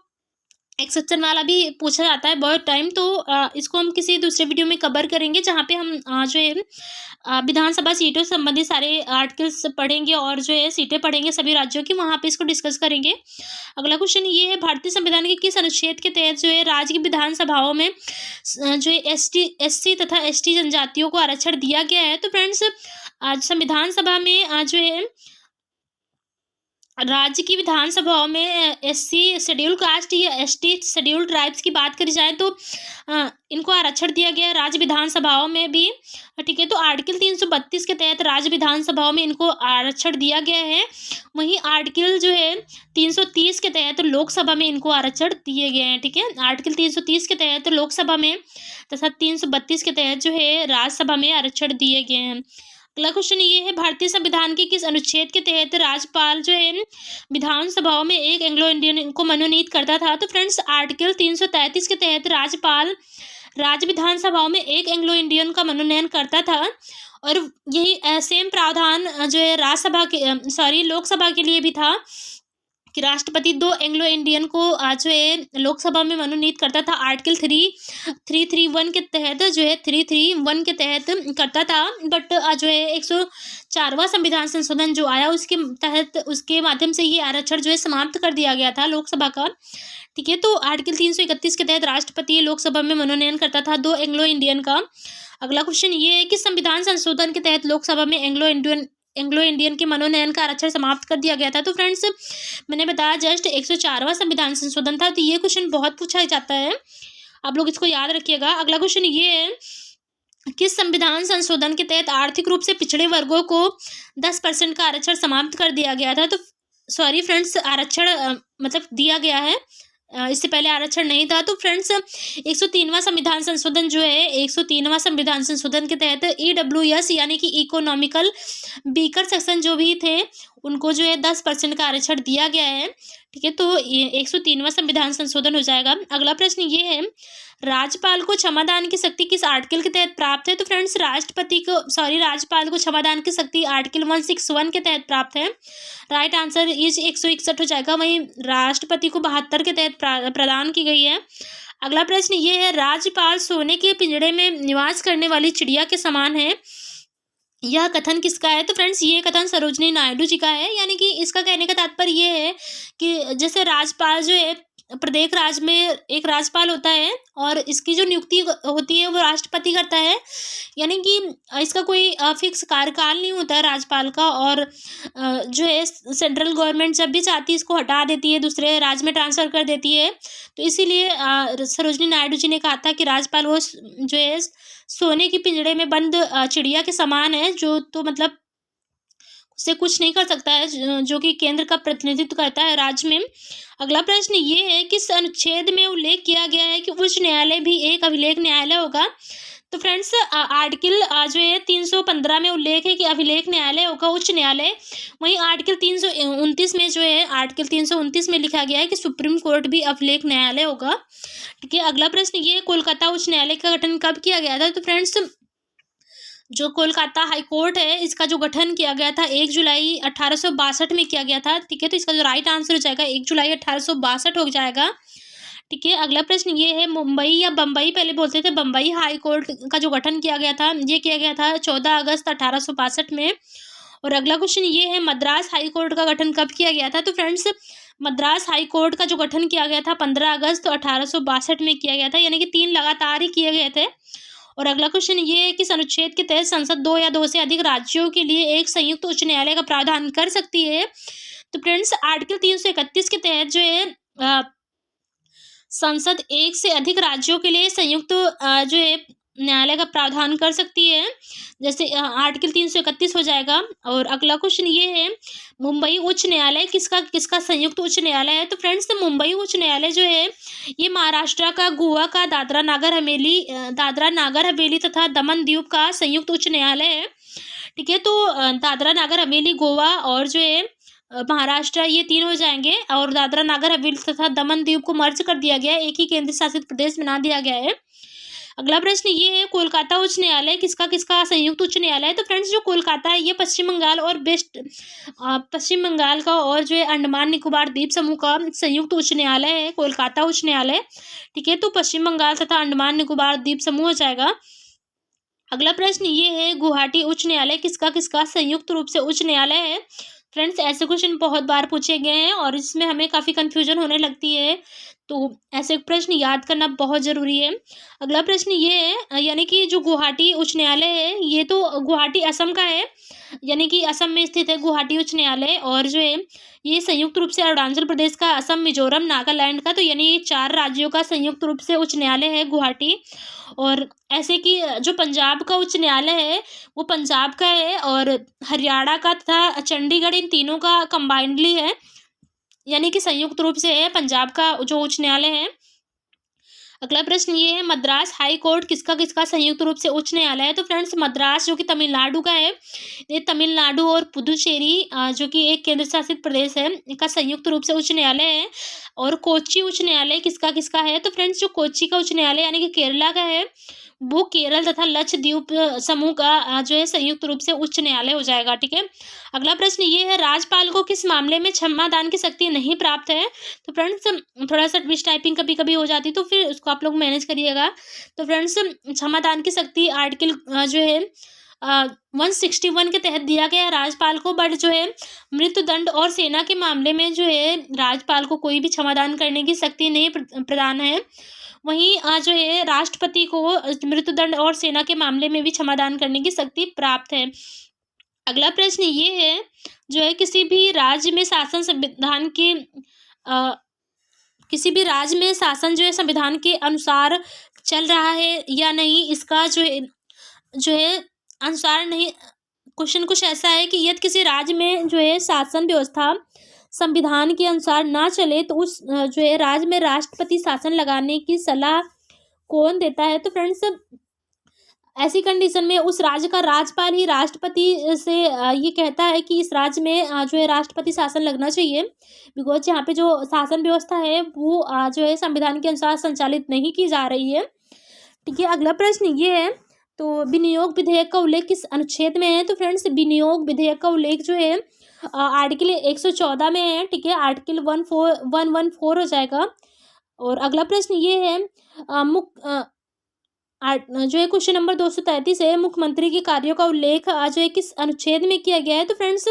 एक्सेप्शन वाला भी पूछा जाता है बहुत टाइम, तो इसको हम किसी दूसरे वीडियो में कवर करेंगे, जहाँ पे हम जो है विधानसभा सीटों से संबंधित सारे आर्टिकल्स पढ़ेंगे, और जो है सीटें पढ़ेंगे सभी राज्यों की, वहाँ पे इसको डिस्कस करेंगे। अगला क्वेश्चन ये है, भारतीय संविधान के किस अनुच्छेद के तहत जो है राज्य की विधानसभाओं में जो है SC तथा ST जनजातियों को आरक्षण दिया गया है? तो फ्रेंड्स, आज संविधान सभा में जो है राज्य की विधानसभाओं में SC शेड्यूल कास्ट या ST शेड्यूल ट्राइब्स की बात करी जाए तो इनको आरक्षण दिया गया है राज्य विधानसभाओं में भी। ठीक है, तो आर्टिकल 332 के तहत राज्य विधानसभाओं में इनको आरक्षण दिया गया है। वहीं आर्टिकल जो है 330 के तहत लोकसभा में इनको आरक्षण दिए गए हैं। ठीक है, आर्टिकल 330 के तहत लोकसभा में तथा 332 के तहत जो है राज्यसभा में आरक्षण दिए गए हैं। अगला क्वेश्चन ये है, भारतीय संविधान के किस अनुच्छेद के तहत राज्यपाल जो है विधानसभाओं में एक एंग्लो इंडियन को मनोनीत करता था? तो फ्रेंड्स, आर्टिकल 333 के तहत राज्यपाल राज्य विधानसभाओं में एक एंग्लो इंडियन का मनोनयन करता था। और यही सेम प्रावधान जो है लोकसभा के लिए भी था कि राष्ट्रपति 2 एंग्लो इंडियन को जो है लोकसभा में मनोनीत करता था। आर्टिकल 331 के तहत जो है 331 के तहत करता था। बट जो है 104वां संविधान संशोधन जो आया उसके तहत उसके माध्यम से ये आरक्षण जो है समाप्त कर दिया गया था लोकसभा का। ठीक है, तो आर्टिकल 331 के तहत राष्ट्रपति लोकसभा में मनोनयन करता था 2 एंग्लो इंडियन का। अगला क्वेश्चन ये है कि संविधान संशोधन के तहत लोकसभा में एंग्लो इंडियन के मनोनयन का आरक्षण समाप्त कर दिया गया था। तो फ्रेंड्स, मैंने बताया जस्ट 104वां संविधान संशोधन था। तो ये क्वेश्चन बहुत पूछा जाता है, आप लोग इसको याद रखिएगा। अगला क्वेश्चन ये है, किस संविधान संशोधन के तहत आर्थिक रूप से पिछड़े वर्गों को 10% का आरक्षण समाप्त कर दिया गया था? तो सॉरी फ्रेंड्स, आरक्षण मतलब दिया गया है। इससे पहले आरक्षण नहीं था। तो फ्रेंड्स 103वां संविधान संशोधन जो है, 103वां संविधान संशोधन के तहत ईडब्ल्यूएस यानी कि इकोनॉमिकल वीकर सेक्शन जो भी थे, उनको जो है 10% का आरक्षण दिया गया है। ठीक है, तो ये 103वां संविधान संशोधन हो जाएगा। अगला प्रश्न ये है, राज्यपाल को क्षमादान की शक्ति किस आर्टिकल के तहत प्राप्त है? तो फ्रेंड्स राज्यपाल को क्षमादान की शक्ति आर्टिकल 161 के तहत प्राप्त है। राइट आंसर इज 161 हो जाएगा। वहीं राष्ट्रपति को 72 के तहत प्रदान की गई है। अगला प्रश्न ये है, राज्यपाल सोने के पिंजड़े में निवास करने वाली चिड़िया के समान है, यह कथन किसका है? तो फ्रेंड्स ये कथन सरोजिनी नायडू जी का है। यानी कि इसका कहने का तात्पर्य ये है कि जैसे राज्यपाल जो है, प्रत्येक राज्य में एक राज्यपाल होता है और इसकी जो नियुक्ति होती है वो राष्ट्रपति करता है। यानी कि इसका कोई फिक्स कार्यकाल नहीं होता है राज्यपाल का, और जो है सेंट्रल गवर्नमेंट जब भी चाहती है इसको हटा देती है, दूसरे राज्य में ट्रांसफ़र कर देती है। तो इसीलिए सरोजिनी नायडू जी ने कहा था कि राज्यपाल वो जो है सोने की पिंजड़े में बंद चिड़िया के समान है, जो तो मतलब उससे कुछ नहीं कर सकता है, जो कि केंद्र का प्रतिनिधित्व करता है राज्य में। अगला प्रश्न ये है, किस अनुच्छेद में उल्लेख किया गया है कि उच्च न्यायालय भी एक अभिलेख न्यायालय होगा? तो फ्रेंड्स आर्टिकल जो है 315 में उल्लेख है कि अभिलेख न्यायालय होगा उच्च न्यायालय। वहीं आर्टिकल 329 में जो है, आर्टिकल 329 में लिखा गया है कि सुप्रीम कोर्ट भी अभिलेख न्यायालय होगा। ठीक है, अगला प्रश्न ये है, कोलकाता उच्च न्यायालय का गठन कब किया गया था? तो फ्रेंड्स जो कोलकाता हाई कोर्ट है, इसका जो गठन किया गया था 1 जुलाई 1862 में किया गया था। ठीक है, तो इसका जो राइट आंसर हो जाएगा 1 जुलाई 1862 हो जाएगा। ठीक है, अगला प्रश्न ये है, मुंबई या बम्बई पहले बोलते थे, बम्बई हाई कोर्ट का जो गठन किया गया था, ये किया गया था 14 अगस्त 1862 में। और अगला क्वेश्चन ये है, मद्रास हाई कोर्ट का गठन कब किया गया था? तो फ्रेंड्स मद्रास हाई कोर्ट का जो गठन किया गया था 15 अगस्त 1862 में किया गया था। यानी कि 3 लगातार ही किए गए थे। और अगला क्वेश्चन ये है, किस अनुच्छेद के तहत संसद 2 या 2 से अधिक राज्यों के लिए एक संयुक्त उच्च न्यायालय का प्रावधान कर सकती है? तो फ्रेंड्स आर्टिकल 331 के तहत जो है संसद एक से अधिक राज्यों के लिए संयुक्त जो है न्यायालय का प्रावधान कर सकती है। जैसे आर्टिकल 331 हो जाएगा। और अगला क्वेश्चन ये है, मुंबई उच्च न्यायालय किसका किसका संयुक्त उच्च न्यायालय है? तो फ्रेंड्स मुंबई उच्च न्यायालय जो है, ये महाराष्ट्र का, गोवा का, दादरा नागर हवेली तथा दमन दीव का संयुक्त उच्च न्यायालय है। ठीक है, तो दादरा नागर हवेली, गोवा और जो है महाराष्ट्र, ये 3 हो जाएंगे। और दादरा नागर हवेली तथा दमन दीव को मर्ज कर दिया गया है, एक ही केंद्र शासित प्रदेश बना दिया गया है। अगला प्रश्न ये है, कोलकाता उच्च न्यायालय किसका किसका संयुक्त उच्च न्यायालय है? तो फ्रेंड्स जो कोलकाता है, ये पश्चिम बंगाल का और जो है अंडमान निकोबार द्वीप समूह का संयुक्त उच्च न्यायालय है, कोलकाता उच्च न्यायालय। ठीक है, तो पश्चिम बंगाल तथा अंडमान निकोबार द्वीप समूह हो जाएगा। अगला प्रश्न ये है, गुवाहाटी उच्च न्यायालय किसका किसका संयुक्त रूप से उच्च न्यायालय है? फ्रेंड्स ऐसे क्वेश्चन बहुत बार पूछे गए हैं और इसमें हमें काफ़ी कन्फ्यूजन होने लगती है, तो ऐसे प्रश्न याद करना बहुत ज़रूरी है। अगला प्रश्न ये है, यानी कि जो गुवाहाटी उच्च न्यायालय है, ये तो गुवाहाटी असम का है, यानी कि असम में स्थित है गुवाहाटी उच्च न्यायालय। और जो है ये संयुक्त रूप से अरुणाचल प्रदेश का, असम, मिजोरम, नागालैंड का, तो यानी ये 4 राज्यों का संयुक्त रूप से उच्च न्यायालय है गुवाहाटी। और ऐसे कि जो पंजाब का उच्च न्यायालय है, वो पंजाब का है, और हरियाणा का तथा चंडीगढ़, इन तीनों का कंबाइंडली है, यानी कि संयुक्त रूप से है पंजाब का जो उच्च न्यायालय है। अगला प्रश्न ये है, मद्रास हाई कोर्ट किसका किसका संयुक्त रूप से उच्च न्यायालय है? तो फ्रेंड्स मद्रास जो कि तमिलनाडु का है, ये तमिलनाडु और पुदुचेरी जो कि एक केंद्र शासित प्रदेश है, इनका संयुक्त रूप से उच्च न्यायालय है। और कोच्चि उच्च न्यायालय किसका किसका है? तो फ्रेंड्स जो कोच्चि का उच्च न्यायालय यानी कि केरला का है, वो केरल तथा लक्षद्वीप समूह का जो है संयुक्त रूप से उच्च न्यायालय हो जाएगा। ठीक है, अगला प्रश्न ये है, राज्यपाल को किस मामले में क्षमादान की शक्ति नहीं प्राप्त है? तो फ्रेंड्स थोड़ा सा ट्विस्ट टाइपिंग कभी कभी हो जाती है, तो फिर उसको आप लोग मैनेज करिएगा। तो फ्रेंड्स क्षमादान की शक्ति आर्टिकल जो है 161 के तहत दिया गया है राज्यपाल को, बट जो है मृत्युदंड और सेना के मामले में जो है राज्यपाल को कोई भी क्षमादान करने की शक्ति नहीं प्रदान है। वहीं जो है राष्ट्रपति को मृत्युदंड और सेना के मामले में भी क्षमादान करने की शक्ति प्राप्त है। अगला प्रश्न ये है, जो है किसी भी राज्य में शासन संविधान के किसी भी राज्य में शासन जो है संविधान के अनुसार चल रहा है या नहीं, इसका जो है अनुसार नहीं। क्वेश्चन कुछ ऐसा है कि यदि किसी राज्य में जो है शासन व्यवस्था संविधान के अनुसार ना चले तो उस जो है राज्य में राष्ट्रपति शासन लगाने की सलाह कौन देता है? तो फ्रेंड्स ऐसी कंडीशन में उस राज्य का राज्यपाल ही राष्ट्रपति से ये कहता है कि इस राज्य में जो है राष्ट्रपति शासन लगना चाहिए, बिकॉज यहाँ पे जो शासन व्यवस्था है वो जो है संविधान के अनुसार संचालित नहीं की जा रही है। ठीक है, अगला प्रश्न ये है, तो विनियोग विधेयक का उल्लेख किस अनुच्छेद में है? तो फ्रेंड्स विनियोग विधेयक का उल्लेख जो है आर्टिकल 114 में है। ठीक है, आर्टिकल 114 हो जाएगा। और अगला प्रश्न ये है, जो है क्वेश्चन नंबर 233 है, मुख्यमंत्री के कार्यों का उल्लेख जो है किस अनुच्छेद में किया गया है? तो फ्रेंड्स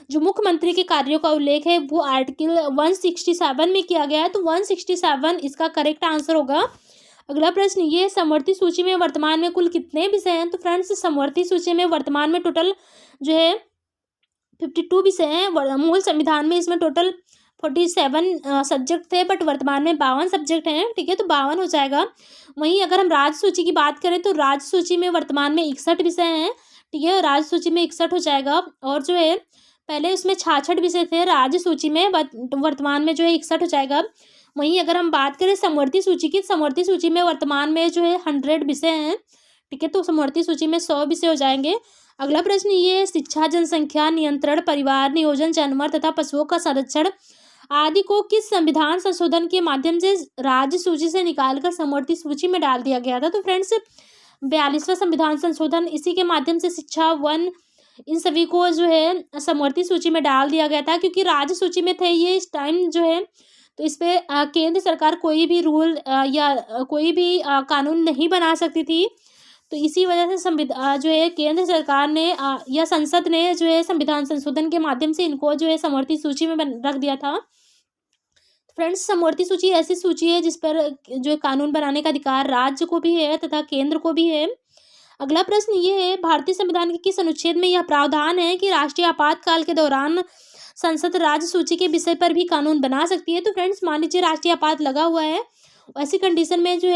जो मुख्यमंत्री के कार्यों का उल्लेख है वो आर्टिकल 167 में किया गया है, तो 167 इसका करेक्ट आंसर होगा। अगला प्रश्न ये, समवर्ती सूची में वर्तमान में कुल कितने विषय हैं? तो फ्रेंड्स समवर्ती सूची में वर्तमान में टोटल जो है 52 विषय हैं। मूल संविधान में इसमें टोटल 47 सब्जेक्ट थे, बट वर्तमान में 52 सब्जेक्ट हैं। ठीक है, तो 52 हो जाएगा। वहीं अगर हम राज्य सूची की बात करें तो राज्य सूची में वर्तमान में 61 विषय हैं। ठीक है, राज्य सूची में 61 हो जाएगा। और जो है पहले उसमें 66 विषय थे राज्य सूची में, वर्तमान में जो है 61 हो जाएगा। वहीं अगर हम बात करें समवर्ती सूची की, समवर्ती सूची में वर्तमान में जो है 100 विषय हैं। ठीक है, तो समवर्ती सूची में 100 विषय हो जाएंगे। अगला प्रश्न ये है, शिक्षा, जनसंख्या नियंत्रण, परिवार नियोजन, जानवर तथा पशुओं का संरक्षण आदि को किस संविधान संशोधन के माध्यम से राज्य सूची से निकालकर समवर्ती सूची में डाल दिया गया था? तो फ्रेंड्स 42वां संविधान संशोधन, इसी के माध्यम से शिक्षा, वन, इन सभी को जो है समवर्ती सूची में डाल दिया गया था, क्योंकि राज्य सूची में थे ये इस टाइम जो है, तो इस पे केंद्र सरकार कोई भी रूल या कोई भी कानून नहीं बना सकती थी। तो इसी वजह से जो है केंद्र सरकार ने या संसद ने जो है संविधान संशोधन के माध्यम से इनको जो है समवर्ती सूची में रख दिया था। फ्रेंड्स समवर्ती सूची ऐसी सूची है जिस पर जो कानून बनाने का अधिकार राज्य को भी है तथा केंद्र को भी है। अगला प्रश्न ये है, भारतीय संविधान के किस अनुच्छेद में यह प्रावधान है कि राष्ट्रीय आपातकाल के दौरान संसद राज्य सूची के विषय पर भी कानून बना सकती है? तो फ्रेंड्स मान लीजिए राष्ट्रीय आपात लगा हुआ है, ऐसी कंडीशन में जो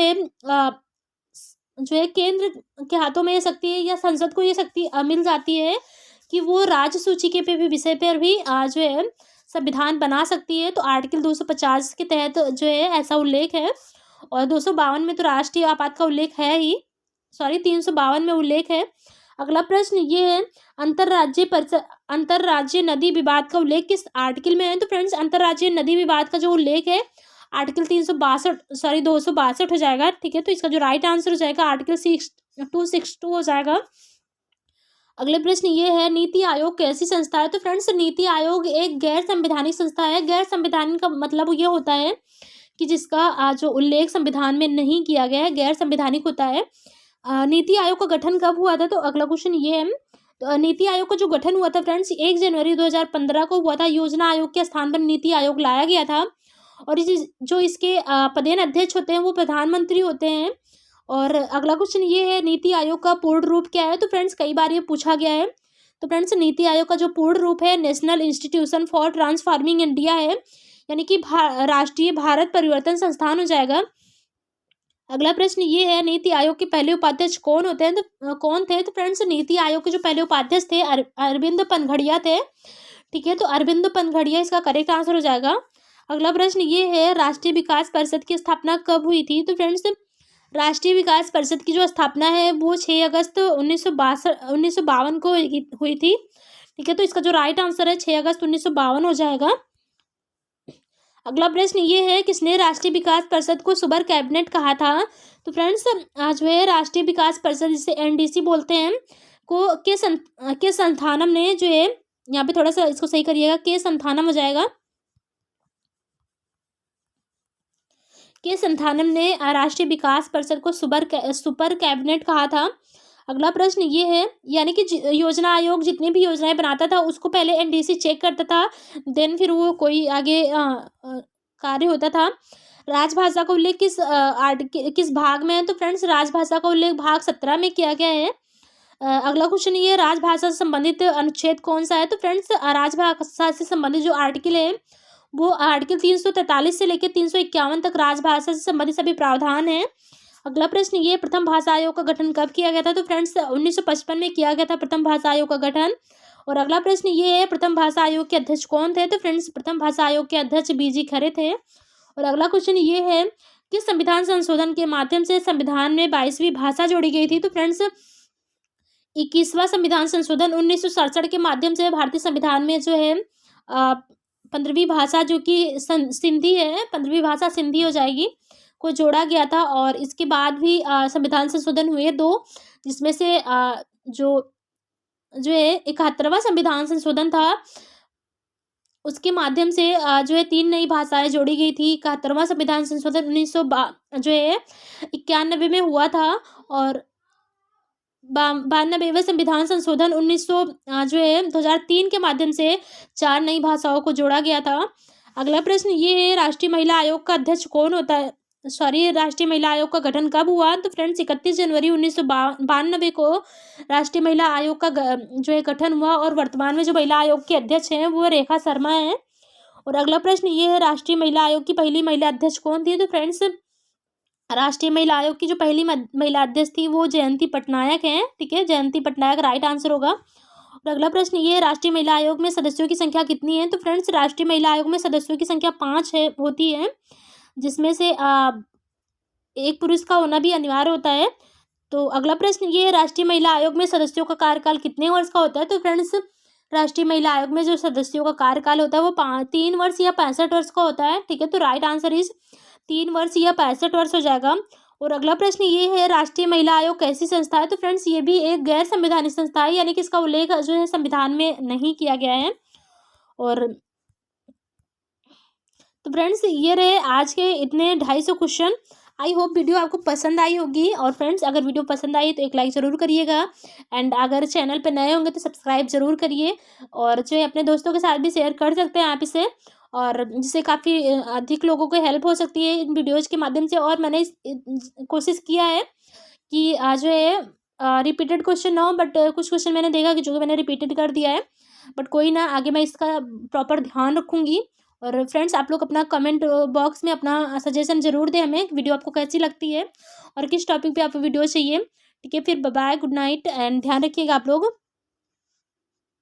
है केंद्र के हाथों में ये शक्ति है या संसद को ये शक्ति मिल जाती है कि वो राज्य सूची के पे भी विषय पर भी जो है संविधान बना सकती है। तो आर्टिकल 250 के तहत जो है ऐसा उल्लेख है। और 252 में तो राष्ट्रीय आपात का उल्लेख है ही, 352 में उल्लेख है। अगला प्रश्न ये है, अंतरराज्यीय नदी विवाद का उल्लेख किस आर्टिकल में है? तो फ्रेंड्स अंतरराज्यीय नदी विवाद का जो उल्लेख है आर्टिकल 262 हो जाएगा। ठीक है, तो इसका जो राइट आंसर हो जाएगा आर्टिकल 262 हो जाएगा। अगले प्रश्न ये है, नीति आयोग कैसी संस्था है? तो फ्रेंड्स नीति आयोग एक गैर संवैधानिक संस्था है। गैर संवैधानिक का मतलब ये होता है कि जिसका जो उल्लेख संविधान में नहीं किया गया है, गैर संवैधानिक होता है। नीति आयोग का गठन कब हुआ था? तो अगला क्वेश्चन ये है, तो नीति आयोग का जो गठन हुआ था फ्रेंड्स 1 जनवरी 2015 को हुआ था। योजना आयोग के स्थान पर नीति आयोग लाया गया था। और जो इसके पदेन अध्यक्ष होते हैं वो प्रधानमंत्री होते हैं। और अगला क्वेश्चन ये है, नीति आयोग का पूर्ण रूप क्या है? तो फ्रेंड्स कई बार ये पूछा गया है। तो फ्रेंड्स नीति आयोग का जो पूर्ण रूप है national institution for transforming India है, यानी कि राष्ट्रीय भारत परिवर्तन संस्थान हो जाएगा। अगला प्रश्न ये है, नीति आयोग के पहले उपाध्यक्ष कौन होते हैं? तो कौन थे? तो फ्रेंड्स नीति आयोग के जो पहले उपाध्यक्ष थे अरविंद पनघड़िया थे। ठीक है, तो अरविंद पनघड़िया इसका करेक्ट आंसर हो जाएगा। अगला प्रश्न ये है, राष्ट्रीय विकास परिषद की स्थापना कब हुई थी? तो फ्रेंड्स राष्ट्रीय विकास परिषद की जो स्थापना है वो 6 अगस्त 1952 को हुई थी। ठीक है, तो इसका जो राइट आंसर है 6 अगस्त 1952 हो जाएगा। अगला प्रश्न ये है, किसने राष्ट्रीय विकास परिषद को सुपर कैबिनेट कहा था? तो फ्रेंड्स जो है राष्ट्रीय विकास परिषद जिसे एनडीसी बोलते हैं के संथानम ने जो है, यहाँ पे थोड़ा सा इसको सही करिएगा, के संथानम हो जाएगा। के संथानम ने राष्ट्रीय विकास परिषद को सुपर कैबिनेट कहा था। अगला प्रश्न ये है, यानी कि योजना आयोग जितनी भी योजनाएं बनाता था उसको पहले एनडीसी चेक करता था, देन फिर वो कोई आगे कार्य होता था। राजभाषा का उल्लेख किस भाग में है? तो फ्रेंड्स राजभाषा का उल्लेख भाग 17 में किया गया है। अगला क्वेश्चन ये, राजभाषा से संबंधित अनुच्छेद कौन सा है? तो फ्रेंड्स राजभाषा से संबंधित जो आर्टिकल है वो आर्टिकल 343 से लेकर 351 तक राजभाषा से संबंधित सभी प्रावधान हैं। अगला प्रश्न ये, प्रथम भाषा आयोग का गठन कब किया गया था? तो फ्रेंड्स 1955 में किया गया था प्रथम भाषा आयोग का गठन। और अगला प्रश्न ये है, प्रथम भाषा आयोग के अध्यक्ष कौन थे? तो फ्रेंड्स प्रथम भाषा आयोग के अध्यक्ष बीजी खरे थे। और अगला क्वेश्चन ये है, किस संविधान संशोधन के माध्यम से संविधान में 22वीं भाषा जोड़ी गई थी? तो फ्रेंड्स 21वां संविधान संशोधन 1967 के माध्यम से भारतीय संविधान में जो है 15वीं भाषा जो कि सिंधी है, 15वीं भाषा सिंधी हो जाएगी, को जोड़ा गया था। और इसके बाद भी संविधान संशोधन हुए 2, जिसमें से जो है 71वां संविधान संशोधन था, उसके माध्यम से जो है 3 नई भाषाएं जोड़ी गई थी। 71वां संविधान संशोधन 1991 में हुआ था। और 92वें संविधान संशोधन 2003 के माध्यम से 4 नई भाषाओं को जोड़ा गया था। अगला प्रश्न ये है, राष्ट्रीय महिला आयोग का अध्यक्ष कौन होता है? राष्ट्रीय महिला आयोग का गठन कब हुआ? तो फ्रेंड्स 31 जनवरी 1992 को राष्ट्रीय महिला आयोग का जो है गठन हुआ। और वर्तमान में जो महिला आयोग के अध्यक्ष हैं वो रेखा शर्मा है। और अगला प्रश्न ये है, राष्ट्रीय महिला आयोग की पहली महिला अध्यक्ष कौन थी? तो फ्रेंड्स राष्ट्रीय महिला आयोग की जो पहली महिला अध्यक्ष थी वो जयंती पटनायक हैं। ठीक है, जयंती पटनायक राइट आंसर होगा। और अगला प्रश्न ये है, राष्ट्रीय महिला आयोग में सदस्यों की संख्या कितनी है? तो फ्रेंड्स राष्ट्रीय महिला आयोग में सदस्यों की संख्या 5 होती है, जिसमें से एक पुरुष का होना भी अनिवार्य होता है। तो अगला प्रश्न ये है, राष्ट्रीय महिला आयोग में सदस्यों का कार्यकाल कितने वर्ष का होता है? तो फ्रेंड्स राष्ट्रीय महिला आयोग में जो सदस्यों का कार्यकाल होता है वो 3 वर्ष या 65 वर्ष का होता है। ठीक है, तो राइट आंसर इज 3 वर्ष या 65 वर्ष हो जाएगा। और अगला प्रश्न ये है, राष्ट्रीय महिला आयोग कैसी संस्था है? तो फ्रेंड्स ये भी एक गैर संवैधानिक संस्था है, यानी कि इसका उल्लेख जो है संविधान में नहीं किया गया है। और तो फ्रेंड्स ये रहे आज के इतने 250 क्वेश्चन। आई होप वीडियो आपको पसंद आई होगी। और फ्रेंड्स अगर वीडियो पसंद आई तो एक लाइक ज़रूर करिएगा, एंड अगर चैनल पर नए होंगे तो सब्सक्राइब ज़रूर करिए। और जो है अपने दोस्तों के साथ भी शेयर कर सकते हैं आप इसे, और जिससे काफ़ी अधिक लोगों को हेल्प हो सकती है इन वीडियोज़ के माध्यम से। और मैंने कोशिश किया है कि जो है रिपीटेड क्वेश्चन ना हो, बट कुछ क्वेश्चन मैंने देखा कि जो मैंने रिपीटेड कर दिया है, बट कोई ना, आगे मैं इसका प्रॉपर ध्यान रखूँगी। और फ्रेंड्स आप लोग अपना कमेंट बॉक्स में अपना सजेशन ज़रूर दें हमें, वीडियो आपको कैसी लगती है और किस टॉपिक पे आपको वीडियो चाहिए। ठीक है, फिर bye bye, good night, and ध्यान रखिएगा आप लोग।